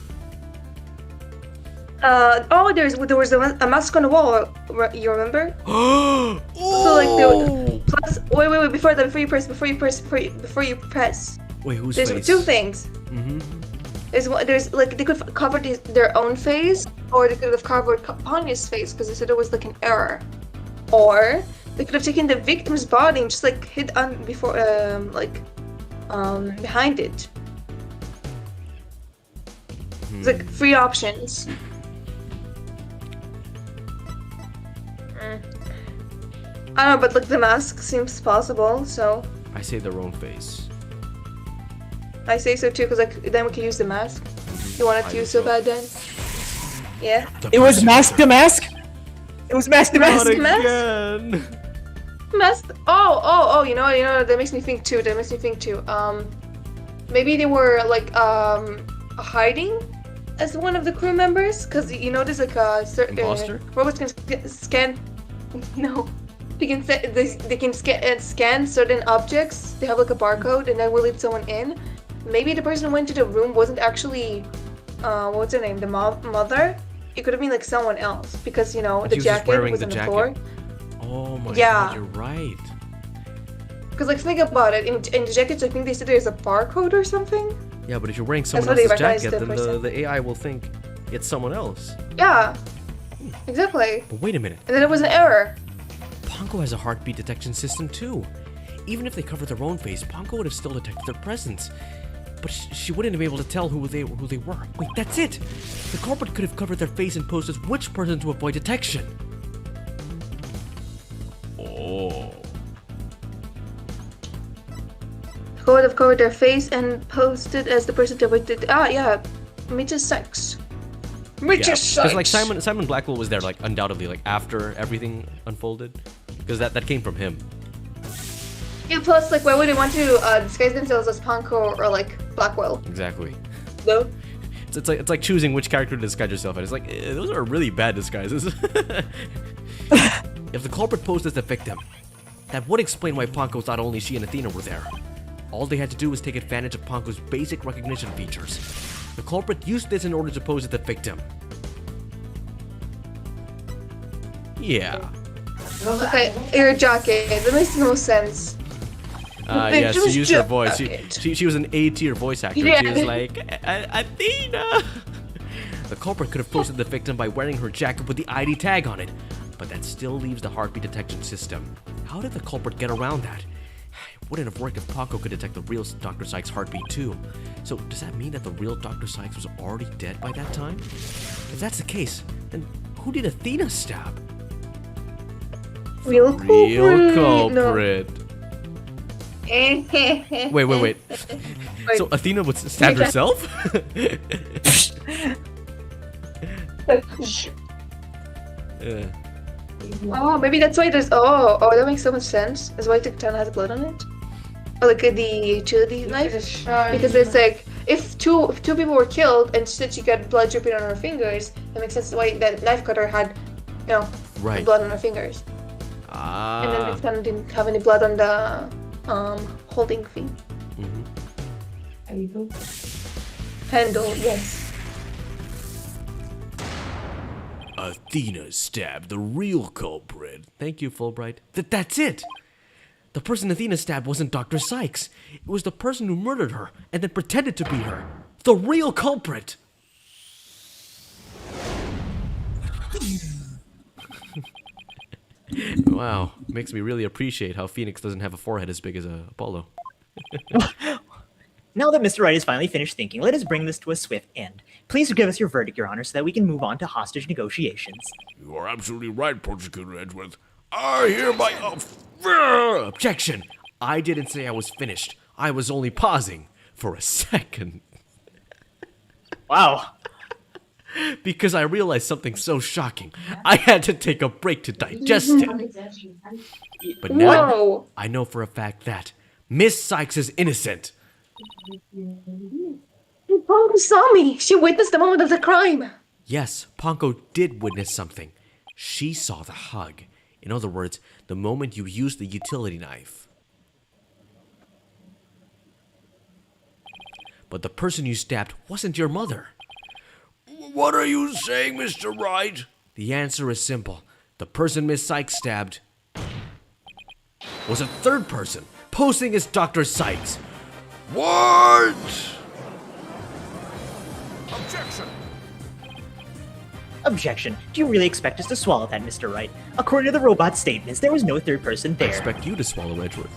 there was a mask on the wall, you remember? Oh! So like, plus, wait, before you press. Wait, whose There's face? two things. There's like, they could have covered their own face, or they could have covered Ponyo's face, because they said it was like an error. Or, they could have taken the victim's body and just like hid behind it. It's like 3 options. I don't know, but like the mask seems possible, so I say their own face. I say so too, because like then we can use the mask. You want it to use so bad then? Yeah. It was mask to mask. It was mask to mask. Not mask? again. Mask. Oh, you know, that makes me think too. Maybe they were like hiding, as one of the crew members? Because you know there's like a certain Imposter? robots can scan. No, they can scan certain objects. They have like a barcode, and that will lead someone in. Maybe the person who went to the room wasn't actually, what's her name? The mother. It could have been like someone else because you know But the she was just jacket wearing was the on the jacket. floor. Oh my Yeah. god, you're right. Because like think about it, in the jackets I think they said there's a barcode or something. Yeah, but if you're wearing someone what they else's recognize jacket, the then person. the AI will think it's someone else. Yeah, exactly. But wait a minute. And then it was an error. Ponko has a heartbeat detection system too. Even if they covered their own face, Ponko would have still detected their presence. But she wouldn't have been able to tell who they were. Wait, that's it! The culprit could have covered their face and posed as which person to avoid detection. Oh. Could have covered their face and posted as the person to avoid it. Ah, yeah, Mitch's sex. Mitch's sex. Because like Simon Blackwell was there like undoubtedly like after everything unfolded. Because that came from him. Yeah, plus like why would they want to disguise themselves as Ponko or like Blackwell? Exactly. No. It's like choosing which character to disguise yourself as. It's like those are really bad disguises. If the culprit posed as the victim, that would explain why Ponko thought only she and Athena were there. All they had to do was take advantage of Ponko's basic recognition features. The culprit used this in order to pose as the victim. Yeah. Okay, air jacket. That makes no sense. Yeah, she Victim's used her voice. jacket. She was an A-tier voice actor. Yeah. She was like, Athena! The culprit could have posted the victim by wearing her jacket with the ID tag on it, but that still leaves the heartbeat detection system. How did the culprit get around that? It wouldn't have worked if Ponko could detect the real Dr. Sykes' heartbeat too. So does that mean that the real Dr. Sykes was already dead by that time? If that's the case, then who did Athena stab? Real Real culprit. culprit. Wait. So Athena would stab herself? Oh, maybe that's why there's. Oh, that makes so much sense. That's why the katana has blood on it. Or like the utility knife, because it's like if two people were killed and she got blood dripping on her fingers, it makes sense why that knife cutter had, you know, Right. blood on her fingers. And then the Ah. katana didn't have any blood on the holding thing. Mhm. Handle, yes. Athena stabbed the real culprit. Thank you, Fulbright. That's it! The person Athena stabbed wasn't Dr. Sykes. It was the person who murdered her and then pretended to be her. The real culprit! Wow, makes me really appreciate how Phoenix doesn't have a forehead as big as Apollo. Now that Mr. Wright has finally finished thinking, let us bring this to a swift end. Please give us your verdict, Your Honor, so that we can move on to hostage negotiations. You are absolutely right, Prosecutor Edgeworth. I hereby... Objection! I didn't say I was finished. I was only pausing for a second. Wow. Because I realized something so shocking. I had to take a break to digest it. But now, Whoa! I know for a fact that Miss Sykes is innocent. Ponko saw me. She witnessed the moment of the crime. Yes, Ponko did witness something. She saw the hug. In other words, the moment you used the utility knife. But the person you stabbed wasn't your mother. What are you saying, Mr. Wright? The answer is simple. The person Miss Sykes stabbed was a third person, posing as Dr. Sykes. What? Objection! Objection. Do you really expect us to swallow that, Mr. Wright? According to the robot's statements, there was no third person I there. expect you to swallow Edgeworth.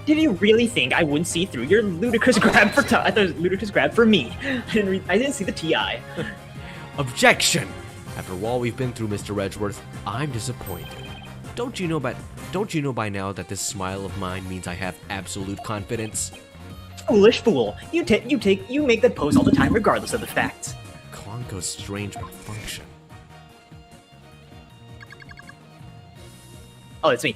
Did you really think I wouldn't see through your ludicrous grab for I thought it was ludicrous grab for me. I didn't see the TI. Objection! After all we've been through, Mr. Edgeworth, I'm disappointed. Don't you know by now that this smile of mine means I have absolute confidence? Foolish fool. You make that pose all the time regardless of the facts. Klonko's strange malfunction. Oh, it's me.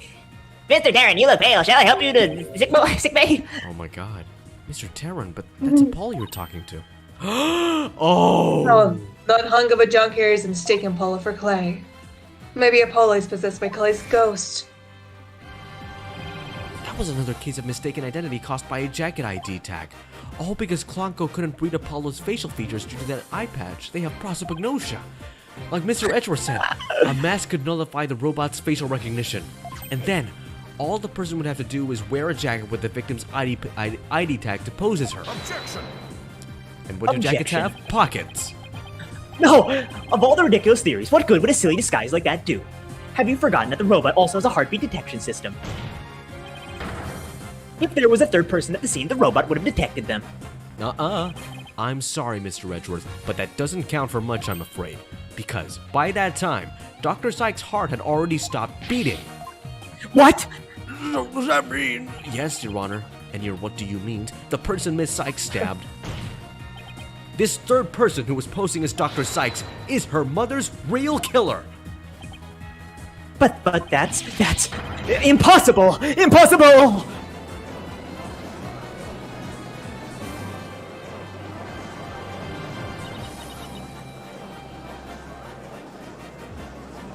Mr. Darren, you look pale. Shall I help you to sick bay? Oh my god. Mr. Terran, but that's a Paul you're talking to. Oh! The hung of a junk here is mistaken Paula for Clay. Maybe Apollo is possessed by Clay's ghost. That was another case of mistaken identity caused by a jacket ID tag. All because Clonko couldn't read Apollo's facial features due to that eye patch. They have prosopagnosia. Like Mr. Edgeworth said, a mask could nullify the robot's facial recognition. And then, all the person would have to do is wear a jacket with the victim's ID tag to pose as her. Objection! And what do jackets have? Pockets. No! Of all the ridiculous theories, what good would a silly disguise like that do? Have you forgotten that the robot also has a heartbeat detection system? If there was a third person at the scene, the robot would have detected them. I'm sorry, Mr. Edgeworth, but that doesn't count for much, I'm afraid. Because, by that time, Dr. Sykes' heart had already stopped beating. What? What does that mean? Yes, Your Honor. And your what do you mean? The person Miss Sykes stabbed. This third person who was posing as Dr. Sykes is her mother's real killer. But that's impossible! Impossible!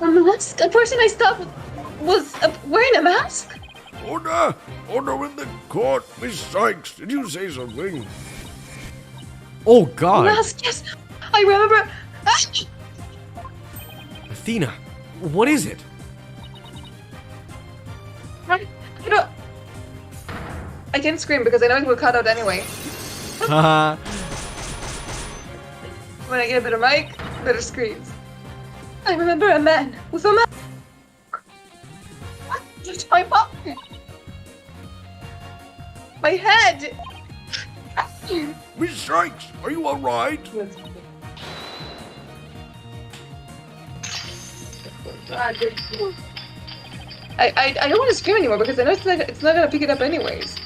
A mask? A person I stopped was wearing a mask? Order! Order in the court! Miss Sykes, did you say something? Oh, A God. mask, yes! I remember. Athena, what is it? I don't. I can't scream because I know it will cut out anyway. Haha. When I get a better mic, better screams. I remember a man with a mask. My pocket. My head. Miss Sykes, are you alright? I don't want to scream anymore because I know it's not gonna pick it up anyways.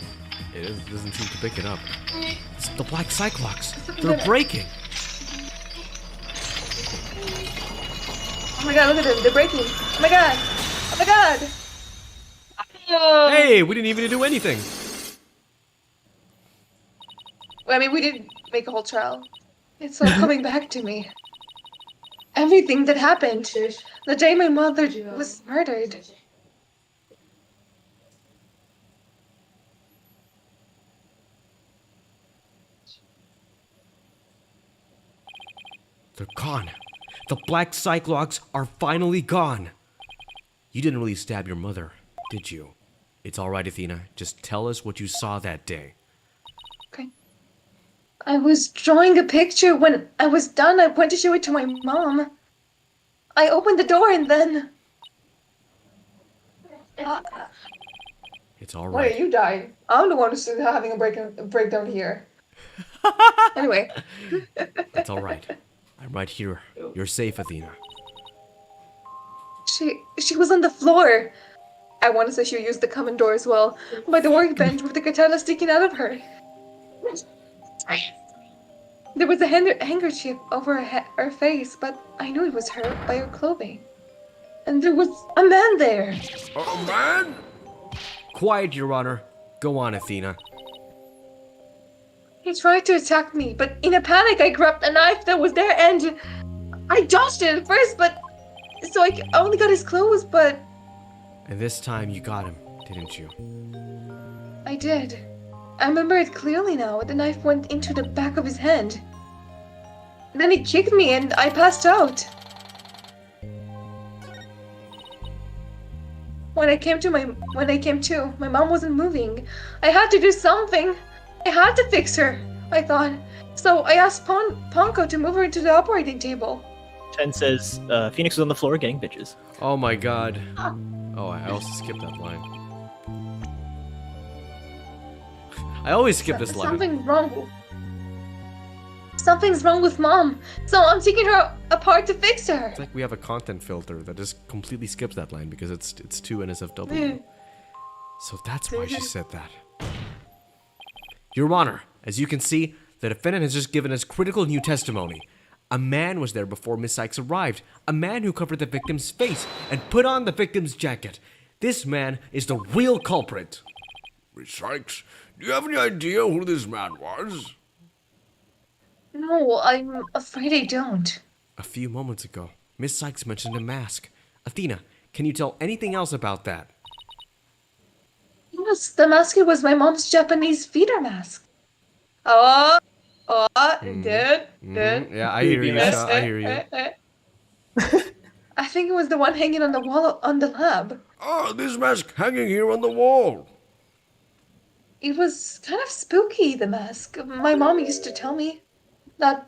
Doesn't seem to pick it up. It's the Black Cyclops. They're breaking. Oh my god, look at them, they're breaking. Oh my god. Oh my god. Hey, we didn't even do anything. Well, I mean, we did make a whole trial. It's all coming back to me. Everything that happened the day my mother was murdered. They're gone. The Black Cyclops are finally gone. You didn't really stab your mother, did you? It's all right, Athena. Just tell us what you saw that day. Okay. I was drawing a picture. When I was done, I went to show it to my mom. I opened the door and then... It's all Why right. are you dying? I'm the one who's having a breakdown here. Anyway. It's all right. I'm right here. You're safe, Athena. She was on the floor. I want to say she used the common door as well, by the workbench with the katana sticking out of her. There was a handkerchief over her face, but I knew it was her by her clothing. And there was a man there. A man? Quiet, Your Honor. Go on, Athena. He tried to attack me, but in a panic I grabbed a knife that was there and I dodged it at first, but so I only got his clothes, but And this time you got him, didn't you? I did. I remember it clearly now. The knife went into the back of his hand. Then he kicked me and I passed out. When I came to, my mom wasn't moving. I had to do something. I had to fix her, I thought. So I asked Ponko to move her to the operating table. Chen says, Phoenix was on the floor getting bitches. Oh my god. Oh, I also skipped that line. I always skip this line. Something's wrong with mom. So I'm taking her apart to fix her. It's like we have a content filter that just completely skips that line because it's too NSFW. So that's why she said that. Your Honor, as you can see, the defendant has just given us critical new testimony. A man was there before Miss Sykes arrived. A man who covered the victim's face and put on the victim's jacket. This man is the real culprit. Miss Sykes, do you have any idea who this man was? No, I'm afraid I don't. A few moments ago, Miss Sykes mentioned a mask. Athena, can you tell anything else about that? Yes, the mask was my mom's Japanese feeder mask. Oh, dude. Yeah, I hear you, Creepy Shaw. I hear you. I think it was the one hanging on the wall on the lab. Ah, this mask hanging here on the wall. It was kind of spooky, the mask. My mom used to tell me that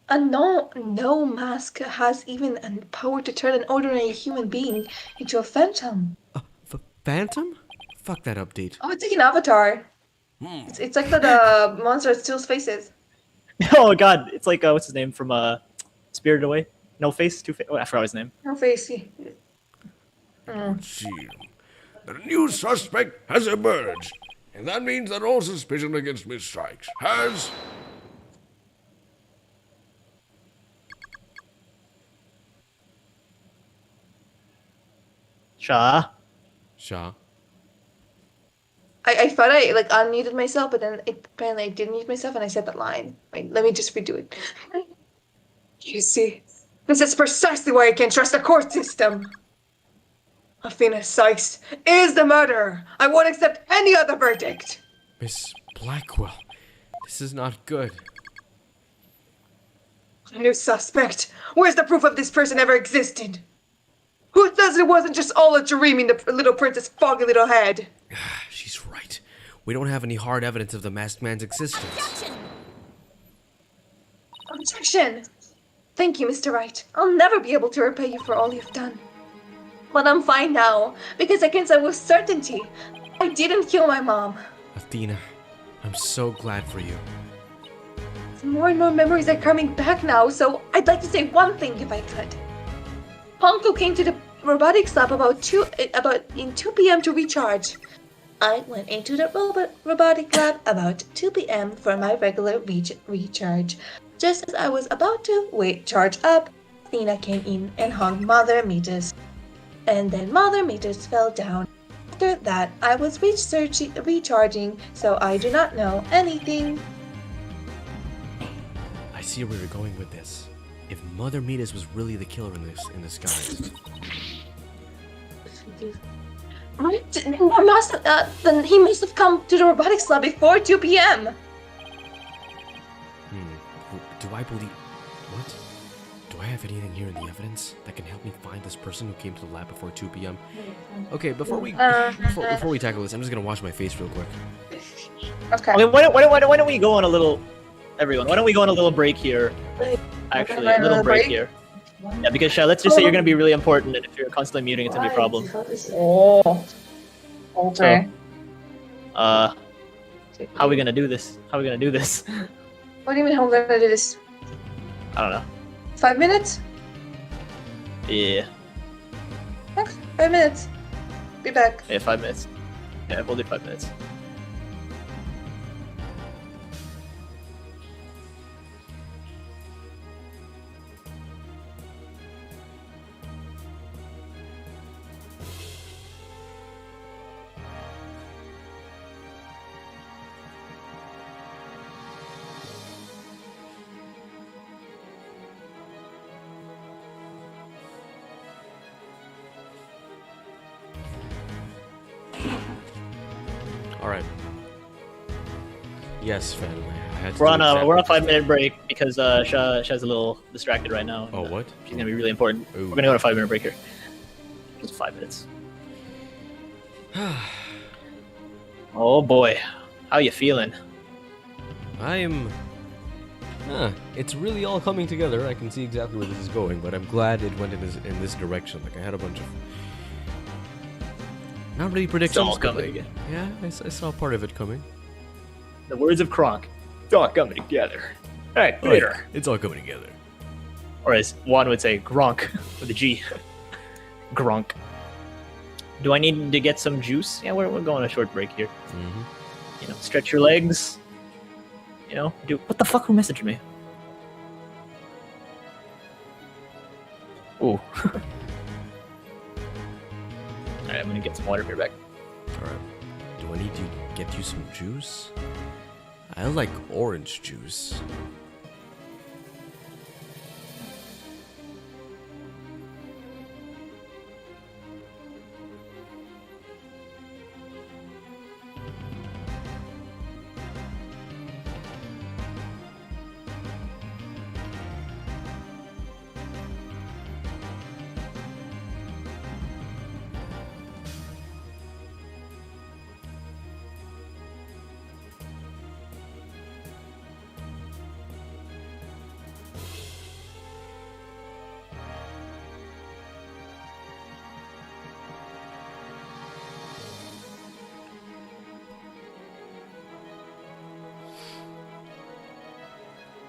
no mask has even a power to turn an ordinary human being into a phantom. Phantom? Fuck that update. Oh, it's like an avatar. It's like that monster that steals faces. Oh god, it's like what's his name from Spirited Away? No Face, Two Face. Oh, I forgot his name. No face. See, the new suspect has emerged, and that means that all suspicion against Miss Sykes has... Shaw. Shaw. I thought I like unmuted myself, but then apparently I didn't mute myself, and I said that line. Wait, let me just redo it. You see, this is precisely why I can't trust the court system. Athena Sykes is the murderer. I won't accept any other verdict. Miss Blackwell, this is not good. A new suspect. Where's the proof of this person ever existed? Who says it wasn't just all a dream in the little princess' foggy little head? She's right. We don't have any hard evidence of the masked man's existence. Objection! Thank you, Mr. Wright. I'll never be able to repay you for all you've done. But I'm fine now, because I can say with certainty I didn't kill my mom. Athena, I'm so glad for you. More and more memories are coming back now, so I'd like to say one thing if I could. Ponko came to the robotics lab about 2 p.m. to recharge. I went into the robotic lab about 2 p.m. for my regular recharge. Just as I was about to charge up, Athena came in and hung Mother Metis. And then Mother Metis fell down. After that, I was recharging, so I do not know anything. I see where you're going with this. If Mother Metis was really the killer in disguise. Then he must have come to the robotics lab before 2 p.m. Do I believe... What? Do I have anything here in the evidence that can help me find this person who came to the lab before 2 p.m.? Okay, before we tackle this, I'm just gonna wash my face real quick. Okay. Okay, why don't we go on a little... Everyone, why don't we go on a little break here? Actually, a little break here. Yeah, because let's just say you're going to be really important, and if you're constantly muting, it's going to be a problem. Oh. Okay. So, how are we going to do this? How are we going to do this? What do you mean how we're gonna do this? I don't know. 5 minutes? Yeah. Okay, 5 minutes. Be back. Yeah, 5 minutes. Yeah, we'll do 5 minutes. Alright. Yes, family. I had to We're do on exactly a what 5-minute break because Shah's a little distracted right now. Oh, what? She's gonna be really important. Ooh. We're gonna go on a 5-minute break here. Just 5 minutes. Oh boy, how you feeling? I'm... it's really all coming together. I can see exactly where this is going, but I'm glad it went in this direction. Like, I had a bunch of... Not really predictions. It's all but, coming like, again. yeah, I saw part of it coming. The words of Kronk. It's all coming together. Alright, Oh, later. yeah, it's all coming together. Or as Juan would say, Gronk with a G. Gronk. Do I need to get some juice? Yeah, we're going on a short break here. Mm-hmm. You know, stretch your legs. You know, do what the fuck? Who messaged me? Ooh. Alright, I'm gonna get some water here back. Alright. Do I need to get you some juice? I like orange juice.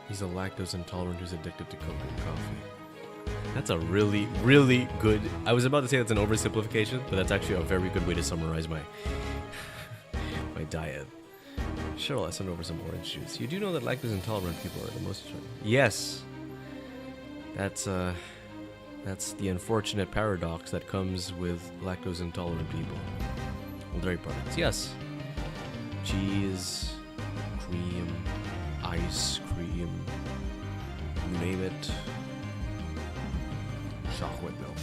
He's a lactose intolerant who's addicted to coffee. That's a really, really good. I was about to say that's an oversimplification, but that's actually a very good way to summarize my my diet. Cheryl, I sent over some orange juice. You do know that lactose intolerant people are the most. Yes. That's the unfortunate paradox that comes with lactose intolerant people. Well, dairy products, yes. Cheese, cream, ice cream, you name it. Chocolate milk.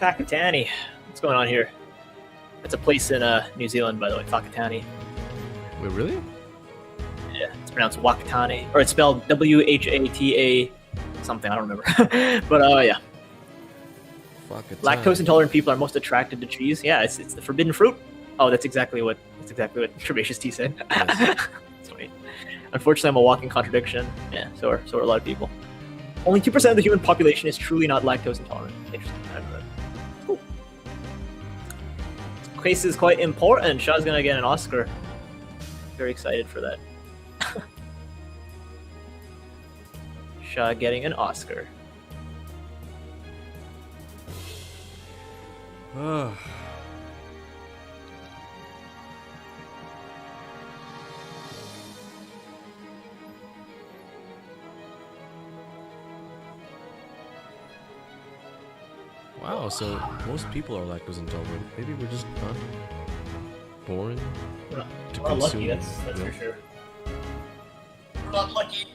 Whakatane. What's going on here? It's a place in New Zealand, by the way. Whakatane. Wait, really? Yeah, it's pronounced Whakatane, or it's spelled Whata something. I don't remember. But yeah, Fuck it. lactose intolerant people are most attracted to cheese. Yeah, it's the forbidden fruit. Oh, that's exactly what Trevacious T said. Yes. That's funny. Unfortunately, I'm a walking contradiction. Yeah, so are a lot of people. Only 2% of the human population is truly not lactose intolerant. Interesting. I don't know that. Cool. This case is quite important. Shaw's gonna get an Oscar. Very excited for that. Shaw getting an Oscar. Wow, so most people are lactose intolerant. Maybe we're just not born to We're consume lucky, that's for milk. sure. We're not lucky.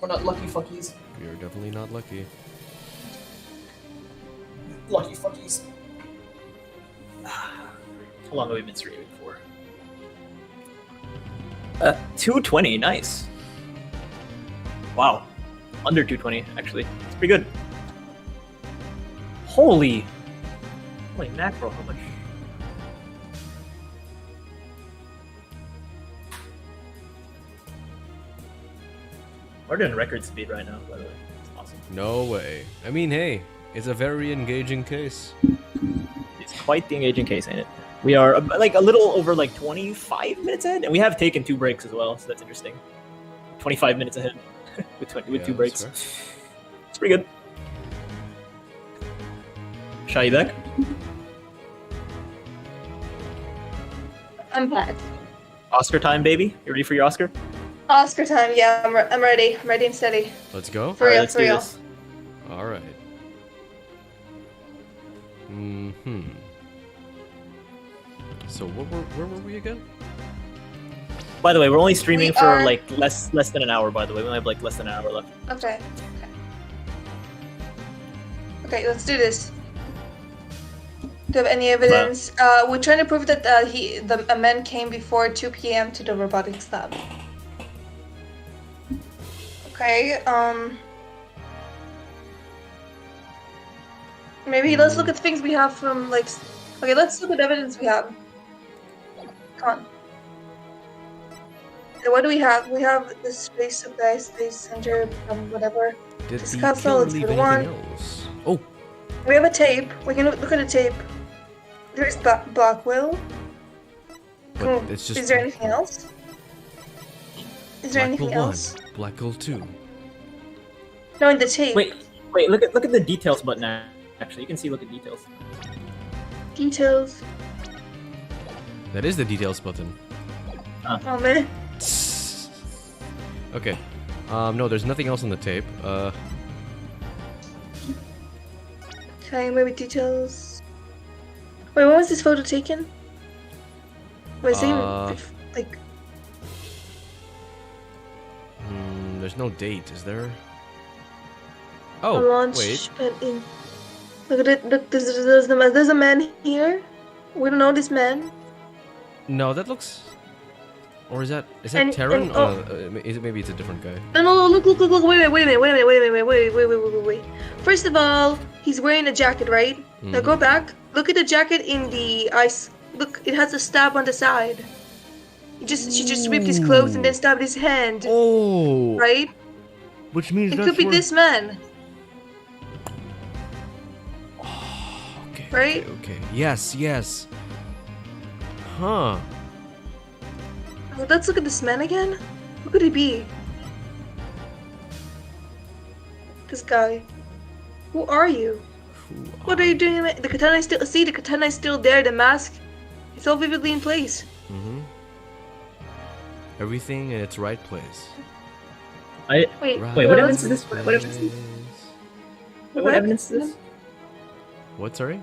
We're not lucky fuckies. We are definitely not lucky. Lucky fuckies. How long have we been streaming for? 220, nice. Wow. Under 220, actually. It's pretty good. Holy mackerel, how much? We're doing record speed right now, by the way. It's awesome. No way. I mean, hey, it's a very engaging case. It's quite the engaging case, ain't it? We are like a little over like 25 minutes ahead, and we have taken 2 breaks as well, so that's interesting. 25 minutes ahead with 2 Yeah, breaks. that's It's pretty good. Shy, you back? I'm back. Oscar time, baby. You ready for your Oscar? Oscar time. Yeah, I'm ready. I'm ready and steady. Let's go. For real, let's for do real. this. All right. So where were we again? By the way, we're only streaming We for are- like less than an hour. By the way, we only have like less than an hour left. Okay. Okay, let's do this. Do you have any evidence? We're trying to prove that a man came before 2 p.m. to the robotics lab. Okay. Maybe let's look at things we have from like. Okay, let's look at evidence we have. Come on. So what do we have? We have the space supply, space center, whatever. Did This the castle, killer let's leave do anything one. else? Oh, We have a tape. We can look at a tape. There's Blackwell. but it's just Is there anything else? Is there anything Blackwell 1, else? Blackwell 2. No, in the tape. Wait, look at the details button now. Actually, you can see look at details. Details. That is the details button. Oh man. Okay. No, there's nothing else on the tape. Okay, maybe details. Wait, when was this photo taken? Was it like? There's no date, is there? A Oh, launch wait. pad in. Look at it. Look, there's a man here. We don't know this man. No, that looks. Or is that And- Terran? and- oh. Maybe it's a different guy. No, look, wait a minute. First of all, he's wearing a jacket, right? Now go back. Look at the jacket in the ice Look, it has a stab on the side. She just ripped his clothes and then stabbed his hand. Oh, Right? which means It that's could be where- this man. Okay, Right? Okay. Yes. Yes. Huh. Let's look at this man again. Who could he be? This guy. Who are you? What are you doing? The katana is still. See, the katana is still there. The mask, it's all vividly in place. Mm-hmm. Everything in its right place. Wait, Wait, what evidence is this? Right What evidence is this? place. What evidence is this? What? Sorry.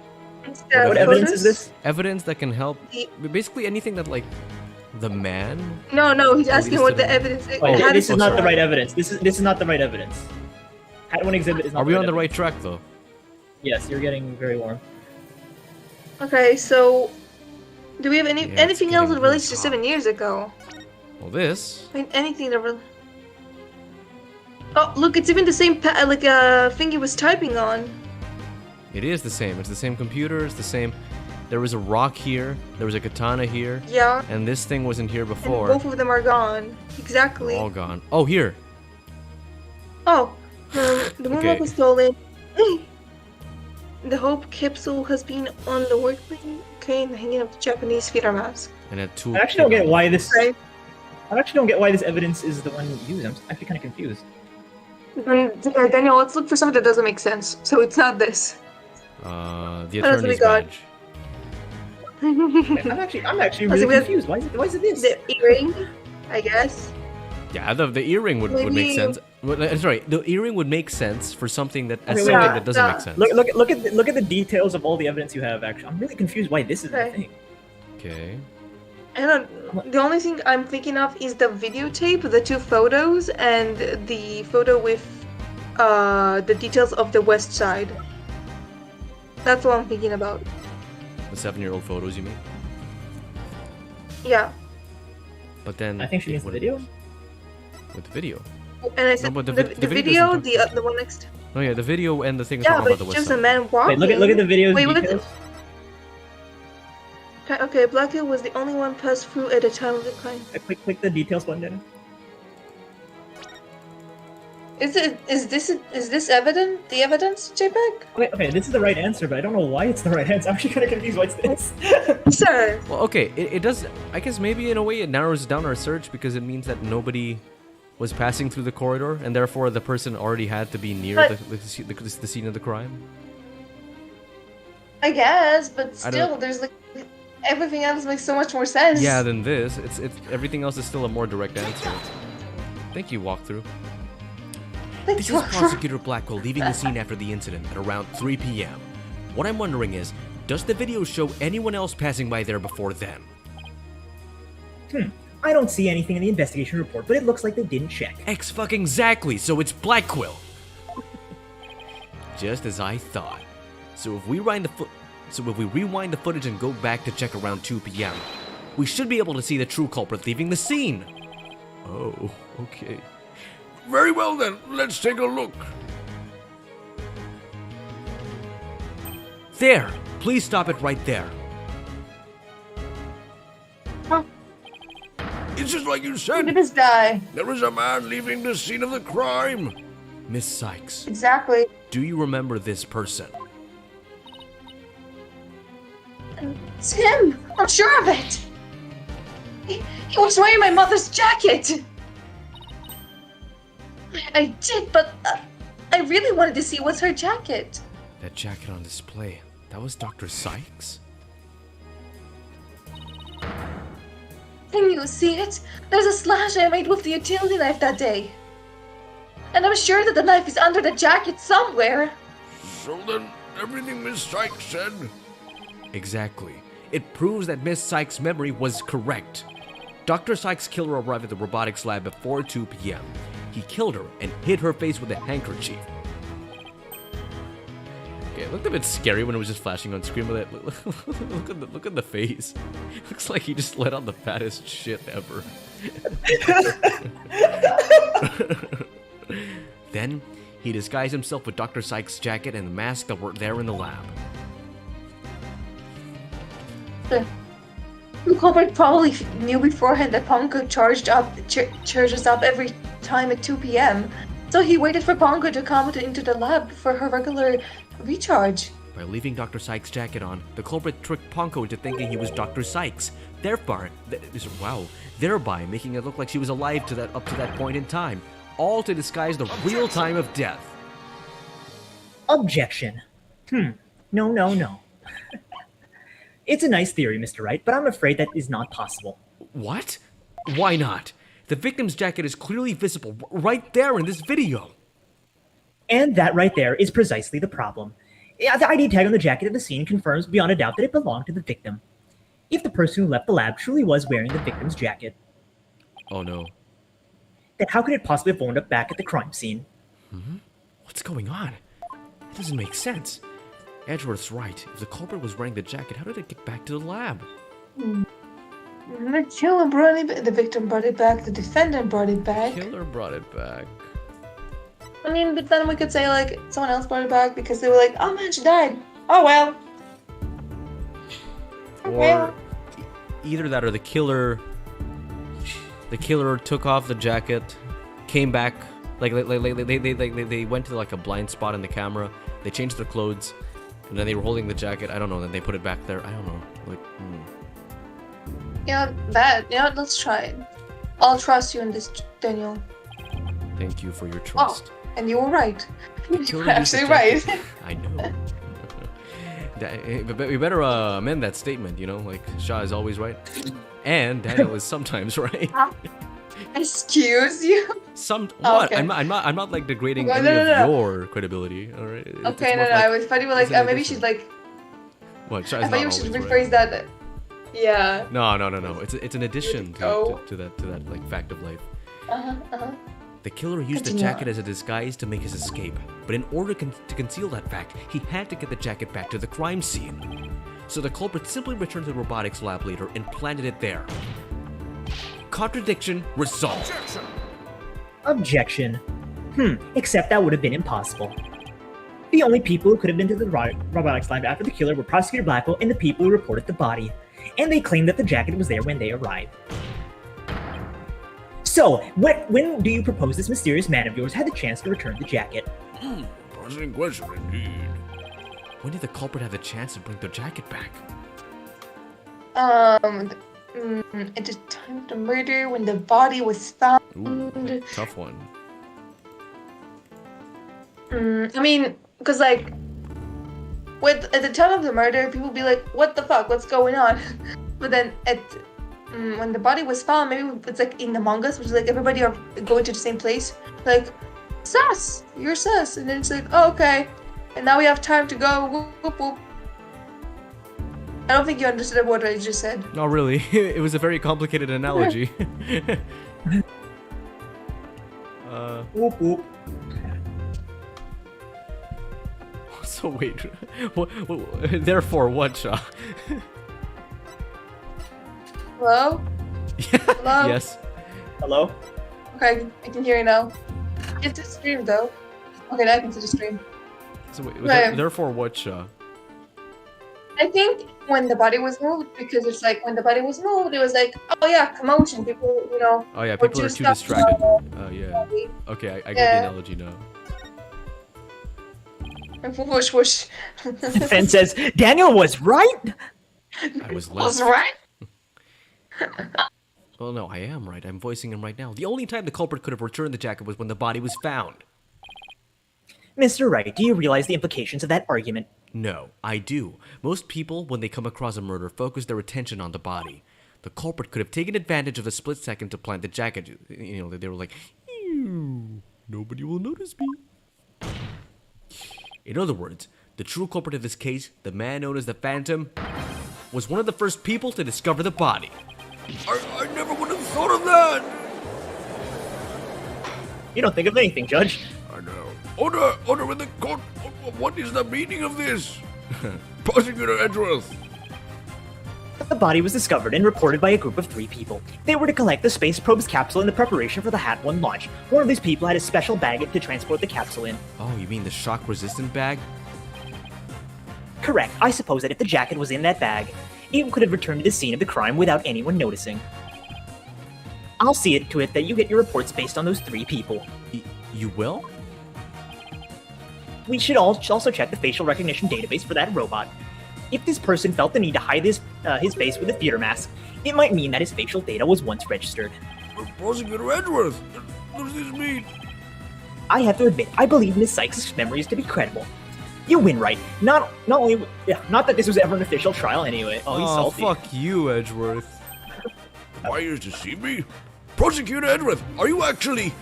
What evidence is this? Evidence that can help. The- Basically anything that like the man. No, he's asking what the listed evidence is. Wait, How this does is not it the show? right evidence. This is not the right evidence. Hat one exhibit is not. Are we on the evidence. right track though? Yes, you're getting very warm. Okay, so do we have Yeah, it's anything else getting that relates to hot. 7 years ago? Well, this. I mean, anything that Oh, look, it's even the same thing he was typing on. It is the same. It's the same computer. It's the same. There was a rock here. There was a katana here. Yeah, And this thing wasn't here and before. both of them are gone. Exactly. All gone. Oh, here. Oh, the moonwalk Okay. was stolen. The Hope capsule has been on the workplane. Okay, and the hanging of the Japanese feeder mask. And at 2. I actually don't get why this. Right. I actually don't get why this evidence is the one used. I'm actually kind of confused. Daniel, let's look for something that doesn't make sense. So it's not this. The What else have we attorney's got? badge. I'm actually Oh, so really we have- confused. Why is it this? The earring, I guess. Yeah, the earring would make Maybe- sense. Sorry, the earring would make sense for something that as Okay, wait, something wait. that doesn't Yeah. make sense. Look at the details of all the evidence you have. Actually, I'm really confused why this is the Okay. thing. Okay. I don't. The only thing I'm thinking of is the videotape, the two photos, and the photo with the details of the west side. That's what I'm thinking about. The 7-year-old photos, you mean? Yeah. But then I think she means the what- video. With the video. And I said but the, the the video video, doesn't the one next. Oh yeah, the video and the thing is Yeah, talking but about the it's west just a side. man walking. Wait, look at the video's Wait, what is details. Okay, Blackhill was the only one passed through at the time of the crime. Click the details button. Daniel. Is this evident? The evidence, JPEG? Okay, this is the right answer, but I don't know why it's the right answer. I'm actually kind of confused why it's this. Sir. Well, okay, it does. I guess maybe in a way it narrows down our search because it means that nobody was passing through the corridor, and therefore the person already had to be near But- the scene of the crime. I guess, but I don't- still, there's like everything else makes so much more sense. Yeah, than this. It's everything else is still a more direct answer. Thank you, walkthrough. This is Prosecutor Blackwell leaving the scene after the incident at around 3 p.m. What I'm wondering is, does the video show anyone else passing by there before then? I don't see anything in the investigation report, but it looks like they didn't check. Exactly, so it's Blackwell. Just as I thought. So if we rewind the footage and go back to check around 2 p.m., we should be able to see the true culprit leaving the scene. Oh, okay. Very well then, let's take a look. There! Please stop it right there. It's just like you Who said. did this guy? There is a man leaving the scene of the crime. Miss Sykes, Exactly. do you remember this person? It's him! I'm sure of it! He was wearing my mother's jacket! I did, but I really wanted to see what's her jacket. That jacket on display, that was Dr. Sykes? Can you see it? There's a slash I made with the utility knife that day. And I'm sure that the knife is under the jacket somewhere. So then, everything Miss Sykes said. Exactly. It proves that Miss Sykes' memory was correct. Dr. Sykes' killer arrived at the robotics lab before 2 p.m. He killed her and hit her face with a handkerchief. Okay, it looked a bit scary when it was just flashing on screen, but look at the face. Looks like he just let out the fattest shit ever. Then, he disguised himself with Dr. Sykes' jacket and the mask that were there in the lab. The culprit probably knew beforehand that Pongo charges up every time at 2 p.m. So he waited for Pongo to come into the lab for her regular recharge. By leaving Dr. Sykes' jacket on, the culprit tricked Ponko into thinking he was Dr. Sykes, thereby making it look like she was alive up to that point in time, all to disguise the real time of death. Objection. No. It's a nice theory, Mr. Wright, but I'm afraid that is not possible. What? Why not? The victim's jacket is clearly visible right there in this video. And that right there is precisely the problem. The ID tag on the jacket at the scene confirms beyond a doubt that it belonged to the victim. If the person who left the lab truly was wearing the victim's jacket, Oh no. then how could it possibly have wound up back at the crime scene? What's going on? It doesn't make sense. Edgeworth's right. If the culprit was wearing the jacket, how did it get back to the lab? The killer brought it, the victim brought it back, the defendant brought it back. Killer brought it back. I mean, but then we could say, like, someone else brought it back because they were like, oh man, she died. Oh well. Or either that or the killer took off the jacket, came back, like they went to like a blind spot in the camera, they changed their clothes, and then they were holding the jacket, I don't know, then they put it back there, I don't know. Like, Let's try it. I'll trust you in this, Daniel. Thank you for your trust. And you were right. The You killer were used the actually right. jacket. I know. But we better amend that statement, you know, like Shah is always right, and Daniel is sometimes right. Excuse you? What? Okay. I'm not like degrading No, any no, of no. your credibility. All right. Okay, no. I was funny, but like, maybe she's like. What? Shah I is thought not you should always rephrase right. that. Yeah. No. It's an addition go. to that like fact of life. Uh huh. The killer used the Continue jacket on. as a disguise to make his escape, but in order to conceal that fact, he had to get the jacket back to the crime scene. So the culprit simply returned to the robotics lab later and planted it there. Contradiction resolved. Objection. Except that would have been impossible. The only people who could have been to the robotics lab after the killer were Prosecutor Blackwell and the people who reported the body, and they claimed that the jacket was there when they arrived. So, when do you propose this mysterious man of yours had the chance to return the jacket? Pressing question indeed. When did the culprit have the chance to bring the jacket back? At the time of the murder, when the body was found. Ooh, tough one. I mean, because like, at the time of the murder, people be like, "What the fuck? What's going on?" But then when the body was found, maybe it's like in Among Us, which is like everybody are going to the same place. Like, sus, you're sus, and then it's like, oh, okay, and now we have time to go. Whoop, whoop, whoop. I don't think you understood what I just said. Not really. It was a very complicated analogy. Whoop whoop. So wait, therefore what, Shah? Hello? Hello? Yes. Hello? Okay, I can hear you now. It's a stream though. Okay, now I can see the stream. So wait, Right. therefore what, Shah? I think when the body was moved, because it's like when the body was moved, it was like, oh yeah, commotion. People, you know. Oh yeah, were people are too stuck distracted. on Oh yeah. the Okay, I get Yeah. the analogy now. body. Whoosh whoosh. Fen says, Daniel was right? I was Was left. right. Well, no, I am right. I'm voicing him right now. The only time the culprit could have returned the jacket was when the body was found. Mr. Wright, do you realize the implications of that argument? No, I do. Most people, when they come across a murder, focus their attention on the body. The culprit could have taken advantage of the split second to plant the jacket. You know, they were like, "Ew, nobody will notice me." In other words, the true culprit of this case, the man known as the Phantom, was one of the first people to discover the body. I never would have thought of that. You don't think of anything, Judge. I know. Order in the court. What is the meaning of this? Prosecutor Edgeworth. The body was discovered and reported by a group of 3 people. They were to collect the space probe's capsule in the preparation for the Hat 1 launch. One of these people had a special bag to transport the capsule in. Oh, you mean the shock-resistant bag? Correct. I suppose that if the jacket was in that bag, it could have returned to the scene of the crime without anyone noticing. I'll see it to it that you get your reports based on those 3 people. You will? We should also check the facial recognition database for that robot. If this person felt the need to hide his face with a theater mask, it might mean that his facial data was once registered. Prosecutor Edgeworth, what does this mean? I have to admit, I believe Miss Sykes' memories to be credible. You win, right? Not that this was ever an official trial anyway. Oh, he's salty. Fuck you, Edgeworth. Why is to see me? Prosecutor Edgeworth, are you actually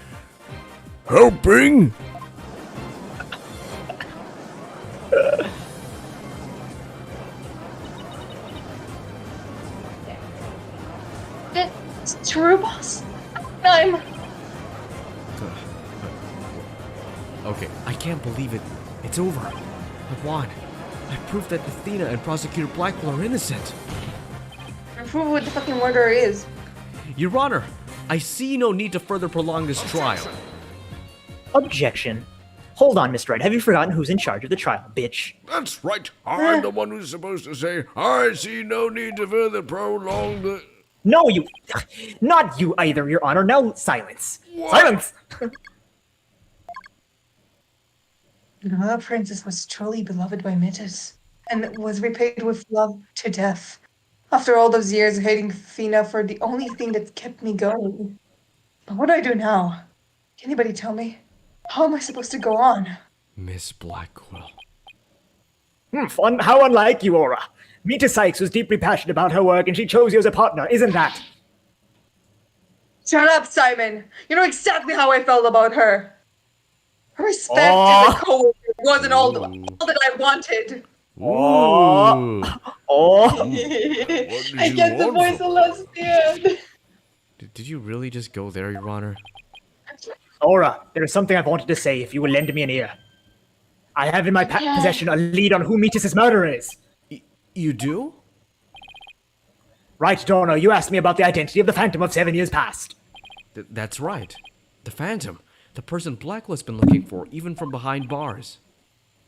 helping? It's true, boss. I'm. Okay, I can't believe it. It's over. I won. I proved that Athena and Prosecutor Blackwell are innocent. Prove what the fucking murderer is. Your Honor, I see no need to further prolong this trial. Objection. Hold on, Mr. Wright. Have you forgotten who's in charge of the trial, bitch? That's right. I'm the one who's supposed to say, I see no need to further prolong the... No, you... Not you either, Your Honor. Now, silence. What? Silence! The princess was truly beloved by Mitis, and was repaid with love to death. After all those years of hating Fina for the only thing that kept me going. But what do I do now? Can anybody tell me? How am I supposed to go on? Miss Blackwell. How unlike you, Aura. Mita Sykes was deeply passionate about her work, and she chose you as a partner, isn't that? Shut up, Simon! You know exactly how I felt about her! Her respect as a co-worker wasn't all that I wanted. Oh. I get the voice of lesbian. Did you really just go there, Your Honor? Aura, there is something I've wanted to say if you will lend me an ear. I have in my possession a lead on who Mitis' murderer is. You do? Right, Dorno, you asked me about the identity of the Phantom of 7 years past. That's right. The Phantom. The person Blackwell's been looking for, even from behind bars.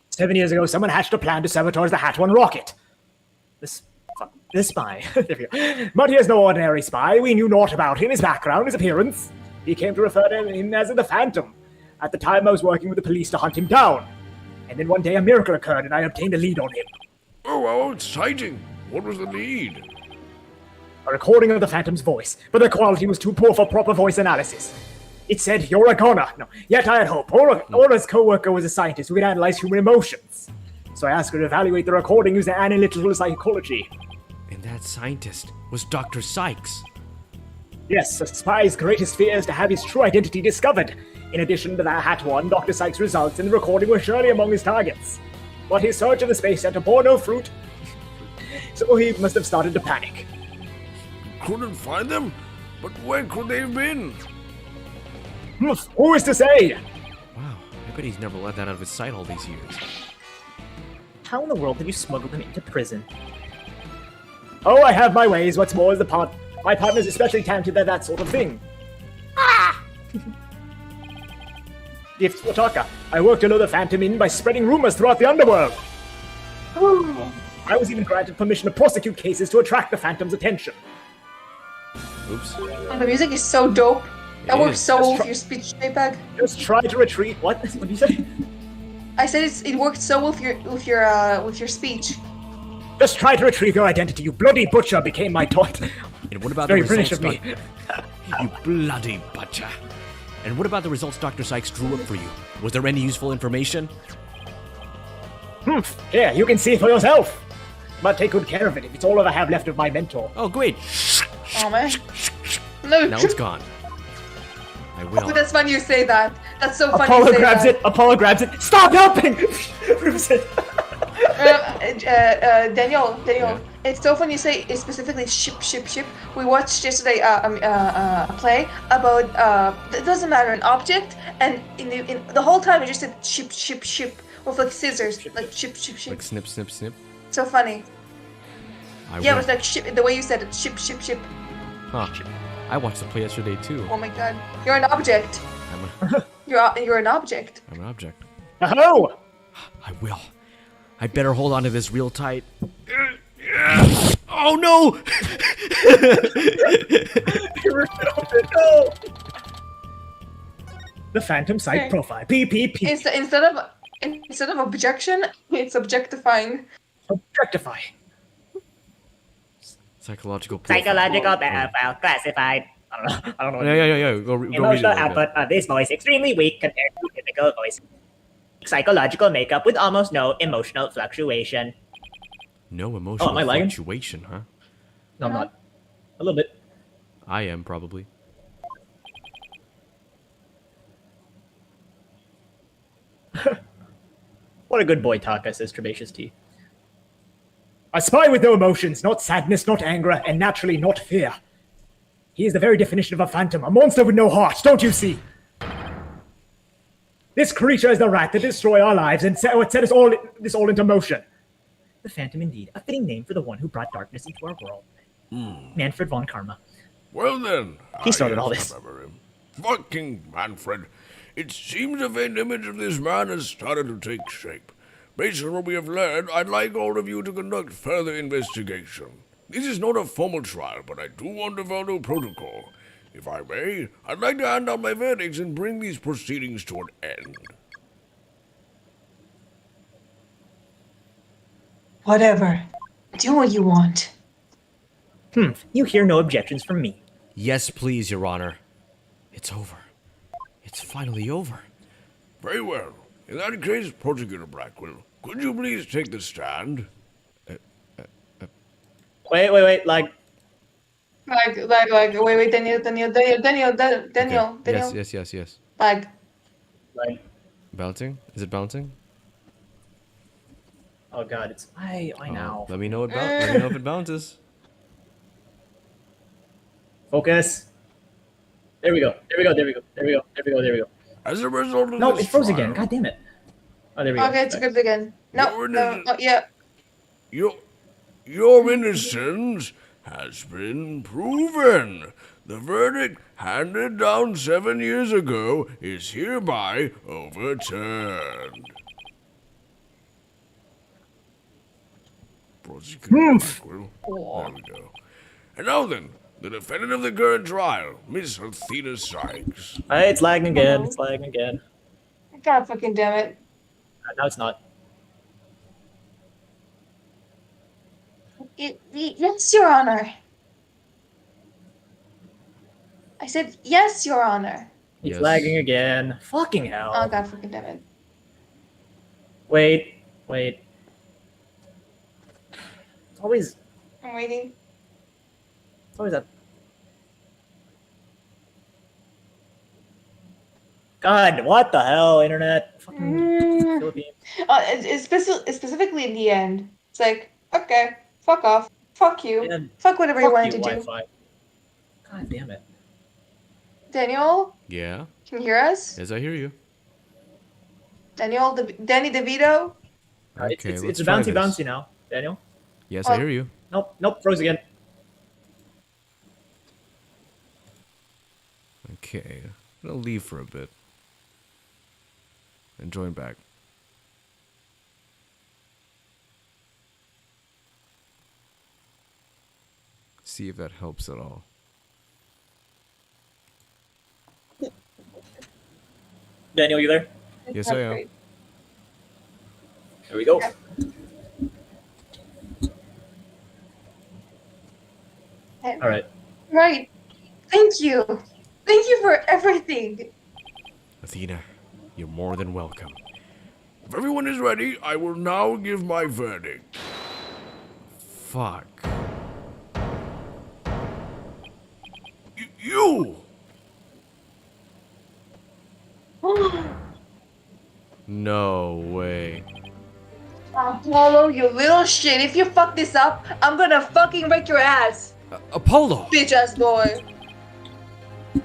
7 years ago, someone hatched a plan to sabotage the Hat 1 rocket. The spy. There we go. But he is no ordinary spy. We knew naught about him, his background, his appearance. He came to refer to him as the Phantom. At the time, I was working with the police to hunt him down. And then one day, a miracle occurred, and I obtained a lead on him. Oh, how exciting. What was the lead? A recording of the Phantom's voice, but the quality was too poor for proper voice analysis. It said, "You're a goner." No, yet I had hope. Aura's co-worker was a scientist who could analyze human emotions. So I asked her to evaluate the recording using analytical psychology. And that scientist was Dr. Sykes. Yes, a spy's greatest fear is to have his true identity discovered. In addition to the Hat 1, Dr. Sykes' results in the recording were surely among his targets. But his search in the space center bore no fruit, so he must have started to panic. Couldn't find them? But where could they have been? Who is to say? Wow, I bet he's never let that out of his sight all these years. How in the world have you smuggled him into prison? Oh, I have my ways. What's more is my partner's especially talented at that sort of thing. If Wataka, I worked to lure the Phantom in by spreading rumors throughout the underworld. I was even granted permission to prosecute cases to attract the Phantom's attention. Oops. Oh, the music is so dope. That It works is. so well with your speech, JPEG. Just try to retrieve. What? What did you say? I said it worked so well with your speech. Just try to retrieve your identity. You bloody butcher became my taunt. And what about Very the British results? of me. You bloody butcher. And what about the results Dr. Sykes drew up for you? Was there any useful information? Here, you can see for yourself. But take good care of it if it's all I have left of my mentor. Oh, great. Oh man. No. Now it's gone. I will. Oh, that's funny you say that. That's so funny Apollo you say grabs that. it. Apollo grabs it. Stop helping! Rips it. Daniel, Yeah. it's so funny you say specifically ship. We watched yesterday a play about it doesn't matter, an object, and in the whole time it just said ship with like scissors, like ship. Like snip, snip, snip. So funny. I Yeah, it will. was like ship. The way you said it, ship. Huh. I watched the play yesterday too. Oh my god, you're an object. You're an object. I'm an object. Oh! I will. I better hold on to this real tight. Oh no! No! The Phantom Site Okay. Profile. PPP. Instead of objection, it's objectifying. Objectify. Psychological profile. Psychological Oh. file classified. I don't know. Yeah. Go read it. Emotional a little output of this voice extremely weak compared to typical voice. Psychological makeup with almost no emotional fluctuation. bit. No emotional am I lagging? fluctuation, huh? No, I'm not. A little bit. I am probably. What a good boy, Taka, says Trebacious T. A spy with no emotions, not sadness, not anger, and naturally not fear. He is the very definition of a phantom, a monster with no heart, don't you see? This creature is the rat that destroyed our lives and set us all into motion. The Phantom, indeed, a fitting name for the one who brought darkness into our world. Manfred von Karma. Well then, He started yes, all this. I remember him. Fucking Manfred. It seems a faint image of this man has started to take shape. Based on what we have learned, I'd like all of you to conduct further investigation. This is not a formal trial, but I do want to follow protocol. If I may, I'd like to hand out my verdicts and bring these proceedings to an end. Whatever. Do what you want. You hear no objections from me. Yes, please, Your Honor. It's over. It's finally over. Very well. In that case, Prosecutor Blackwell, could you please take the stand? Wait, Wait, Daniel. Yes. Like, Bouncing? Is it bouncing? oh god, it's why now? Let me know let me know if it bounces. Focus. There we go. As a result of No, this it froze trial, again. God damn it. Oh, there we go. okay, it's good again. No, yeah. Your innocence has been proven. The verdict handed down 7 years ago is hereby overturned. Prosecutor Blackwell. There we go. And now then, the defendant of the current trial, Miss Athena Sykes. Hey, it's lagging again. God fucking damn it. No, it's not. Yes, Your Honor. I said yes, Your Honor. It's Yes. lagging again. Fucking hell. Oh god fucking damn it. Wait. It's always I'm waiting. that. God, what the hell, internet? Fucking Philippines. It's specifically in the end. It's like, okay, fuck off. Fuck you. Man, Fuck whatever you fuck wanted you, to do. Wi-Fi. God damn it. Daniel, Yeah? can you hear us? Yes, I hear you. Daniel, Danny DeVito? It's let's a try bouncy this. now, Daniel. Yes, I hear you. Nope, froze again. Okay. I'm gonna leave for a bit. And join back. See if that helps at all. Daniel, you there? Yes, I am. Great. There we go. Okay. All right. Right. Thank you. Thank you for everything. Athena, you're more than welcome. If everyone is ready, I will now give my verdict. Fuck. You! No way. Apollo, you little shit. If you fuck this up, I'm gonna fucking break your ass. Apollo! Bitch ass boy.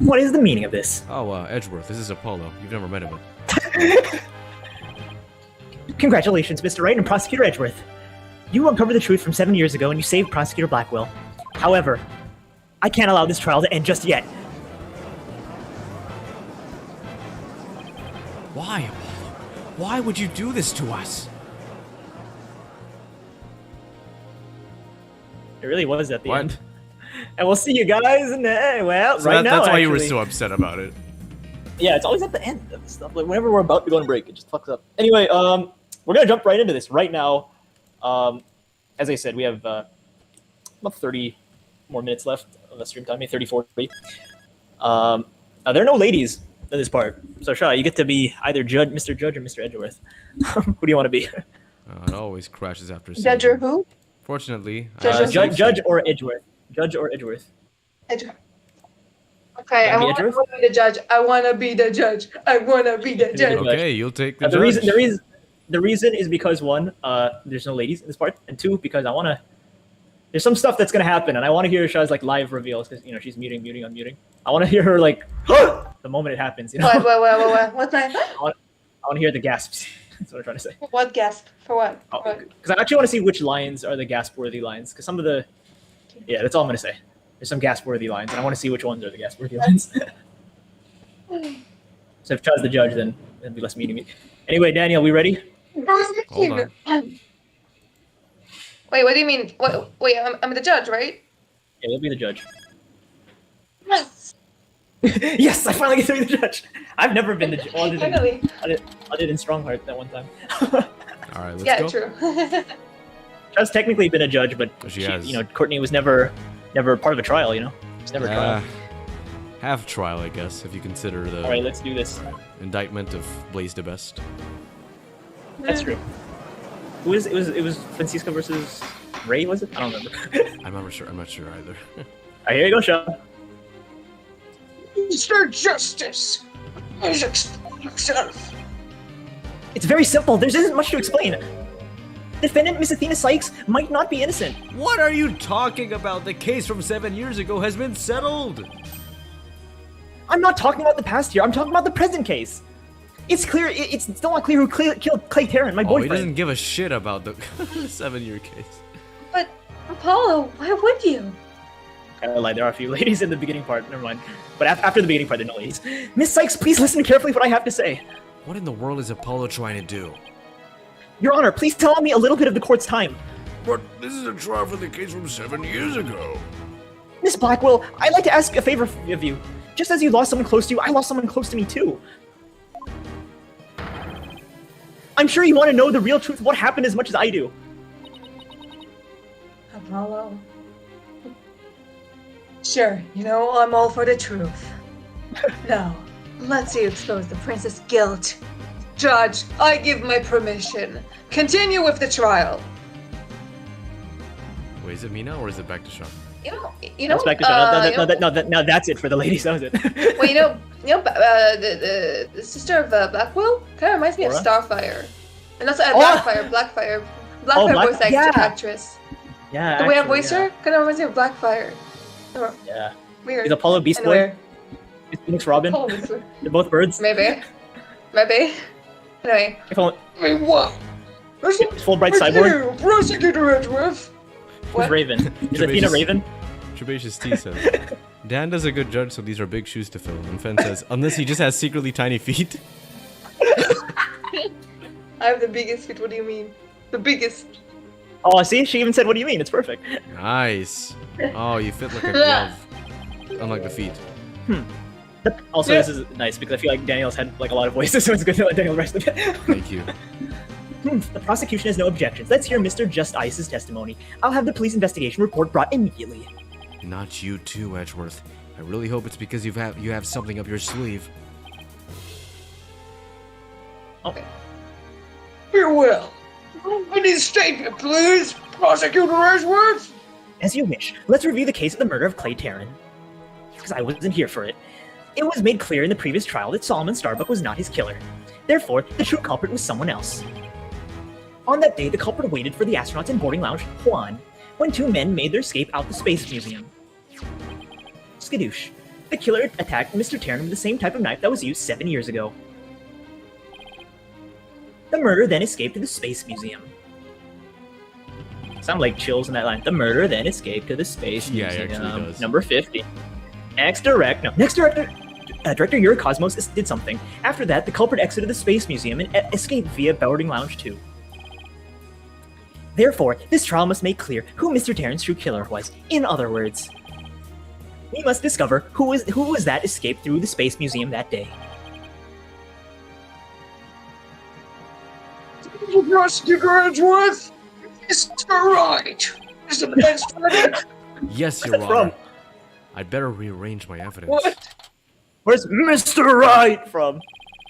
What is the meaning of this? Oh, Edgeworth, this is Apollo. You've never met him. Congratulations, Mr. Wright and Prosecutor Edgeworth. You uncovered the truth from 7 years ago and you saved Prosecutor Blackwell. However, I can't allow this trial to end just yet. Why, Apollo? Why would you do this to us? It really was at the What? end. And we'll see you guys in the well. So right now, that's why you were actually. so upset about it. Yeah, it's always at the end of the stuff. Like whenever we're about to go on break, it just fucks up. Anyway, we're gonna jump right into this right now. As I said, we have about 30 more minutes left of the stream time. Maybe 30, 40. Now, there are no ladies in this part, so Shaw, you get to be either Mr. Judge or Mr. Edgeworth. Who do you want to be? It always crashes after. Judge or who? Fortunately, Judge or Edgeworth. Judge or Edgeworth. Edgeworth. Okay, I Wanna be want to Edgeworth? be the judge. I want to be the judge. I want to be the judge. Okay, you'll take the The judge. reason is because one, there's no ladies in this part, and two, because I wanna. There's some stuff that's gonna happen, and I want to hear Shaw's like live reveals because she's muting, unmuting. I want to hear her like the moment it happens. What? What's my? I want to hear the gasps. That's what I'm trying to say. What gasp? For what? Because I actually want to see which lines are the gasp-worthy lines. Because some of the, yeah, that's all I'm gonna say. There's some gasp-worthy lines, and I want to see which ones are the gasp-worthy lines. So if Shaw's the judge, then it'll be less meeting me. Anyway, Daniel, we ready? Hold on. Wait, what do you mean? Wait, I'm the judge, right? Yeah, you'll be the judge. Yes. Yes, I finally get to be the judge. I've never been the judge. Well, Finally. I did in Strongheart that one time. All right, let's Yeah, go. true. Shaw's technically been a judge, but She has. Courtney was never part of a trial. It's never a trial. Half trial, I guess, if you consider the All right, let's do this. indictment of Blaze the Best. That's true. It was Francisca versus Ray, was it? I don't remember. I'm not sure either. All right, here you go, Shaw. Mr. Justice, please explain yourself. It's very simple. There isn't much to explain. Defendant Miss Athena Sykes might not be innocent. What are you talking about? The case from 7 years ago has been settled. I'm not talking about the past year. I'm talking about the present case. It's clear. It's still not clear who killed Clay Tarrant, my Oh, he boyfriend. doesn't give a shit about the 7-year case. But Apollo, why would you? I lied. There are a few ladies in the beginning part. Never mind. But after the beginning part, there are no ladies. Miss Sykes, please listen carefully to what I have to say. What in the world is Apollo trying to do? Your Honor, please tell me a little bit of the court's time. But this is a trial for the case from 7 years ago. Miss Blackwell, I'd like to ask a favor of you. Just as you lost someone close to you, I lost someone close to me too. I'm sure you want to know the real truth of what happened as much as I do. Apollo. Sure, I'm all for the truth. Now, let's see you expose the prince's guilt. Judge, I give my permission. Continue with the trial. Wait, is it me now or is it back to Sean? That's back to Sean. No, that's it for the ladies. That was it. Well, the sister of Blackwell kind of reminds me of Laura? Starfire. And also Blackfire voice actress. Yeah. The way I actually, voiced her kind of reminds me of Blackfire. Yeah. Weird. Is Apollo Beast Boy? Anyway. Is Phoenix Robin? Apollo Beast Boy. They're both birds. Maybe. Anyway. Wait, what? Is Fulbright Cyborg? Prosecutor Edgeworth. Who's Raven? Is Athena Raven? Trebacious T says, Dan does a good judge, so these are big shoes to fill. And Fen says, unless he just has secretly tiny feet. I have the biggest feet. What do you mean? The biggest. Oh, see? She even said, what do you mean? It's perfect. Nice. Oh, you fit like a glove. Unlike the feet. Also, this is nice because I feel like Daniel's had like a lot of voices, so it's good to let Daniel rest a bit. Thank you. The prosecution has no objections. Let's hear Mr. Just Ice's testimony. I'll have the police investigation report brought immediately. Not you too, Edgeworth. I really hope it's because you have something up your sleeve. Okay. Farewell. Any statement, please, Prosecutor Edgeworth. As you wish. Let's review the case of the murder of Clay Tarrant. Because I wasn't here for it. It was made clear in the previous trial that Solomon Starbuck was not his killer. Therefore, the true culprit was someone else. On that day, the culprit waited for the astronauts in boarding lounge Juan when two men made their escape out the Space Museum. Skadoosh. The killer attacked Mr. Tarrant with the same type of knife that was used 7 years ago. The murderer then escaped to the Space Museum. Sound like chills in that line. The murderer then escaped to the Space Yeah, it Museum. actually does. Number 50. Director Yuri Cosmos did something. After that, the culprit exited the Space Museum and escaped via boarding lounge 2. Therefore, this trial must make clear who Mr. Terran's true killer was. In other words, we must discover who was that escaped through the Space Museum that day. Mr. Graduate, Mr. Right is the best friend. Yes, Your that from? Honor. I'd better rearrange my evidence. What? Where's Mr. Right from?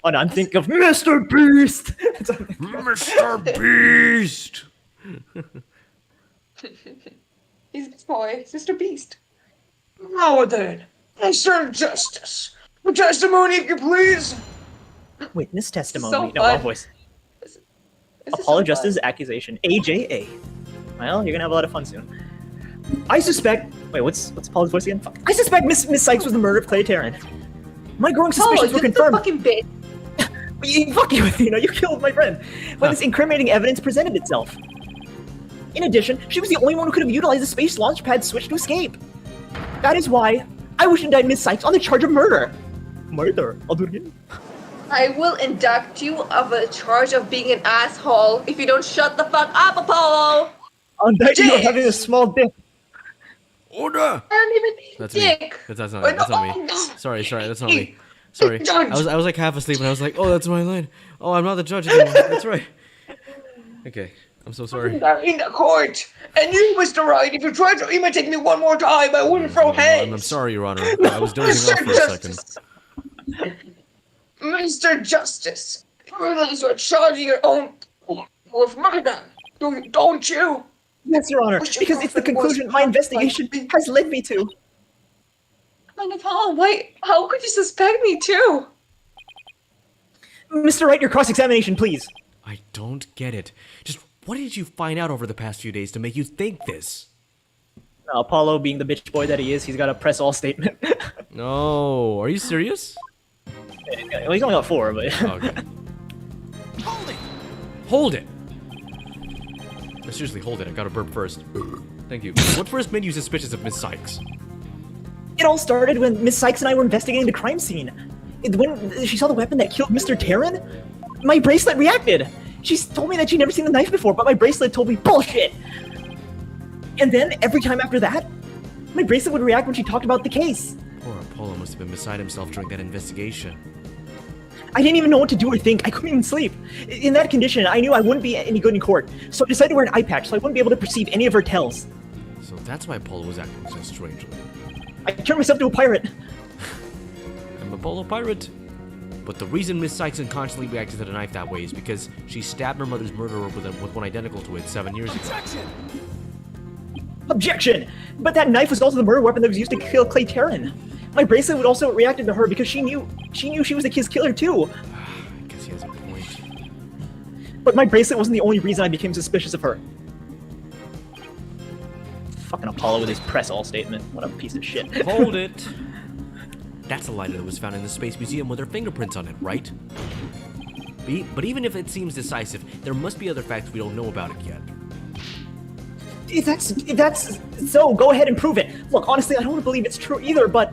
Oh no, I'm thinking of Mr. Beast! Mr. Beast! He's this boy, Sister Beast. Now then, Mr. Justice, for testimony, if you please. Witness testimony. So No, fun. wrong voice. This is so Apollo fun. Justice's accusation. AJA. Well, you're gonna have a lot of fun soon. I suspect. Wait, what's Apollo's voice again? Fuck. I suspect Miss Sykes was the murder of Clay Terran. My growing suspicions were you're the confirmed. fucking bitch. Fuck you, Athena. You killed my friend. When this incriminating evidence presented itself. In addition, she was the only one who could have utilized the space launch pad switch to escape. That is why I wish to indict Miss Sykes on the charge of murder. Murder? I'll do it again. I will induct you of a charge of being an asshole if you don't shut the fuck up, Apollo. I'll indict you of Dick. having a small dick. Order! I don't even need That's dick. me. That's not me. Sorry, that's not me. Sorry. Judge. I was like half asleep and I was like, oh, that's my line. Oh, I'm not the judge anymore. That's right. Okay, I'm so sorry. In the court. And you, Mr. Right, if you try to imitate me one more time, I wouldn't throw hands. I'm sorry, Your Honor. I was dozing off for a second. Mr. Justice, you realize you're charging your own with murder, don't you? Yes, Your Honor, because it's the conclusion my investigation has led me to. And Apollo, why? How could you suspect me too? Mr. Wright, your cross-examination, please. I don't get it. Just what did you find out over the past few days to make you think this? Apollo, being the bitch boy that he is, he's got a press all statement. No, are you serious? Well, he's only got 4, but... Okay. Hold it! No, seriously, hold it. I gotta burp first. Thank you. What first made you suspicious of Miss Sykes? It all started when Miss Sykes and I were investigating the crime scene. When she saw the weapon that killed Mr. Terran, my bracelet reacted. She told me that she'd never seen the knife before, but my bracelet told me bullshit. And then, every time after that, my bracelet would react when she talked about the case. Poor Apollo must have been beside himself during that investigation. I didn't even know what to do or think. I couldn't even sleep. In that condition, I knew I wouldn't be any good in court, so I decided to wear an eye patch so I wouldn't be able to perceive any of her tells. So that's why Apollo was acting so strangely. I turned myself to a pirate. I'm Apollo Pirate. But the reason Miss Sykes unconsciously reacted to the knife that way is because she stabbed her mother's murderer with one identical to it 7 years ago. Objection! But that knife was also the murder weapon that was used to kill Clay Terran. My bracelet would also reacted to her because she knew she was his killer too. I guess he has a point. But my bracelet wasn't the only reason I became suspicious of her. Fucking Apollo with his press all statement. What a piece of shit. Hold it! That's the lighter that was found in the Space Museum with her fingerprints on it, right? But even if it seems decisive, there must be other facts we don't know about it yet. If that's so, go ahead and prove it. Look, honestly, I don't want to believe it's true either, but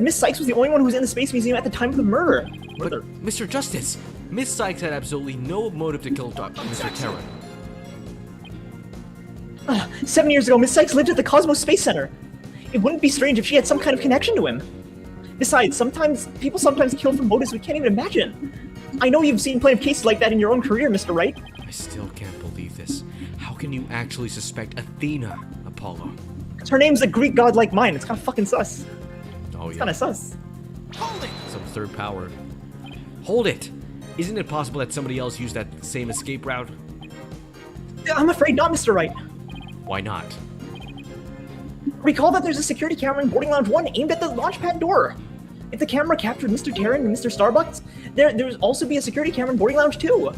Miss Sykes was the only one who was in the Space Museum at the time of the murder. But, Mr. Justice, Miss Sykes had absolutely no motive to kill Mr. Terran. 7 years ago, Miss Sykes lived at the Cosmos Space Center. It wouldn't be strange if she had some kind of connection to him. Besides, people sometimes kill for motives we can't even imagine. I know you've seen plenty of cases like that in your own career, Mr. Wright. I still can't believe this. How can you actually suspect Athena, Apollo? Her name's a Greek god like mine. It's kind of fucking sus. Oh, It's yeah. kind of sus. Some third power. Hold it! Isn't it possible that somebody else used that same escape route? I'm afraid not, Mr. Wright. Why not? Recall that there's a security camera in boarding lounge 1 aimed at the launch pad door. If the camera captured Mr. Terran and Mr. Starbucks, there's also be a security camera in boarding lounge 2.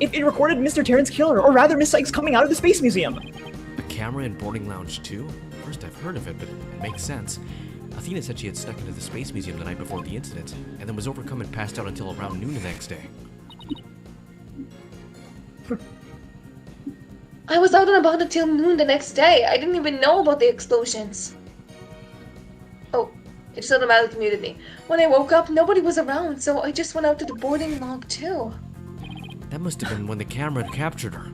If it recorded Mr. Terran's killer, or rather Miss Sykes coming out of the Space Museum. A camera in boarding lounge 2? First I've heard of it, but it makes sense. Athena said she had snuck into the Space Museum the night before the incident, and then was overcome and passed out until around noon the next day. I was out and about until noon the next day. I didn't even know about the explosions. Oh, it just automatically muted me. When I woke up, nobody was around, so I just went out to the boarding log too. That must have been when the camera captured her.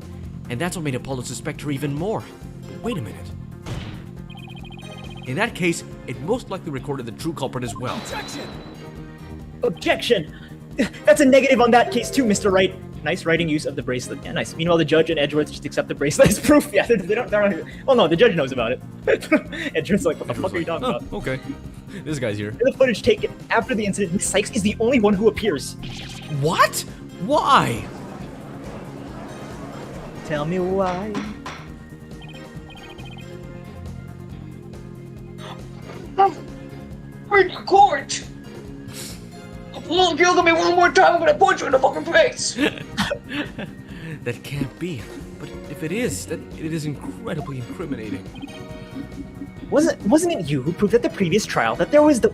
And that's what made Apollo suspect her even more. But wait a minute. In that case, it most likely recorded the true culprit as well. Objection! That's a negative on that case too, Mr. Wright. Nice writing use of the bracelet. Yeah, nice. Meanwhile, the judge and Edgeworth just accept the bracelet as proof. Yeah, they don't. Oh no, the judge knows about it. Edgeworth's like, what the fuck are you talking about? Okay. This guy's here. In the footage taken after the incident, Miss Sykes is the only one who appears. What? Why? Tell me why. We're in court! Apollo, if you look at me one more time, I'm gonna punch you in the fucking face! That can't be. But if it is, then it is incredibly incriminating. Wasn't it you who proved at the previous trial that there was the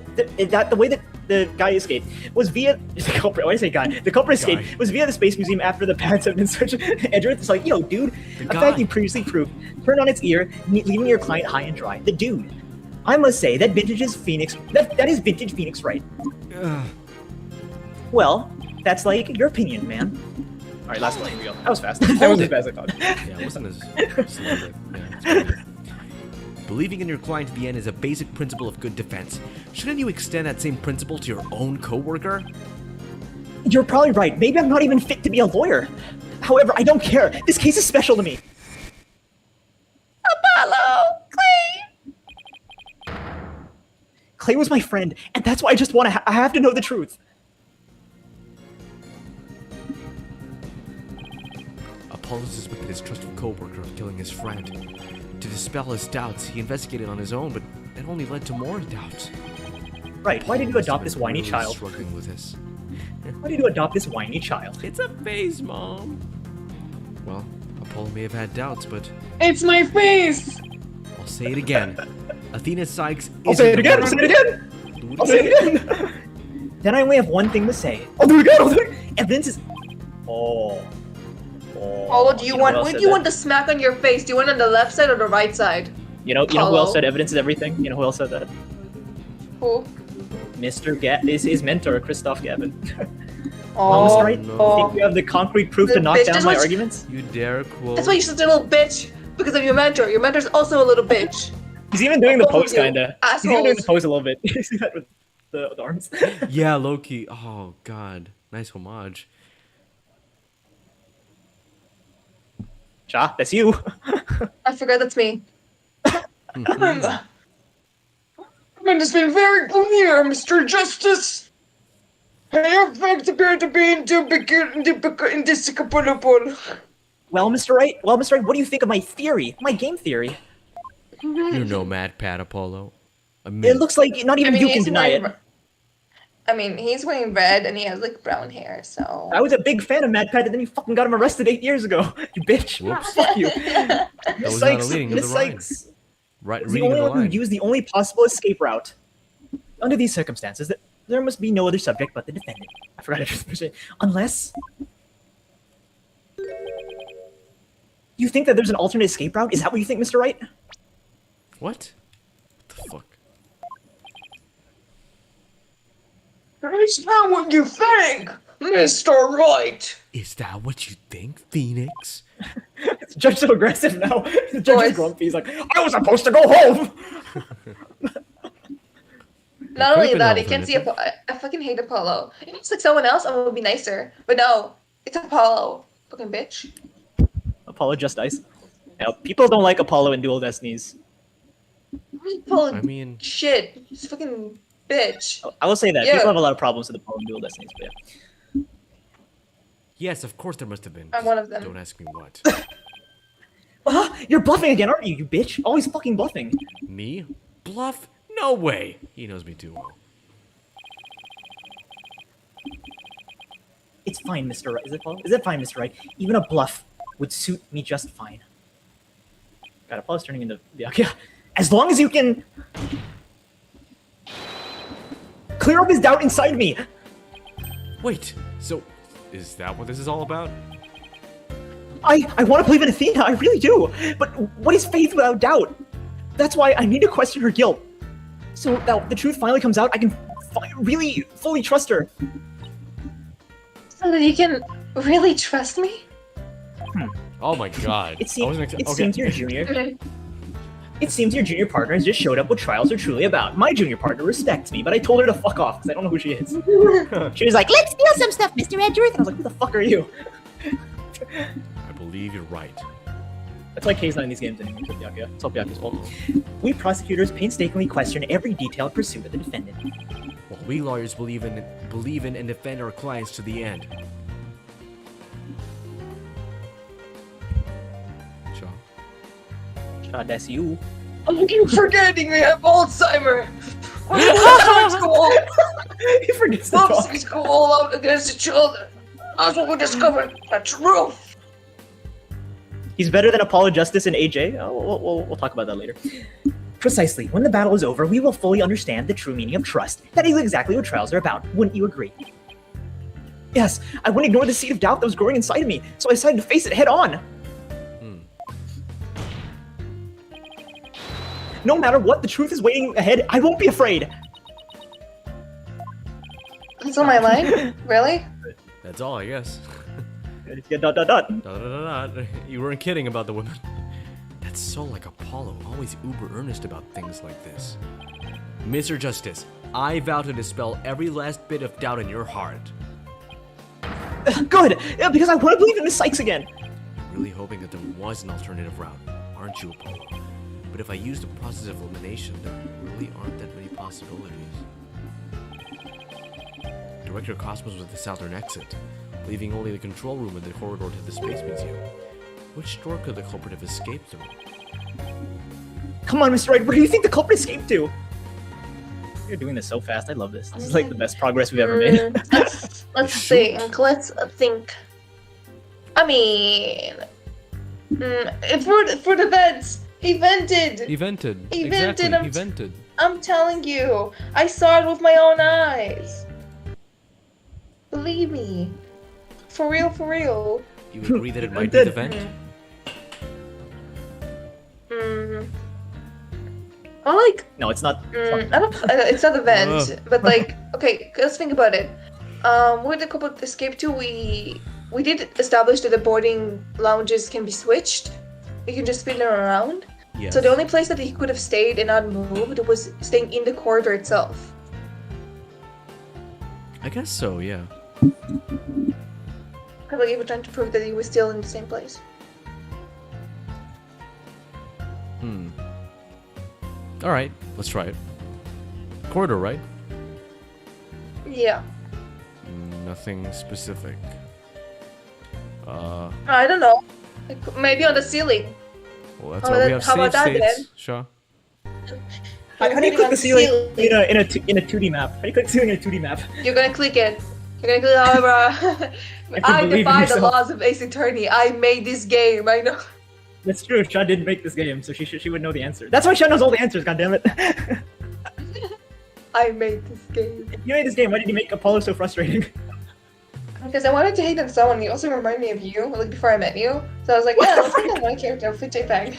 way that the guy escaped was via the culprit? Why did I say guy? The culprit escaped was via the Space Museum after the pads have been searched. Edgeworth is like, yo, dude, a fact you previously proved turned on its ear, leaving your client high and dry. The dude. I must say that vintage is Phoenix. That is vintage Phoenix, right? Well, that's like your opinion, man. All right, last one. Here we go. That was fast. That wasn't as fast as I thought. Yeah, it wasn't as slow. Yeah, believing in your client to the end is a basic principle of good defense. Shouldn't you extend that same principle to your own coworker? You're probably right. Maybe I'm not even fit to be a lawyer. However, I don't care. This case is special to me. Apollo! Clay! Clay was my friend, and that's why I just want to. I have to know the truth. Apollo suspected his trusted coworker of killing his friend. To dispel his doubts, he investigated on his own, but it only led to more doubts. Right, why did you adopt this whiny Really child? Struggling with this. Why did you adopt this whiny child? It's a phase, Mom. Well, Apollo may have had doubts, but It's my face! I'll say it again. Athena Sykes I'll say it again! I'll say it again! I'll say it again! Then I only have one thing to say. I'll do it again! I'll do it! Evidence is... Oh. Apollo, do you want? What do you want the smack on your face? Do you want it on the left side or the right side? You know who else said evidence is everything? You know who else said that? Who? His mentor, Christoph Gavin. Oh, Mr. Wright, you think you have the concrete proof The to knock bitch down just my wants- arguments? You dare quote... that's why you're such a little bitch because of your mentor. Your mentor's also a little bitch. He's even doing the Both of pose, you kinda. He's even doing the assholes. pose a little bit. You see that with the arms? Yeah, low-key. Oh, God. Nice homage. Cha, that's you. I forgot that's me. I mean, it's been very clear, Mr. Justice. I have fact appear to be indisciplinable. Well, Mr. Wright, what do you think of my theory? My game theory? You're no mad Pat, Apollo. It looks like not even you can deny it. I mean, he's wearing red and he has like brown hair, so. I was a big fan of Mad Pat, and then you fucking got him arrested 8 years ago. You bitch. Whoops. Fuck you. That was not a leading of Miss the line. Sykes Right, is the reading only of the one who line. used the only possible escape route. Under these circumstances, there must be no other subject but the defendant. I forgot to say. Unless... You think that there's an alternate escape route? Is that what you think, Mr. Wright? What? The fuck? It's not what you think, Mr. Wright. Is that what you think, Phoenix? The judge's so aggressive now. The judge is Boys. grumpy. He's like, I was supposed to go home! Not only Could've been that, he an can't see Apollo. I fucking hate Apollo. If it's like someone else, I would be nicer. But no, it's Apollo. Fucking bitch. Apollo Just Ice. Now, people don't like Apollo in Dual Destinies. Apollo, I mean, shit. He's fucking bitch. I will say that. Yeah. People have a lot of problems with Apollo in Dual Destinies, but yeah. yes, of course there must have been. I'm one of them. Don't ask me what. You're bluffing again, aren't you, you bitch? Always fucking bluffing. Me? Bluff? No way. He knows me too well. It's fine, Mr. Wright. Is it Apollo? Is it fine, Mr. Wright? Even a bluff would suit me just fine. God, Apollo's turning into... Yeah. As long as you can... clear up his doubt inside me! Wait, so is that what this is all about? I want to believe in Athena, I really do! But what is faith without doubt? That's why I need to question her guilt. So that the truth finally comes out, I can really fully trust her. So that you can really trust me? Oh my god. It, I seems, wasn't it okay. seems your junior. It seems your junior partner has just showed up what trials are truly about. My junior partner respects me, but I told her to fuck off because I don't know who she is. She was like, "Let's steal some stuff, Mr. Edgeworth," and I was like, "Who the fuck are you?" I believe you're right. That's why K's not in these games anymore. It's all Byakuya's fault. We prosecutors painstakingly question every detail in pursuit of the defendant. Well, we lawyers believe in and defend our clients to the end. Shaw. That's you. I keep forgetting I have Alzheimer. What's school? He forgets to talk. Bobsleys go all out against each other. That's what we discovered. The truth. He's better than Apollo Justice and AJ. We'll talk about that later. Precisely. When the battle is over, we will fully understand the true meaning of trust. That is exactly what trials are about. Wouldn't you agree? Yes, I wouldn't ignore the seed of doubt that was growing inside of me, so I decided to face it head on. No matter what, the truth is waiting ahead. I won't be afraid. That's on my line? Really? That's all, I guess. Yeah, dot, dot, dot. You weren't kidding about the women. That's so like Apollo, always uber earnest about things like this. Mr. Justice, I vow to dispel every last bit of doubt in your heart. Good, yeah, because I want to believe in Miss Sykes again. Really hoping that there was an alternative route, aren't you, Apollo? But if I use the process of elimination, there really aren't that many possibilities. Director Cosmos was the southern exit, leaving only the control room and the corridor to the Space Museum. Which door could the culprit have escaped through? Come on, Mr. Wright, where do you think the culprit escaped to? You're doing this so fast. I love this. This is like the best progress we've ever made. Let's think. Let's think. I mean, for the vents, he vented. He vented. He Exactly, vented. he vented. I'm telling you, I saw it with my own eyes. Believe me. For real, for real. You agree that it might be the vent? I like. No, it's not. I don't. It's not a vent, but like, okay, let's think about it. Where the couple escaped to, we did establish that the boarding lounges can be switched. You can just spin them around. Yes. So the only place that he could have stayed and not moved was staying in the corridor itself. I guess so, yeah. I like you were trying to prove that he was still in the same place. Alright, let's try it. Corridor, right? Yeah. Nothing specific. I don't know. Like, maybe on the ceiling. Well, that's why we have how about save that, states, Shaw. How do you click the ceiling in a 2D map? How do you click the ceiling in a 2D map? You're gonna click it. You're gonna click however. I believe in defy the yourself. laws of Ace Attorney. I made this game. I know. That's true. Shaw didn't make this game, so she would know the answer. That's why Shaw knows all the answers. God damn it! I made this game. You made this game. Why did you make Apollo so frustrating? Because I wanted to hate on someone. You also remind me of you, like before I met you. So I was like, yeah, let's make that one character with JPEG.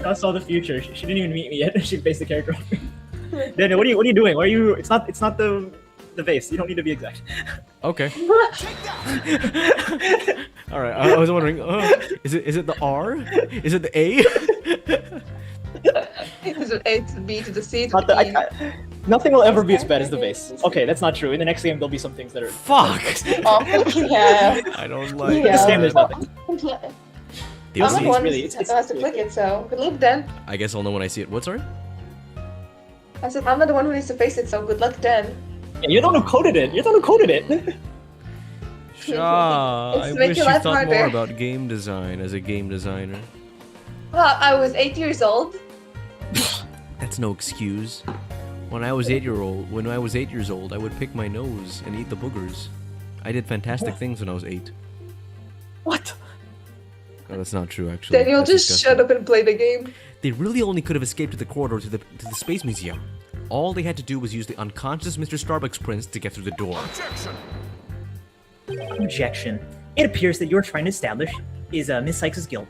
I saw the future. She didn't even meet me yet. She based the character on me. Daniel, what are you doing? Why are you? It's not the vase. You don't need to be exact. Okay. Alright, I was wondering, is it the R? Is it the A? It's an A to the B to the C to Not the the, E. nothing will ever be as bad as the vase. Okay, that's not true. In the next game, there'll be some things that are. Fuck! Oh, yeah. I don't like In this game, there's nothing. The I'm the only- one really- who it's- has to click it, so good luck then. I guess I'll know when I see it. What, sorry? I said, I'm not the one who needs to face it, so good luck then. Yeah, you're the one who coded it. You're the one who coded it. Shaw, It's I to make wish your you life thought more harder. about game design as a game designer. Well, I was 8 years old. That's no excuse. When I was 8 years old, I would pick my nose and eat the boogers. I did fantastic things when I was 8. What? Oh, that's not true, actually. Daniel, That's just disgusting. shut up and play the game. They really only could have escaped to the corridor to the Space Museum. All they had to do was use the unconscious Mr. Starbucks Prince to get through the door. Objection. It appears that you're trying to establish is Miss Sykes' guilt.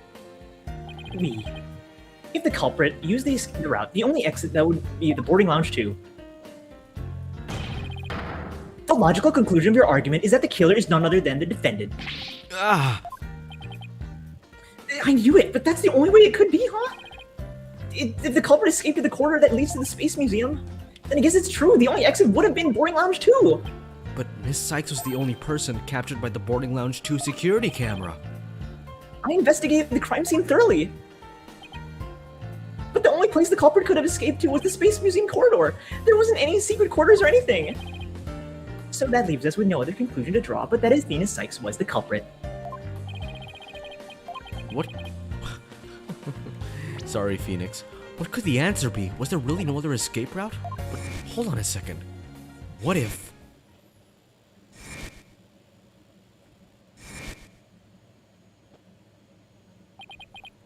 If the culprit used the escape route, the only exit that would be the boarding lounge 2. The logical conclusion of your argument is that the killer is none other than the defendant. Ah, I knew it, but that's the only way it could be, huh? If the culprit escaped to the corridor that leads to the Space Museum, then I guess it's true. The only exit would have been Boarding Lounge 2. but Miss Sykes was the only person captured by the Boarding Lounge 2 security camera. I investigated the crime scene thoroughly. But the only place the culprit could have escaped to was the Space Museum corridor. There wasn't any secret quarters or anything. So that leaves us with no other conclusion to draw, but that Athena Sykes was the culprit. What? Sorry, Phoenix. What could the answer be? Was there really no other escape route? But hold on a second. What if...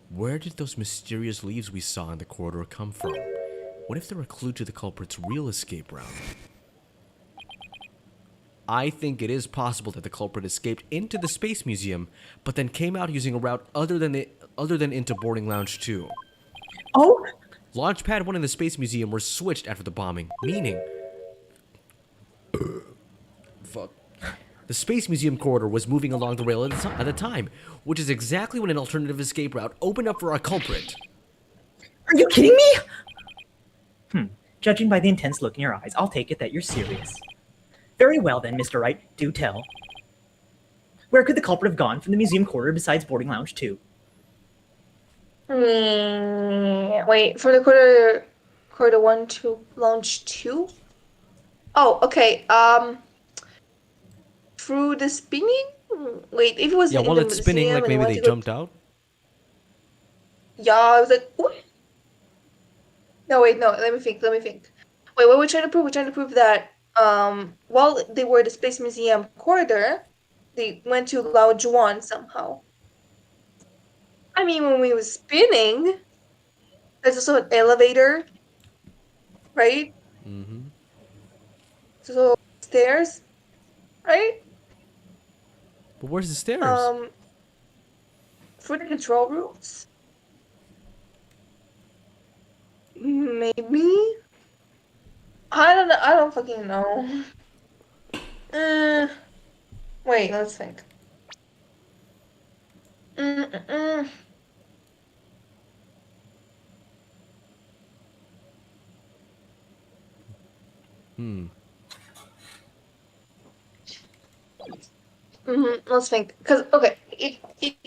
Where did those mysterious leaves we saw in the corridor come from? What if they're a clue to the culprit's real escape route? I think it is possible that the culprit escaped into the Space Museum, but then came out using a route other than into Boarding Lounge 2. Oh, Launchpad 1 and the Space Museum were switched after the bombing, meaning... Fuck. The Space Museum corridor was moving along the rail at the time, which is exactly when an alternative escape route opened up for our culprit. are you kidding me? Judging by the intense look in your eyes, I'll take it that you're serious. Very well then, Mr. Wright, do tell. Where could the culprit have gone from the museum corridor besides Boarding Lounge 2? Wait, for the corridor 1 to Lounge 2? Oh, okay, through the spinning? Wait, if it was Yeah, in while the it's spinning, museum like and maybe went they to go- jumped out? Yeah, I was like, what? No, wait, no, let me think. Wait, what we're trying to prove? We're trying to prove that, while they were at the Space Museum corridor, they went to Lounge 1 somehow. I mean, when we was spinning, there's also an elevator, right? Mm-hmm. So stairs, right? But where's the stairs? For the control rooms. Maybe. I don't know. I don't fucking know. Wait, let's think. Let's think. Cause okay, it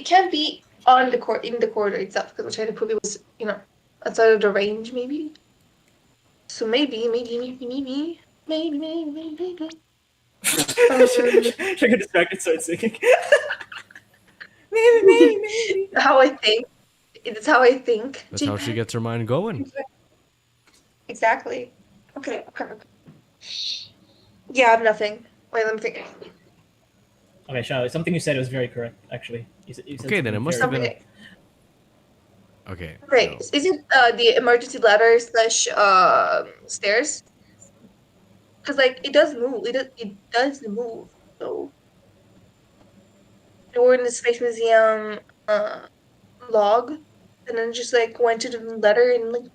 can't be on the in the corridor itself because we're trying to prove it was outside of the range maybe. So maybe. Should I get distracted, start singing? maybe. How I think. It's how I think. That's how she gets her mind going. Exactly. Okay. Yeah, I have nothing. Wait, let me think. Okay, Shao, something you said was very correct, actually. You said Okay, then it something must very have been... Okay. Okay. Great. no. Is it the emergency ladder / stairs? Because like it does move. It does move. So they were in the Space Museum log, and then just like went to the ladder and like.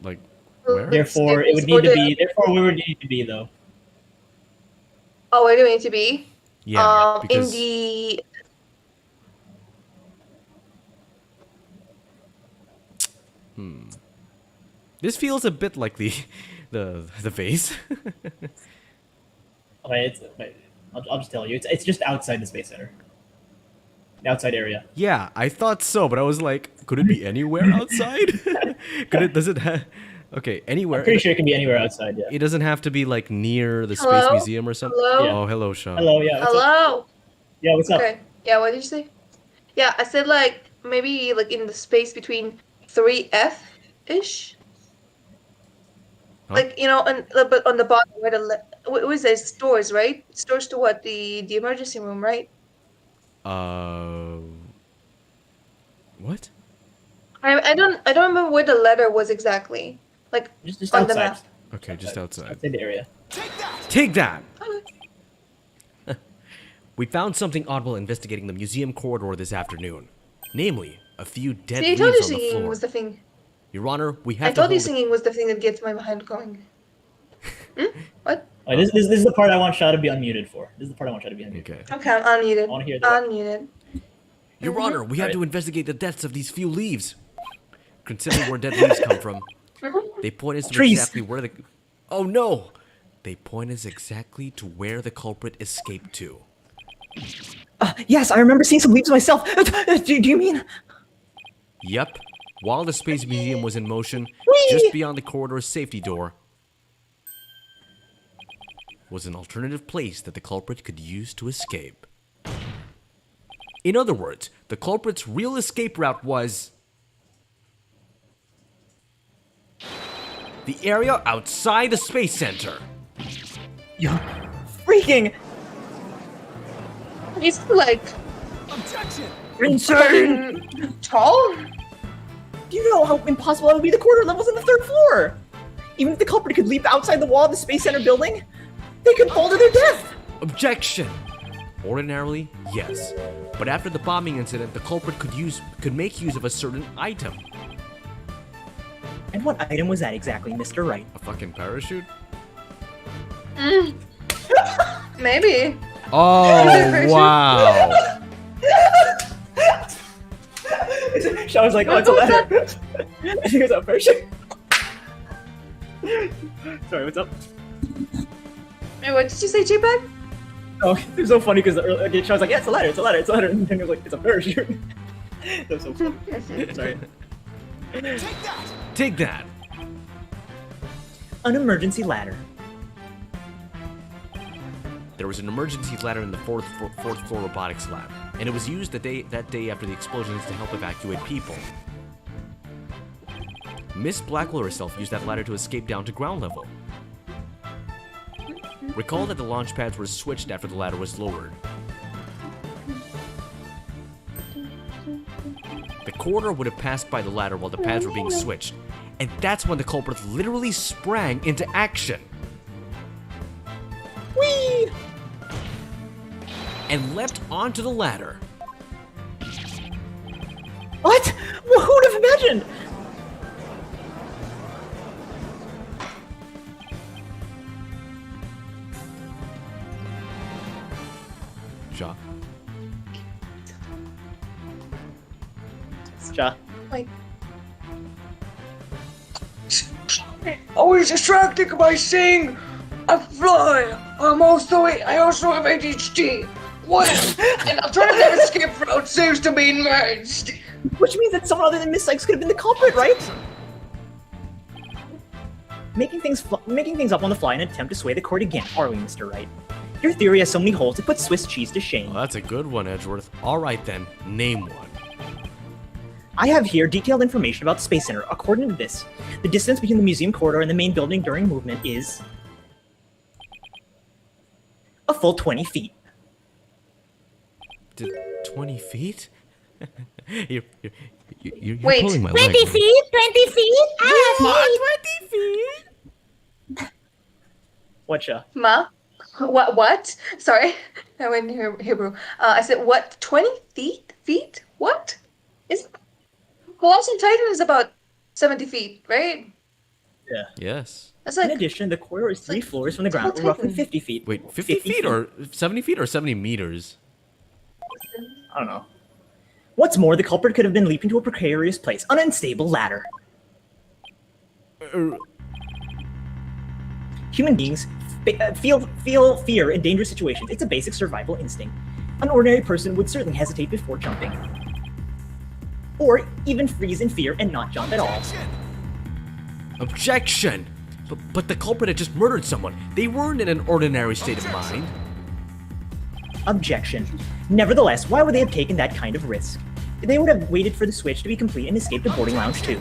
Like, where? Therefore, it would need to be. Therefore, we would need to be though. Oh, where do we need to be? Yeah, In because... the. This feels a bit like the vase. Okay, I'll just tell you. It's just outside the space center. The outside area. Yeah, I thought so, but I was like, could it be anywhere outside? Does it have... Okay, anywhere. I'm pretty sure it can be anywhere outside. Yeah. It doesn't have to be like near the Space Hello? Museum or something. Hello? Yeah. Oh, hello, Sean. Hello. Yeah. What's up? Hello. Yeah. What's up? Okay. Yeah. What did you say? Yeah, I said like maybe like in the space between 3F ish. Huh? Like but on the bottom where what was it? Stores, right? Stores to what? The emergency room, right? What? I don't remember where the letter was exactly. Like Just on the outside. map. Okay, just outside. Outside the area. Take that! Okay. We found something odd while investigating the museum corridor this afternoon. Namely, a few dead See, I told you leaves on the singing floor. was the thing. Your Honor, we I have to told you hold... singing was the thing that gets my mind going. What? Alright, this is the part I want Shaw to be unmuted for. This is the part I want Shaw to be unmuted. Okay. Okay, I'm unmuted. I wanna hear that. Unmuted. Your Honor, we have Alright. to investigate the deaths of these few leaves. Considering where dead leaves come from, they point us to Trees. exactly where the. Oh no! They point us exactly to where the culprit escaped to. Yes, I remember seeing some leaves myself. Do you mean? Yep. While the Space Museum was in motion, Whee! just beyond the corridor's safety door was an alternative place that the culprit could use to escape. In other words, the culprit's real escape route was the area outside the Space Center. You're freaking He's like insane. tall. Do you know how impossible that would be? The corridor level's on the 3rd floor. Even if the culprit could leap outside the wall of the Space Center building, they could fall to their death. Objection! Ordinarily, yes. But after the bombing incident, the culprit could make use of a certain item. And what item was that exactly, Mr. Wright? A fucking parachute? Maybe. Oh, wow. Shaw was like, oh, it's a ladder. I think it's a parachute. Sorry, what's up? Wait, what did you say, J-Bag? Oh, it was so funny because Shaw was like, yeah, it's a ladder, it's a ladder, it's a ladder. And then he was like, it's a parachute. That was so funny. Sorry. Take that. An emergency ladder. There was an emergency ladder in the fourth floor robotics lab, and it was used that day after the explosions to help evacuate people. Miss Blackwell herself used that ladder to escape down to ground level. Recall that the launch pads were switched after the ladder was lowered. The corridor would have passed by the ladder while the pads were being switched, and that's when the culprit literally sprang into action. Whee! And leapt onto the ladder. What? Well, who would have imagined? Shaw. Shaw. Wait. I was distracted by saying I fly. I also have ADHD. What? An alternative escape route seems to be emerged. Which means that someone other than Miss Sykes could have been the culprit, right? Making things up on the fly in an attempt to sway the court again, are we, Mr. Wright? Your theory has so many holes to put Swiss cheese to shame. Well, that's a good one, Edgeworth. All right then, name one. I have here detailed information about the Space Center. According to this, the distance between the museum corridor and the main building during movement is a full 20 feet. 20 feet? you're Wait, pulling my 20 leg. feet? 20 feet? Ah, 20 feet? What, Shaw? Ma? What? Sorry. I went in Hebrew. I said, what? 20 feet? Feet? What? Is Colossal Titan is about 70 feet, right? Yeah. Yes. That's In like addition, the corridor is 3 like floors from the ground, Titan. roughly 50 feet. Wait, 50 feet or 70 feet or 70 meters? I don't know. What's more, the culprit could have been leaping to a precarious place, an unstable ladder. Human beings feel fear in dangerous situations. It's a basic survival instinct. An ordinary person would certainly hesitate before jumping. Or even freeze in fear and not jump at all. Objection! But the culprit had just murdered someone. They weren't in an ordinary state of mind. Objection. Nevertheless, why would they have taken that kind of risk? They would have waited for the switch to be complete and escaped the boarding lounge too.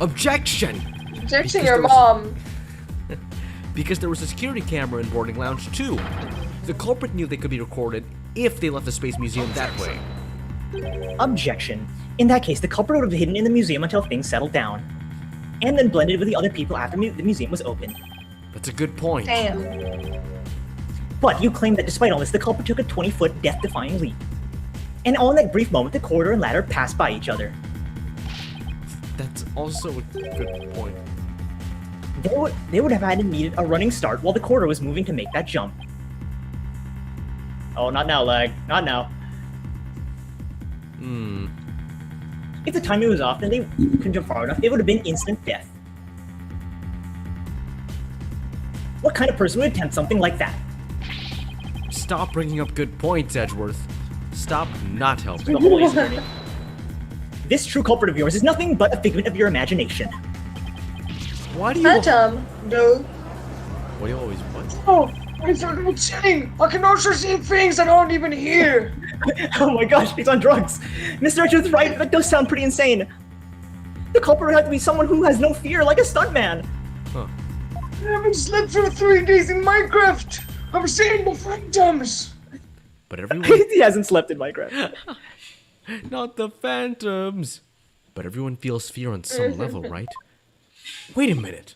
Objection! Objection, your mom. Because there was a security camera in boarding lounge 2. The culprit knew they could be recorded if they left the Space Museum that way. Objection. In that case, the culprit would have hidden in the museum until things settled down, and then blended with the other people after the museum was open. That's a good point. Damn. But you claim that despite all this, the culprit took a 20-foot death-defying leap. And all in that brief moment, the corridor and ladder passed by each other. That's also a good point. they would have had needed a running start while the corridor was moving to make that jump. Oh, not now, lag. Not now. If the timing was off and they couldn't jump far enough, it would have been instant death. What kind of person would attempt something like that? Stop bringing up good points, Edgeworth. Stop not helping. The Holy Spirit. This true culprit of yours is nothing but a figment of your imagination. Why do you? Phantom. No. What do you always want? Oh, I started saying I can also see things I don't even hear. Oh my gosh, he's on drugs. Mr. Edgeworth's right, that does sound pretty insane. The culprit would have to be someone who has no fear, like a stuntman. Huh. I haven't slept for 3 days in Minecraft. I'm seeing the phantoms. But everyone, He hasn't slept in Minecraft. not the phantoms. But everyone feels fear on some level, right? Wait a minute.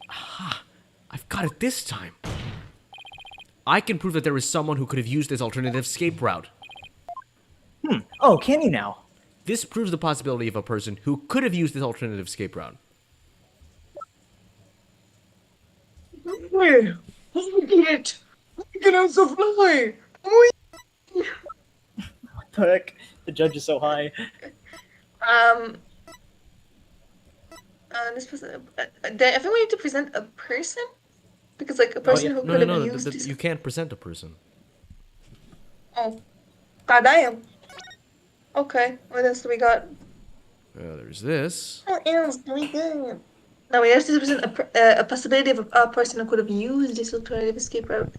Aha, I've got it this time. I can prove that there is someone who could have used this alternative escape route. Oh, can you now? This proves the possibility of a person who could have used this alternative escape route. Wait, I get it. I can also fly. Wait. What the heck? The judge is so high. This person. I think we need to present a person, because like a person who could have used this. You can't present a person. Oh, god damn. Okay, what else do we got? There's this. What else do we got? Now we have to present a possibility of a person who could have used this alternative escape route.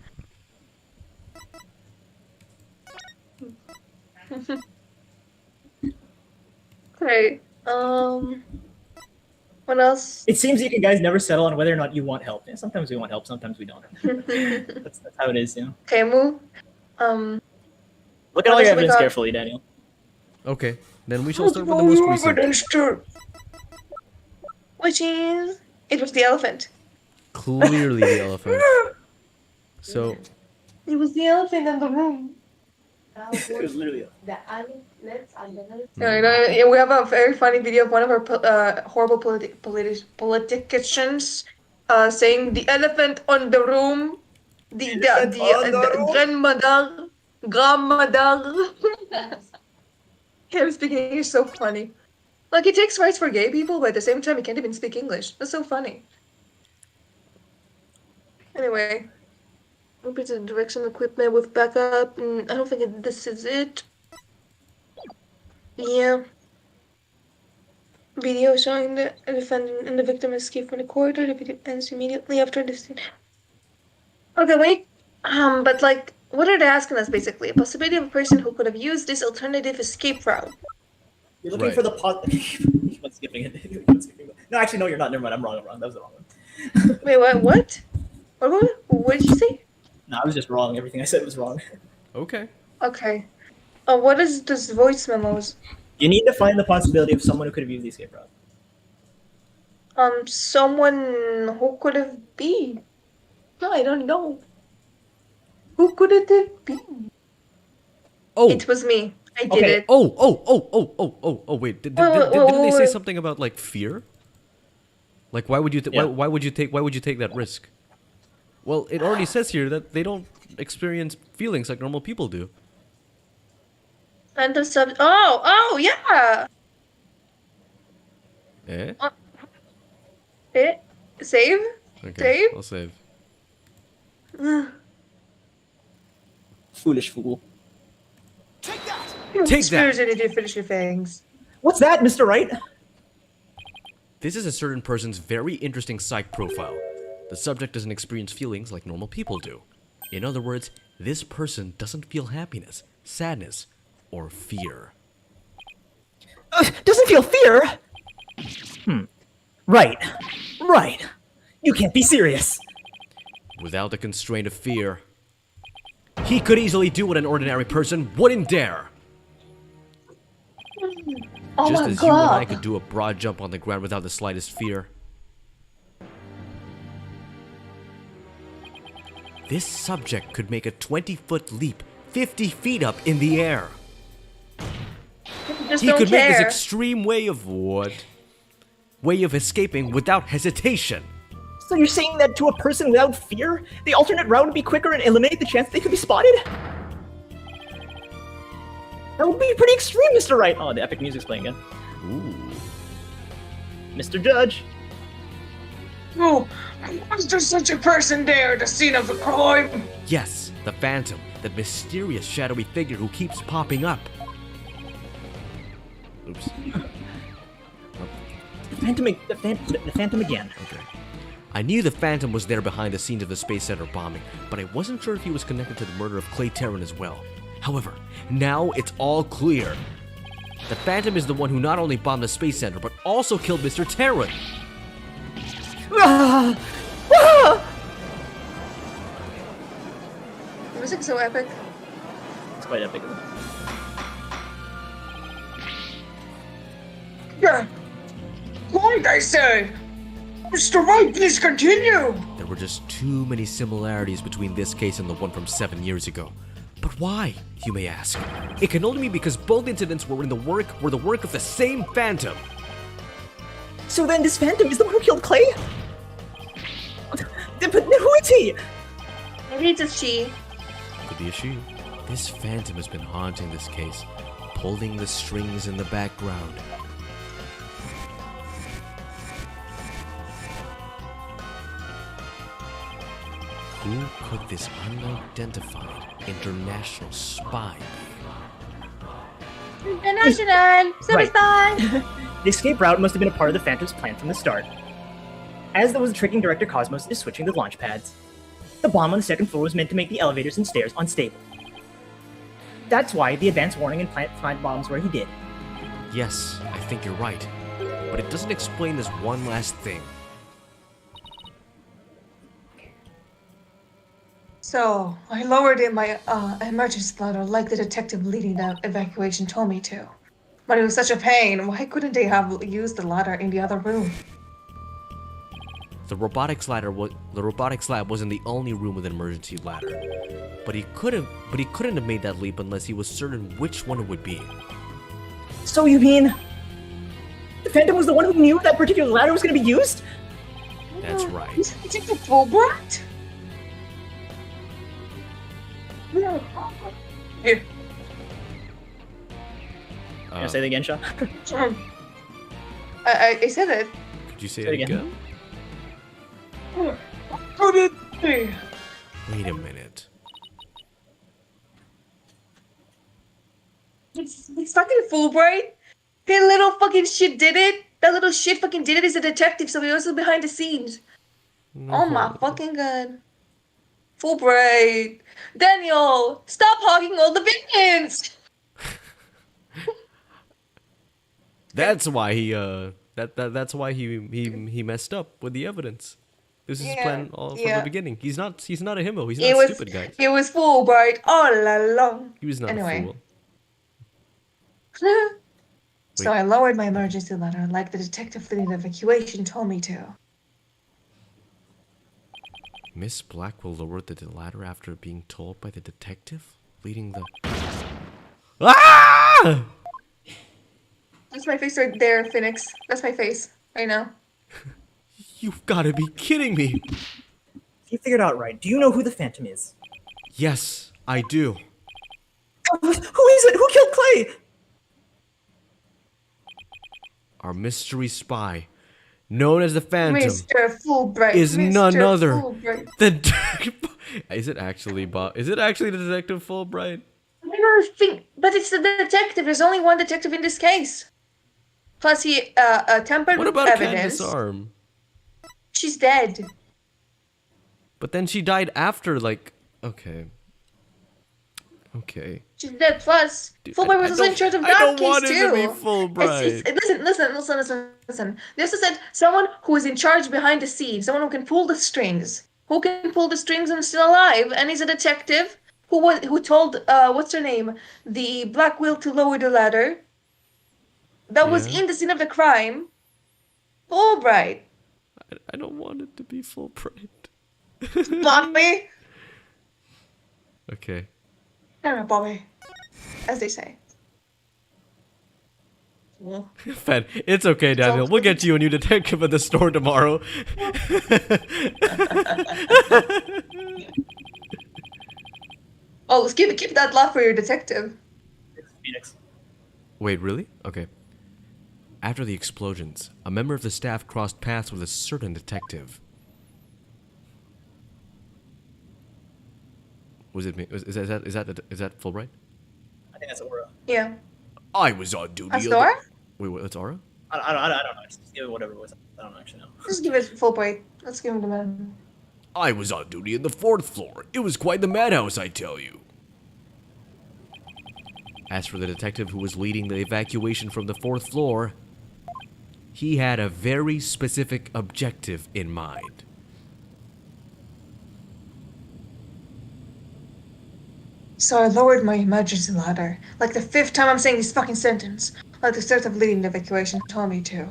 Okay. What else? It seems you guys never settle on whether or not you want help. Yeah, sometimes we want help, sometimes we don't. That's how it is, you know. Okay, move. Look at all What your else we evidence got? carefully, Daniel. Okay, then we shall start with the most recent. Evidence too. Which is it was the elephant. Clearly the elephant. So, It was the elephant in the room. It was literally We have a very funny video of one of our horrible politicians saying the elephant on the room, the grandmother. Him speaking English is so funny. Like he takes rights for gay people, but at the same time he can't even speak English. That's so funny. Anyway, we'll put the direction equipment with backup. I don't think this is it. Yeah. Video showing the defendant and the victim escape from the corridor. The video ends immediately after this. Okay, wait. But like, what are they asking us basically? A possibility of a person who could have used this alternative escape route. You're looking Right. for the pot. What's skipping it? No, actually, no, you're not. Never mind. I'm wrong. That was the wrong one. Wait, what? What did you say? No, I was just wrong. Everything I said was wrong. okay. Okay. What is this voice memos? You need to find the possibility of someone who could have used the escape route. Someone who could have been. No, I don't know. Who could it have been? Oh, It was me. I did Okay. it. oh, wait. Didn't they say something about like fear? Like why would you Yeah. why would you take that risk? Well, it already says here that they don't experience feelings like normal people do. And the sub. Oh, yeah. Eh? Save. Okay, Save? I'll save. Foolish fool. Take that! Spiritually to finish your fangs. What's that, Mr. Wright? This is a certain person's very interesting psych profile. The subject doesn't experience feelings like normal people do. In other words, this person doesn't feel happiness, sadness, or fear. Doesn't feel fear? Right. You can't be serious. Without the constraint of fear, he could easily do what an ordinary person wouldn't dare. Oh Just my as you and I god. could do a broad jump on the ground without the slightest fear. This subject could make a 20-foot leap 50 feet up in the air. Just He don't could make this care. extreme way of escaping without hesitation. So you're saying that to a person without fear, the alternate route would be quicker and eliminate the chance they could be spotted? That would be pretty extreme, Mr. Wright. Oh, the epic music's playing again. Ooh. Mr. Judge. Oh, was there such a person there at the scene of the crime? Yes, the Phantom, that mysterious shadowy figure who keeps popping up. Oops. The Phantom again. Okay. I knew the Phantom was there behind the scenes of the Space Center bombing, but I wasn't sure if he was connected to the murder of Clay Terran as well. However, now it's all clear. The Phantom is the one who not only bombed the Space Center, but also killed Mr. Terran. Ah! Ah! The music's so epic. It's quite epic. Yeah. Like I said, Mr. Wright, please continue. There were just too many similarities between this case and the one from 7 years ago. But why, you may ask? It can only be because both incidents were the work of the same Phantom. So then this Phantom is the one who killed Clay? But who is he? Maybe it's a she. Could be a she. This Phantom has been haunting this case, pulling the strings in the background. Who could this unidentified international spy be? International superstar. The escape route must have been a part of the Phantom's plan from the start. As there was tricking Director Cosmos is switching the launch pads. The bomb on the second floor was meant to make the elevators and stairs unstable. That's why the advance warning and plant bombs where he did. Yes, I think you're right. But it doesn't explain this one last thing. So, I lowered in my emergency ladder like the detective leading the evacuation told me to. But it was such a pain. Why couldn't they have used the ladder in the other room? The robotics lab wasn't the only room with an emergency ladder. But he couldn't have made that leap unless he was certain which one it would be. So you mean the Phantom was the one who knew that particular ladder was going to be used? That's right. Is it the Fulbright? Here. Can I say that again, Shaw? I said it. Could you say Say it it again? How did they? Wait a minute. It's fucking Fulbright. That little fucking shit did it. That little shit fucking did it. He's a detective, so he was behind the scenes. Oh my fucking god. Fulbright. Daniel, stop hogging all the billions. That's why he that's why he messed up with the evidence. This is his plan all from the beginning. He's not a himbo. He's not stupid, guys. It was Fulbright all along. He was not a fool. So I lowered my emergency ladder like the detective leading the evacuation told me to. Miss Blackwell lowered the ladder after being told by the detective leading the. Ah! That's my face right there, Phoenix. That's my face right now. You've got to be kidding me. You figured out right. Do you know who the Phantom is? Yes, I do. Who is it? Who killed Clay? Our mystery spy, known as the Phantom, Mr. Fulbright is none other Fulbright. than. Is it actually the Detective Fulbright? I don't think, but it's the detective. There's only one detective in this case. Plus, he tampered What with about evidence. Candace Arm? She's dead. But then she died after, like. Okay. She's dead. Plus, Dude, Fulbright was also in charge of I that don't case want too. it to be Fulbright. Listen. They also said someone who is in charge behind the scenes, someone who can pull the strings, and still alive, and he's a detective who told what's her name, the Black Will to lower the ladder. That was in the scene of the crime. Fulbright. I don't want it to be Fulbright. Bobby. Okay. Bobby, as they say. Well, Fed, it's okay, Daniel. We'll get you a new detective at the store tomorrow. oh, let's keep that laugh for your detective. Phoenix. Wait, really? Okay. After the explosions, a member of the staff crossed paths with a certain detective. Was it me? Is that Fulbright? I think that's Aura. Yeah. I was on duty. A store? Wait, that's Aura? I don't know. Just give it whatever it was. I don't actually know. Just give it full point. Let's give him the man. I was on duty in the 4th floor. It was quite the madhouse, I tell you. As for the detective who was leading the evacuation from the 4th floor, he had a very specific objective in mind. So I lowered my emergency ladder. Like the 5th time I'm saying this fucking sentence. Like the start of leading the evacuation told me to.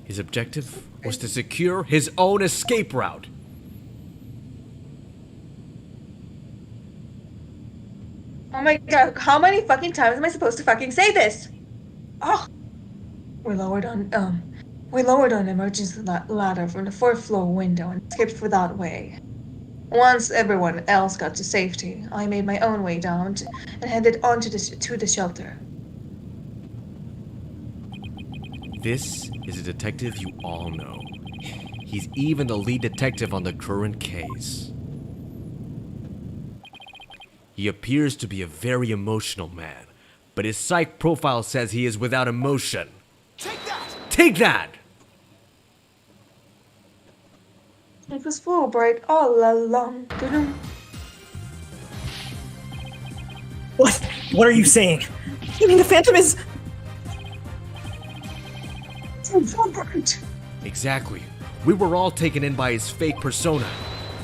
His objective was to secure his own escape route. Oh my god, how many fucking times am I supposed to fucking say this? Oh! We lowered on emergency ladder from the 4th floor window and escaped for that way. Once everyone else got to safety, I made my own way down and headed on to the shelter. This is a detective you all know. He's even the lead detective on the current case. He appears to be a very emotional man, but his psych profile says he is without emotion. Take that! Take that! It was Fulbright all along. What? What are you saying? You mean the Phantom is... Fulbright! Exactly. We were all taken in by his fake persona.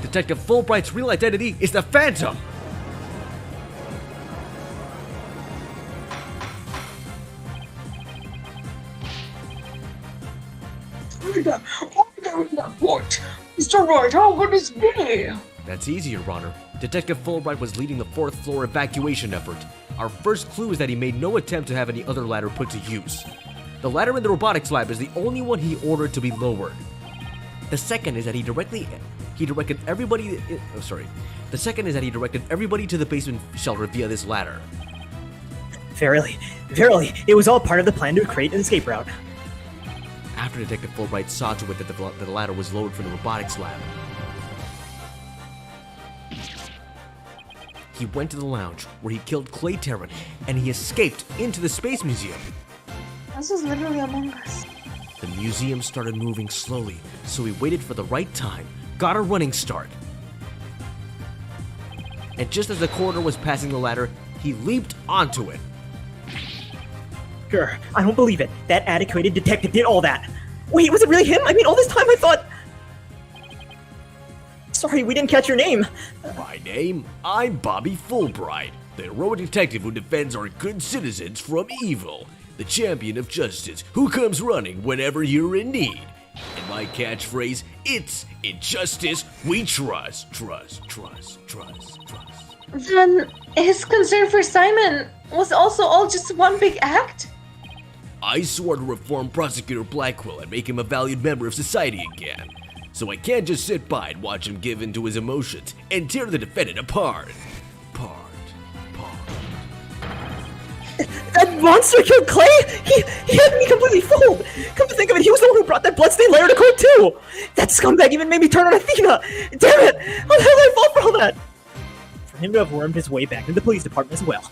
Detective Fulbright's real identity is the Phantom! What? Mr. Wright, how could this be? That's easy, Your Honor. Detective Fulbright was leading the 4th floor evacuation effort. Our first clue is that he made no attempt to have any other ladder put to use. The ladder in the robotics lab is the only one he ordered to be lowered. The second is that he directed everybody to the basement shelter via this ladder. Verily, it was all part of the plan to create an escape route. After Detective Fulbright saw to it that the ladder was lowered from the robotics lab, he went to the lounge where he killed Clay Terran and he escaped into the Space Museum. This is literally Among Us. The museum started moving slowly, so he waited for the right time, got a running start. And just as the corridor was passing the ladder, he leaped onto it. Sure, I don't believe it. That adequated detective did all that. Wait, was it really him? I mean, all this time I thought... Sorry, we didn't catch your name. My name? I'm Bobby Fulbright, the heroic detective who defends our good citizens from evil. The champion of justice who comes running whenever you're in need. And my catchphrase, it's in justice we trust. Trust. Then his concern for Simon was also all just one big act? I swore to reform Prosecutor Blackwell and make him a valued member of society again. So I can't just sit by and watch him give in to his emotions and tear the defendant apart. That monster killed Clay? He had me completely fooled. Come to think of it, he was the one who brought that bloodstained layer to court too. That scumbag even made me turn on Athena. Damn it! How the hell did I fall for all that? For him to have wormed his way back into the police department as well.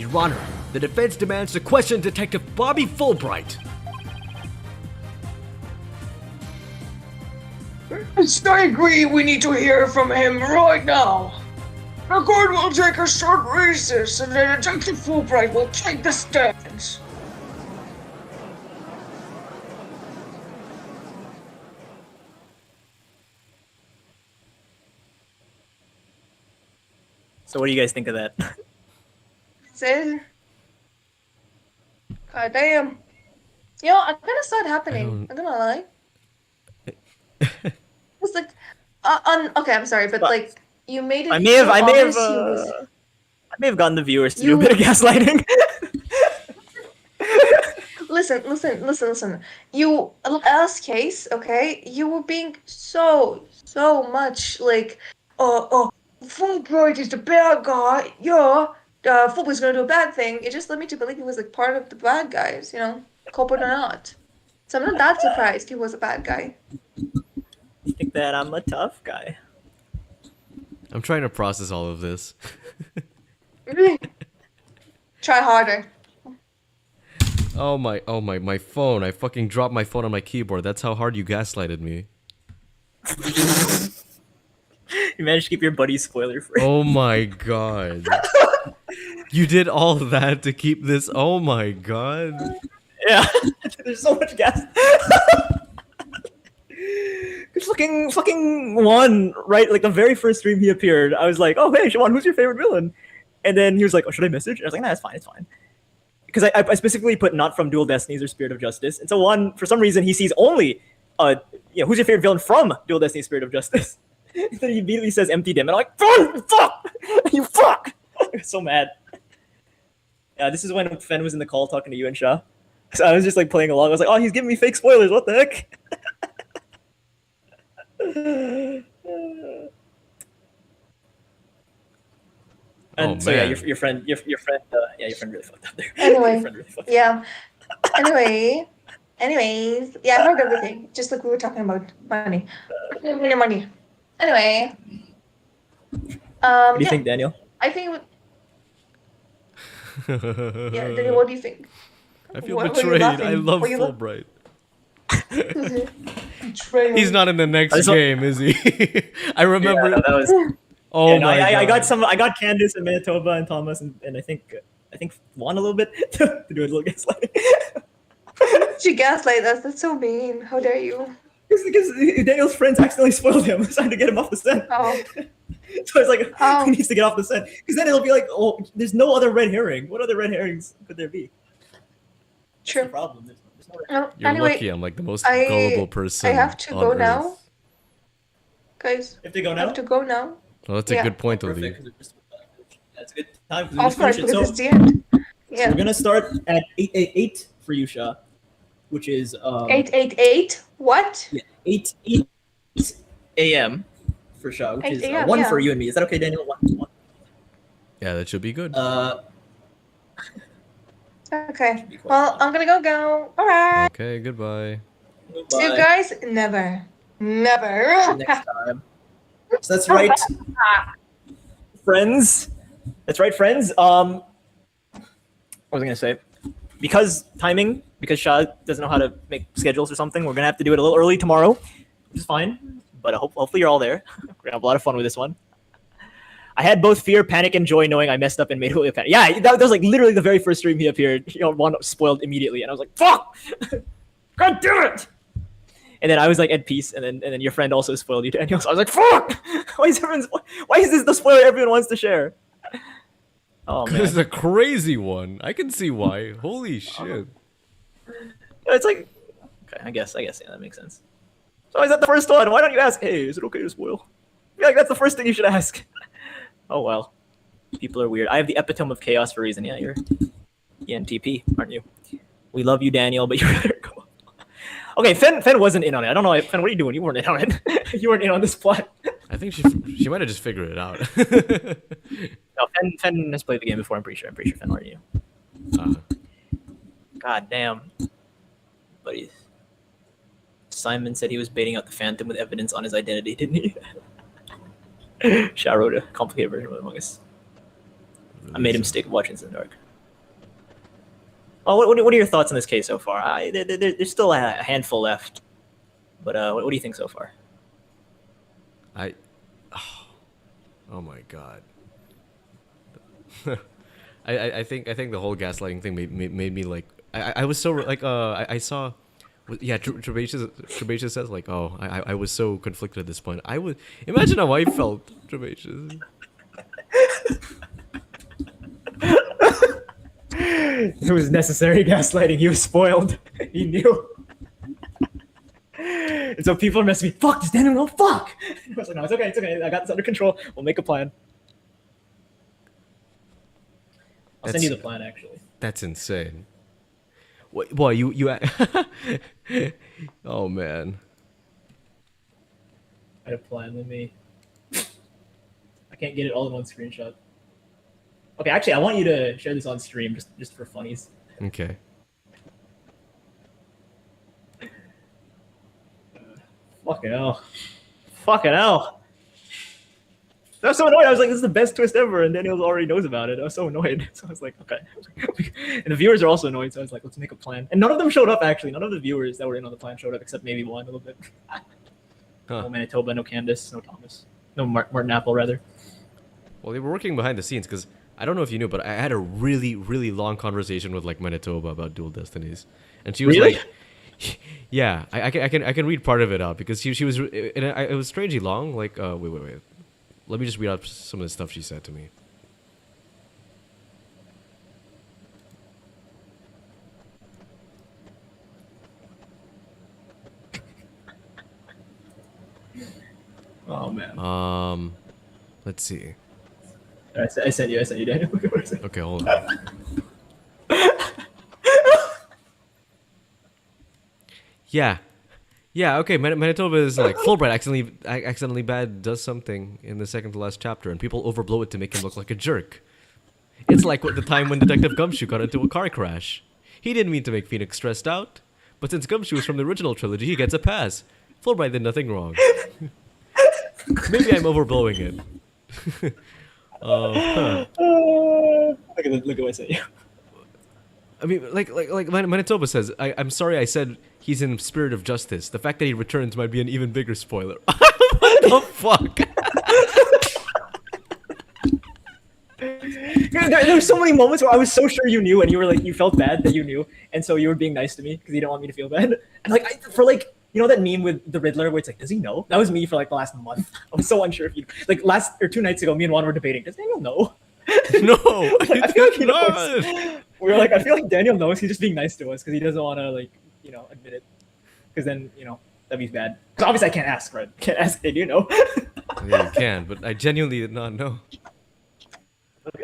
Your Honor, the defense demands to question Detective Bobby Fulbright. I agree, we need to hear from him right now. The court will take a short recess and then Detective Fulbright will take the stands. So what do you guys think of that? Said, God damn. You know, I kind of saw it happening. I'm gonna lie. It's like, okay, I'm sorry, but like, you made it. I may have may have gotten the viewers to do You- a bit of gaslighting. Listen. You, last case, okay? You were being so much like, Fulbright is the bad guy. Yeah, Fulbright's gonna do a bad thing. It just led me to believe he was like part of the bad guys, you know, culprit or not. So I'm not that surprised he was a bad guy. You think that I'm a tough guy? I'm trying to process all of this. Try harder. Oh my phone. I fucking dropped my phone on my keyboard. That's how hard you gaslighted me. You managed to keep your buddy spoiler free. Oh my god. You did all that to keep this. Oh my god. Yeah, there's so much gas. fucking Juan, right? Like the very first stream he appeared, I was like, "Oh hey, Juan, who's your favorite villain?" And then he was like, "Oh, should I message?" And I was like, "Nah, it's fine, it's fine." Because I specifically put not from Dual Destinies or Spirit of Justice, and so Juan, for some reason, he sees only, who's your favorite villain from Dual Destinies, Spirit of Justice? And then he immediately says Empty Dim, and I'm like, fuck, you fuck. I was so mad. Yeah, this is when Fen was in the call talking to you and Shah. So I was just like playing along. I was like, oh, he's giving me fake spoilers. What the heck? And Oh, so yeah, man. your friend really fucked up there. Anyway, Your friend really fucked up. Yeah. Anyways, yeah, I heard everything. Just like we were talking about money. Money. Anyway. What do you think, Daniel? I think. Yeah, Daniel, what do you think? I feel Why were you betrayed. laughing? I love Were you la- Fulbright. Betrayal. He's not in the next I just want- game, is he? I remember. Yeah, that was. Oh Yeah, no, my I god. got Candace and Manitoba and Thomas and I think Juan a little bit to do a little gaslighting. She gaslight us. That's so mean. How dare you? Because Daniel's friends accidentally spoiled him, trying to get him off the scent. Oh. So it's like Oh. he needs to get off the scent because then it'll be like, oh, there's no other red herring. What other red herrings could there be? That's the True. problem. There's no red No, You're anyway, lucky I'm like the most I- gullible person. I have to on go Earth. now. Guys, If they go I now, have to go now. Well, that's a Yeah. good point, perfect. Oli. 'Cause we're just- That's a good time. 'Cause we Of just course, finished it. because So, it's the end. so Yeah. we're gonna start at 8 for you, Shah, which is 888. What? 8 a.m. for Shah, which 8 is a.m., 1 yeah. for you and me. Is that okay, Daniel? 1. Yeah, that should be good. Okay. Well, I'm gonna go. All right. Okay, goodbye. See you guys. Never. Next time. So that's right, friends. That's right, friends. What was I gonna say? Because Shah doesn't know how to make schedules or something, we're gonna have to do it a little early tomorrow, which is fine. But hopefully you're all there. We're gonna have a lot of fun with this one. I had both fear, panic, and joy knowing I messed up and made Julio panic. Yeah, that was like literally the very first stream he appeared. One spoiled immediately, and I was like, "Fuck! God damn it!" And then I was like at peace, and then your friend also spoiled you, Daniel. So I was like, "Fuck! Why is this the spoiler everyone wants to share?" Oh man, This is a crazy one. I can see why. Holy shit. it's like, okay, I guess, yeah, that makes sense. So is that the first one? Why don't you ask? Hey, is it okay to spoil? I feel like that's the first thing you should ask. Oh well, people are weird. I have the epitome of chaos for a reason. Yeah, you're ENTP, aren't you? We love you, Daniel, but you better go. Okay, Fen wasn't in on it. I don't know, Fen. What are you doing? You weren't in on it. You weren't in on this plot. I think she might have just figured it out. No, Fen has played the game before. I'm pretty sure Fen, aren't you? God damn. Buddies. Simon said he was baiting out the Phantom with evidence on his identity, didn't he? Shah wrote a complicated version of Among Us. I made a mistake of watching in the dark. Oh, what are your thoughts on this case so far? There's still a handful left, but what do you think so far? Oh my god. I think the whole gaslighting thing made me like I was so like I saw. Yeah, Trebacious says like, oh, I was so conflicted at this point. I would imagine how I felt, Trebacious. It was necessary gaslighting. He was spoiled. He knew. And so people are messaging me, fuck, does Daniel know? Fuck! I was like, no, it's okay. I got this under control. We'll make a plan. I'll send you the plan actually. That's insane. What? Boy, you. Oh man. I had a plan. Let me. I can't get it all in one screenshot. Okay, actually, I want you to share this on stream just for funnies. Okay. Fucking hell. Fucking hell. I was so annoyed. I was like, this is the best twist ever, and Daniel already knows about it. I was so annoyed. So I was like, okay. And the viewers are also annoyed, so I was like, let's make a plan. And none of them showed up, actually. None of the viewers that were in on the plan showed up, except maybe one a little bit. No Manitoba, no Candace, no Thomas. No Martin Apple, rather. Well, they were working behind the scenes because I don't know if you knew, but I had a really, really long conversation with like Manitoba about Dual Destinies, and she was Really? like, "Yeah, I can read part of it out because she was it was strangely long. Like, wait, let me just read out some of the stuff she said to me." Oh, man. Let's see. I sent you, Daniel. Look at what I said. Okay, hold on. Yeah, okay, Manitoba is like, Fulbright accidentally bad does something in the second to last chapter, and people overblow it to make him look like a jerk. It's like the time when Detective Gumshoe got into a car crash. He didn't mean to make Phoenix stressed out, but since Gumshoe is from the original trilogy, he gets a pass. Fulbright did nothing wrong. Maybe I'm overblowing it. Look at what I sent you. I mean, like Manitoba says, I'm sorry I said he's in spirit of justice. The fact that he returns might be an even bigger spoiler. What the fuck? There were so many moments where I was so sure you knew, and you were like, you felt bad that you knew, and so you were being nice to me because you didn't want me to feel bad. And like, for like, you know that meme with the Riddler where it's like, does he know? That was me for like the last month. I was so unsure if you like last or 2 nights ago. Me and Juan were debating. Does Daniel know? No, Like, I feel like he not. knows. We were like, I feel like Daniel knows. He's just being nice to us because he doesn't want to like, admit it. Because then, that'd be bad. Because obviously I can't ask, right? Can't ask. Hey, do you know? Yeah, you can, but I genuinely did not know.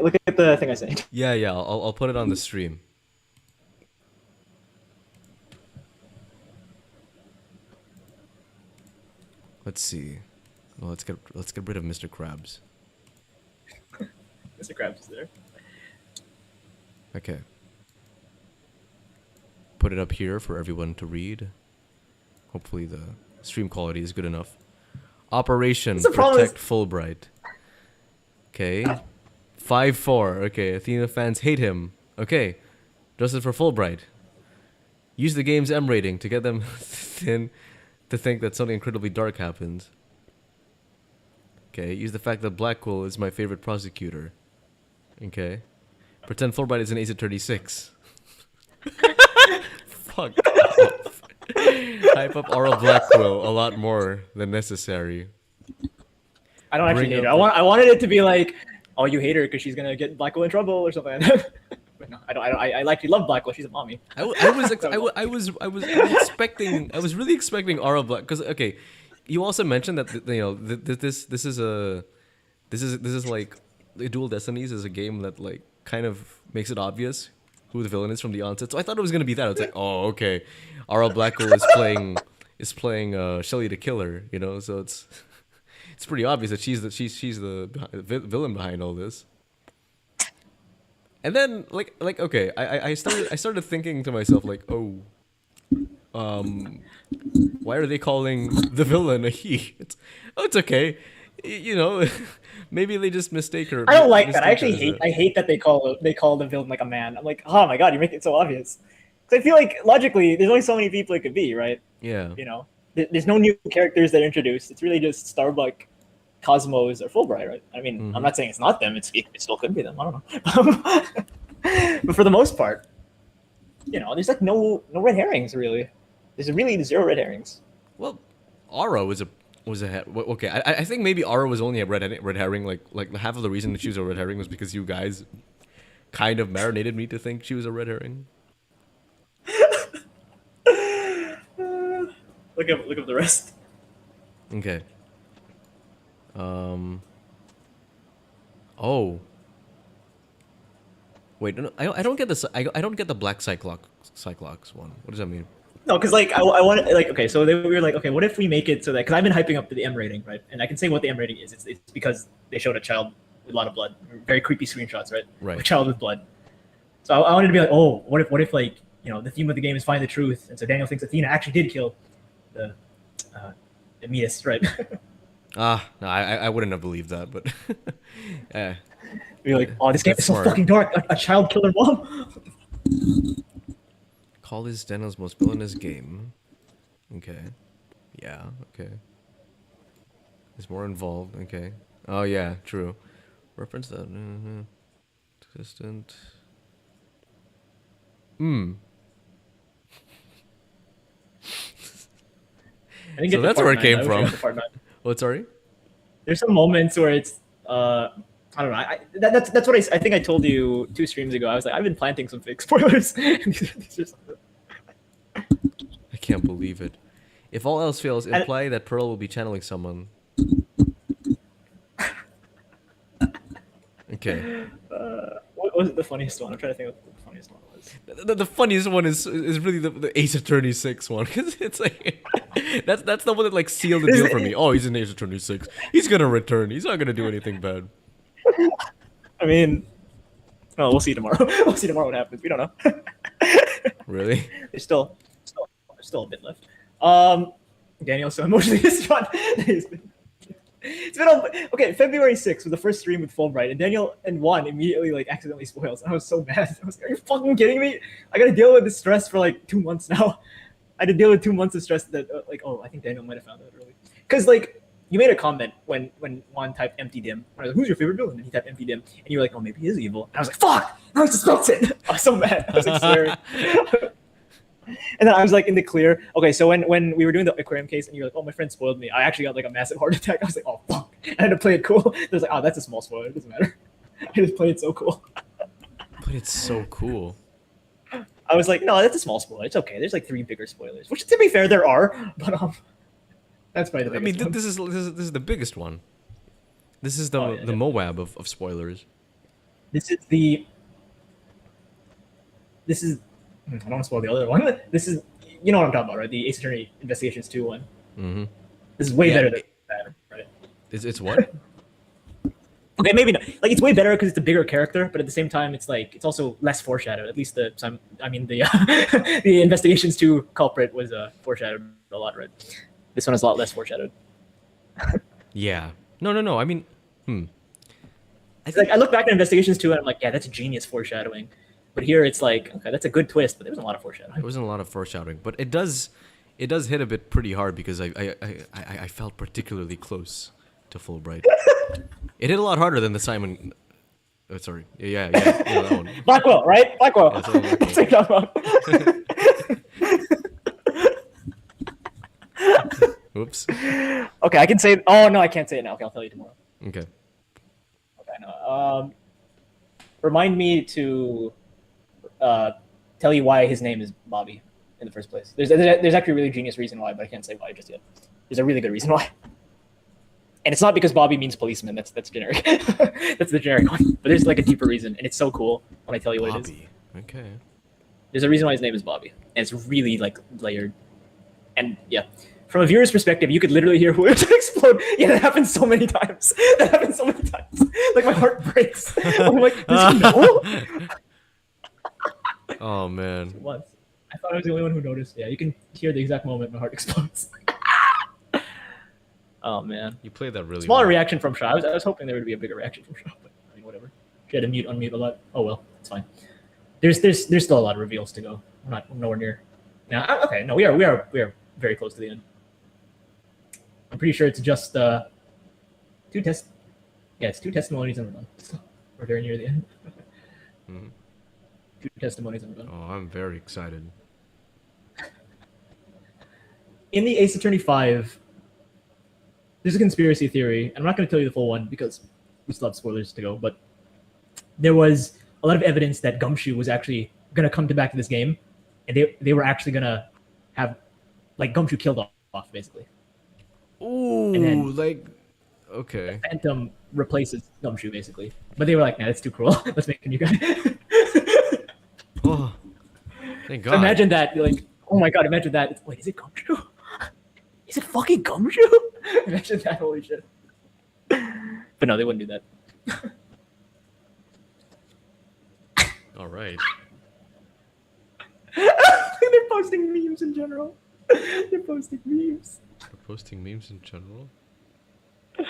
Look at the thing I sent. Yeah, I'll put it on the stream. Let's see. Well, let's get rid of Mr. Krabs. Mr. Krabs is there. Okay. Put it up here for everyone to read. Hopefully the stream quality is good enough. Operation Protect Fulbright. Okay. 5-4. Okay, Athena fans hate him. Okay. Justice for Fulbright. Use the game's M rating to get them to think that something incredibly dark happens. Okay. Use the fact that Blackwell is my favorite prosecutor. Okay. Pretend Fulbright is an Ace at 36. Fuck off. Hype up Aura Blackwell a lot more than necessary. I don't actually hate her. I wanted it to be like, oh, you hate her because she's gonna get Blackwell in trouble or something like that. But no, I don't. I actually love Blackwell. She's a mommy. I was really expecting Aura Black because okay, you also mentioned that this is like Dual Destinies is a game that like kind of makes it obvious who the villain is from the onset. So I thought it was gonna be that. It's like, oh, okay, Aura Blackwell is playing Shelly the Killer, so it's pretty obvious that she's the villain behind all this. And then like okay, I started thinking to myself like, oh, why are they calling the villain a he? It's okay, maybe they just mistake her. I don't like that. I actually hate that they call the villain like a man. I'm like, oh my god, you make it so obvious. Because I feel like logically, there's only so many people it could be, right? Yeah. There's no new characters that are introduced. It's really just Starbuck, Cosmos, or Fulbright, right? I mean, I'm not saying it's not them. It still could be them. I don't know. But for the most part, there's like no red herrings really. There's really 0 red herrings. Well, Aura was a okay. I think maybe Aura was only a red herring. Like half of the reason that she was a red herring was because you guys kind of marinated me to think she was a red herring. Look up the rest. Okay. Oh. Wait, no, I don't get this. I don't get the black Cyclops one. What does that mean? No, because like I want like okay, so we were like okay, what if we make it so that because I've been hyping up the M rating, right? And I can say what the M rating is. It's because they showed a child with a lot of blood, very creepy screenshots, right? Right. A child with blood. So I wanted to be like, oh, what if like the theme of the game is find the truth, and so Daniel thinks Athena actually did kill the Emeus, right? No, I wouldn't have believed that, but We're like, oh, this game That's is so smart. fucking dark. A child killed her mom. Call is Daniel's most villainous game. Okay. Yeah, okay. It's more involved, okay. Oh yeah, true. Reference that. Distant. I didn't So get to that's part where it 9. came I wish I from. got to part 9. What, sorry? There's some moments where it's I don't know. That's what I think I told you 2 streams ago. I was like, I've been planting some fake spoilers. These are some- I can't believe it. If all else fails, imply that Pearl will be channeling someone. Okay. what was the funniest one? I'm trying to think what the funniest one was. The funniest one is really the Ace Attorney 6 one, because it's like that's the one that like sealed the deal for me. Oh, he's in Ace Attorney 6. He's gonna return. He's not gonna do anything bad. I mean, oh, we'll see tomorrow. We'll see tomorrow what happens. We don't know. Really? There's still a bit left. Daniel's so emotionally distraught. It's been okay. February 6th was the first stream with Fulbright, and Daniel and Juan immediately like accidentally spoils. I was so mad. I was like, "Are you fucking kidding me? I gotta deal with this stress for like 2 months now. I had to deal with 2 months of stress that like oh I think Daniel might have found out early because like you made a comment when Juan typed empty dim. I was like, who's your favorite villain? And he typed empty dim, and you were like, oh maybe he is evil. And I was like, fuck! Now I suspect it. I was so mad. I was like swearing. And then I was like in the clear. Okay, so when we were doing the aquarium case and you were like, oh, my friend spoiled me, I actually got like a massive heart attack. I was like, oh, fuck. I had to play it cool. It was like, oh, that's a small spoiler. It doesn't matter. I just played it so cool. But it's so cool. I was like, no, that's a small spoiler. It's okay. There's like 3 bigger spoilers, which to be fair, there are. But that's probably the I mean, biggest one. this is the biggest one. This is the Oh, yeah, the yeah. Moab of spoilers. This is I don't want to spoil the other one. This is, you know what I'm talking about, right? The Ace Attorney Investigations 2 one. Mm-hmm. This is way Yeah. better than that, right? It's what? Okay, maybe not. Like it's way better because it's a bigger character, but at the same time, it's like it's also less foreshadowed. At least the the Investigations 2 culprit was foreshadowed a lot, right? This one is a lot less foreshadowed. Yeah. No. I mean, I It's think like I look back at Investigations 2 and I'm like, yeah, that's genius foreshadowing. But here it's like, okay, that's a good twist, but there wasn't a lot of foreshadowing. there wasn't a lot of foreshadowing, but it does hit a bit pretty hard because I felt particularly close to Fulbright. It hit a lot harder than the Simon. Oh, sorry. Yeah, that one. Blackwell, right? Blackwell. Yeah, sorry, Blackwell. That's what I'm talking about. Oops. Okay, I can say. Oh no, I can't say it now. Okay, I'll tell you tomorrow. Okay. Okay, no. Remind me to tell you why his name is Bobby in the first place. There's actually a really genius reason why, but I can't say why just yet. There's a really good reason why, and it's not because Bobby means policeman. That's generic. That's the generic one. But there's like a deeper reason, and it's so cool when I tell you what it is. Bobby. Okay. There's a reason why his name is Bobby, and it's really like layered. And yeah, from a viewer's perspective, you could literally hear whoever's explode. Yeah, that happens so many times. That happens so many times. Like my heart breaks. I'm like, does he know? Oh man. Once. I thought I was the only one who noticed. Yeah, you can hear the exact moment my heart explodes. Oh man. You played that really Smaller well. reaction from Shaw. I was hoping there would be a bigger reaction from Shaw, but I mean whatever. She had to unmute a lot. Oh well, it's fine. There's still a lot of reveals to go. I'm nowhere near. Now okay, no, we are very close to the end. I'm pretty sure it's just 2 it's 2 testimonies and we're done. We're very near the end. Mhm. 2 testimonies and we're done. Oh, I'm very excited. In the Ace Attorney 5, there's a conspiracy theory, and I'm not going to tell you the full one because we still have spoilers to go, but there was a lot of evidence that Gumshoe was actually going to come back to this game, and they were actually going to have, like, Gumshoe killed off, basically. Ooh, And then- like, okay. Phantom replaces Gumshoe, basically. But they were like, nah, that's too cruel. Let's make a new guy. Oh, thank So God. imagine that. You're like, oh my god, imagine that. Wait, is it Gumshoe? Is it fucking Gumshoe? Imagine that. Holy shit. But no, they wouldn't do that. All right. They're posting memes in general. They're posting memes. We're posting memes in general.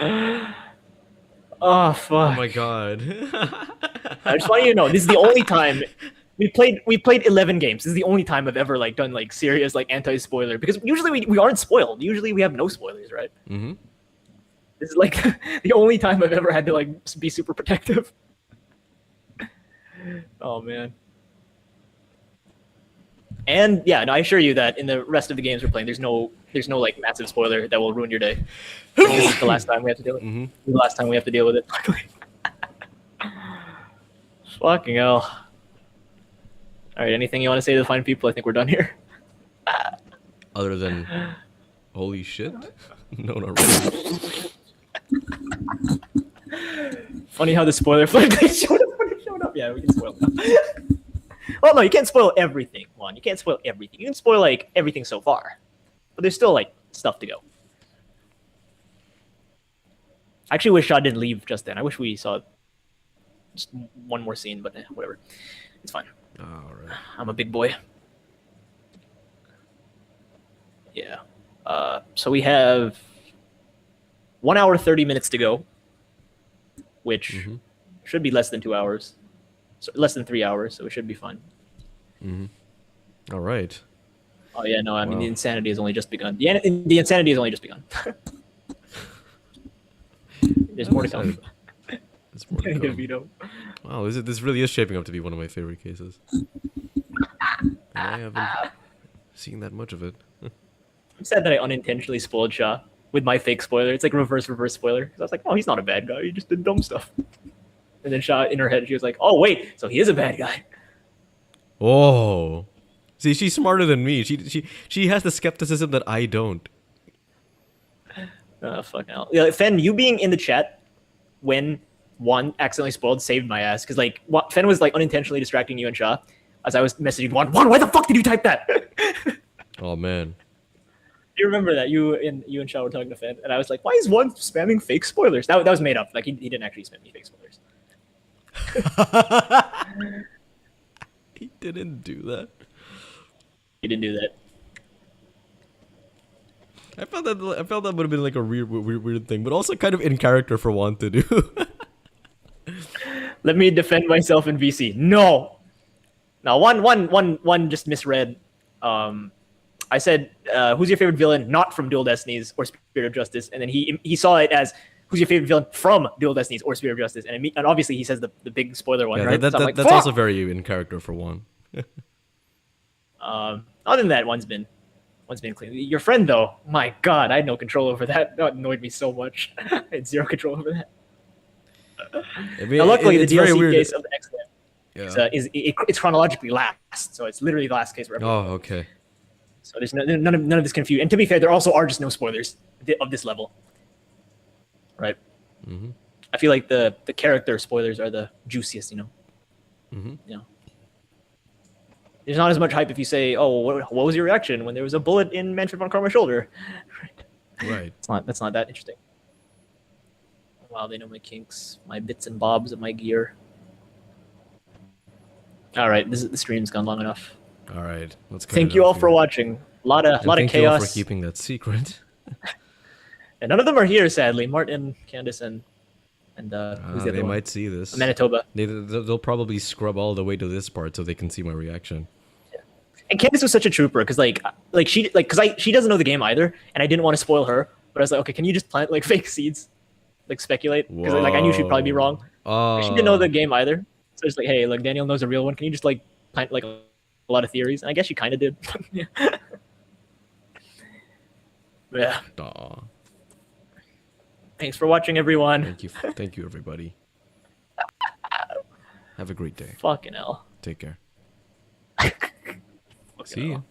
Oh Oh fuck. my God. I just want you to know, this is the only time we played 11 games. This is the only time I've ever like done like serious like anti-spoiler, because usually we aren't spoiled. Usually we have no spoilers, right? Mm-hmm. This is like the only time I've ever had to like be super protective. Oh man. And yeah, no, I assure you that in the rest of the games we're playing, there's no like massive spoiler that will ruin your day. This is the last time we have to deal with it. Mm-hmm. The last time we have to deal with it. Fucking hell. All right, anything you want to say to the fine people? I think we're done here. Other than, holy shit. No, not really. Funny how the spoiler floodgates showed up when it showed up. Yeah, we can spoil it. Well, no, you can't spoil everything, Juan. You can't spoil everything. You can spoil like everything so far, but there's still like stuff to go. I actually wish Shaw didn't leave just then. I wish we saw just one more scene, but whatever. It's fine. All right. I'm a big boy. Yeah. So we have 1 hour 30 minutes to go, which Mhm. should be less than 2 hours, so less than 3 hours. So it should be fine. Mm-hmm. All right. Oh yeah, no, I mean Wow. the insanity has only just begun. The insanity has only just begun. There's more to come. There's more to Getting a come. veto. Wow, this really is shaping up to be one of my favorite cases. And I haven't seen that much of it. I'm sad that I unintentionally spoiled Shaw with my fake spoiler. It's like reverse spoiler. 'Cause I was like, oh, he's not a bad guy. He just did dumb stuff. And then Shaw in her head, she was like, oh wait, so he is a bad guy. Oh. See, she's smarter than me. She has the skepticism that I don't. Fuck hell. Yeah, Fen, you being in the chat when Juan accidentally spoiled saved my ass, because like Fen was like unintentionally distracting you and Shaw as I was messaging Juan. Juan, why the fuck did you type that? Oh man. You remember that you and Shaw were talking to Fen, and I was like, why is Juan spamming fake spoilers? That was made up. Like he didn't actually spam me fake spoilers. He didn't do that. He didn't do that. I felt that would have been like a weird thing, but also kind of in character for Juan to do. Let me defend myself in VC. No. Now, one just misread. I said, "Who's your favorite villain? Not from Dual Destinies or Spirit of Justice," and then he saw it as, "Who's your favorite villain from Dual Destinies or Spirit of Justice?" And obviously he says the big spoiler one, Yeah, right? So I'm like, that's "Fuck!" also very in character for Juan. Other than that, one's been clean. Your friend though, my God, I had no control over that. That annoyed me so much. I had zero control over that. I mean, Now, luckily, it's the very DLC weird. case of the X-Men Yeah. it's chronologically last, so it's literally the last case for everyone. Oh, okay. So there's none of this confusion. And to be fair, there also are just no spoilers of this level, right? Mm-hmm. I feel like the character spoilers are the juiciest, you know. Mm-hmm. You know, there's not as much hype if you say, "Oh, what was your reaction when there was a bullet in Manfred von Karma's shoulder?" Right. That's not that interesting. Wow, they know my kinks, my bits and bobs of my gear. All right, the stream's gone long enough. All right. Let's cut Thank it you all off for here. watching. A lot of And thank you all chaos. for keeping that secret. And none of them are here, sadly. Martin, Candace, and who's the They other one? might see this. Manitoba. They'll probably scrub all the way to this part so they can see my reaction. And Candace was such a trooper because she doesn't know the game either, and I didn't want to spoil her. But I was like, okay, can you just plant like fake seeds, like speculate? Because like I knew she'd probably be wrong. She didn't know the game either, so it's like, hey, like Daniel knows a real one. Can you just like plant like a lot of theories? And I guess she kind of did. Yeah. Yeah. Aw. Thanks for watching, everyone. Thank you, everybody. Have a great day. Fucking hell. Take care. Fucking See ya. hell.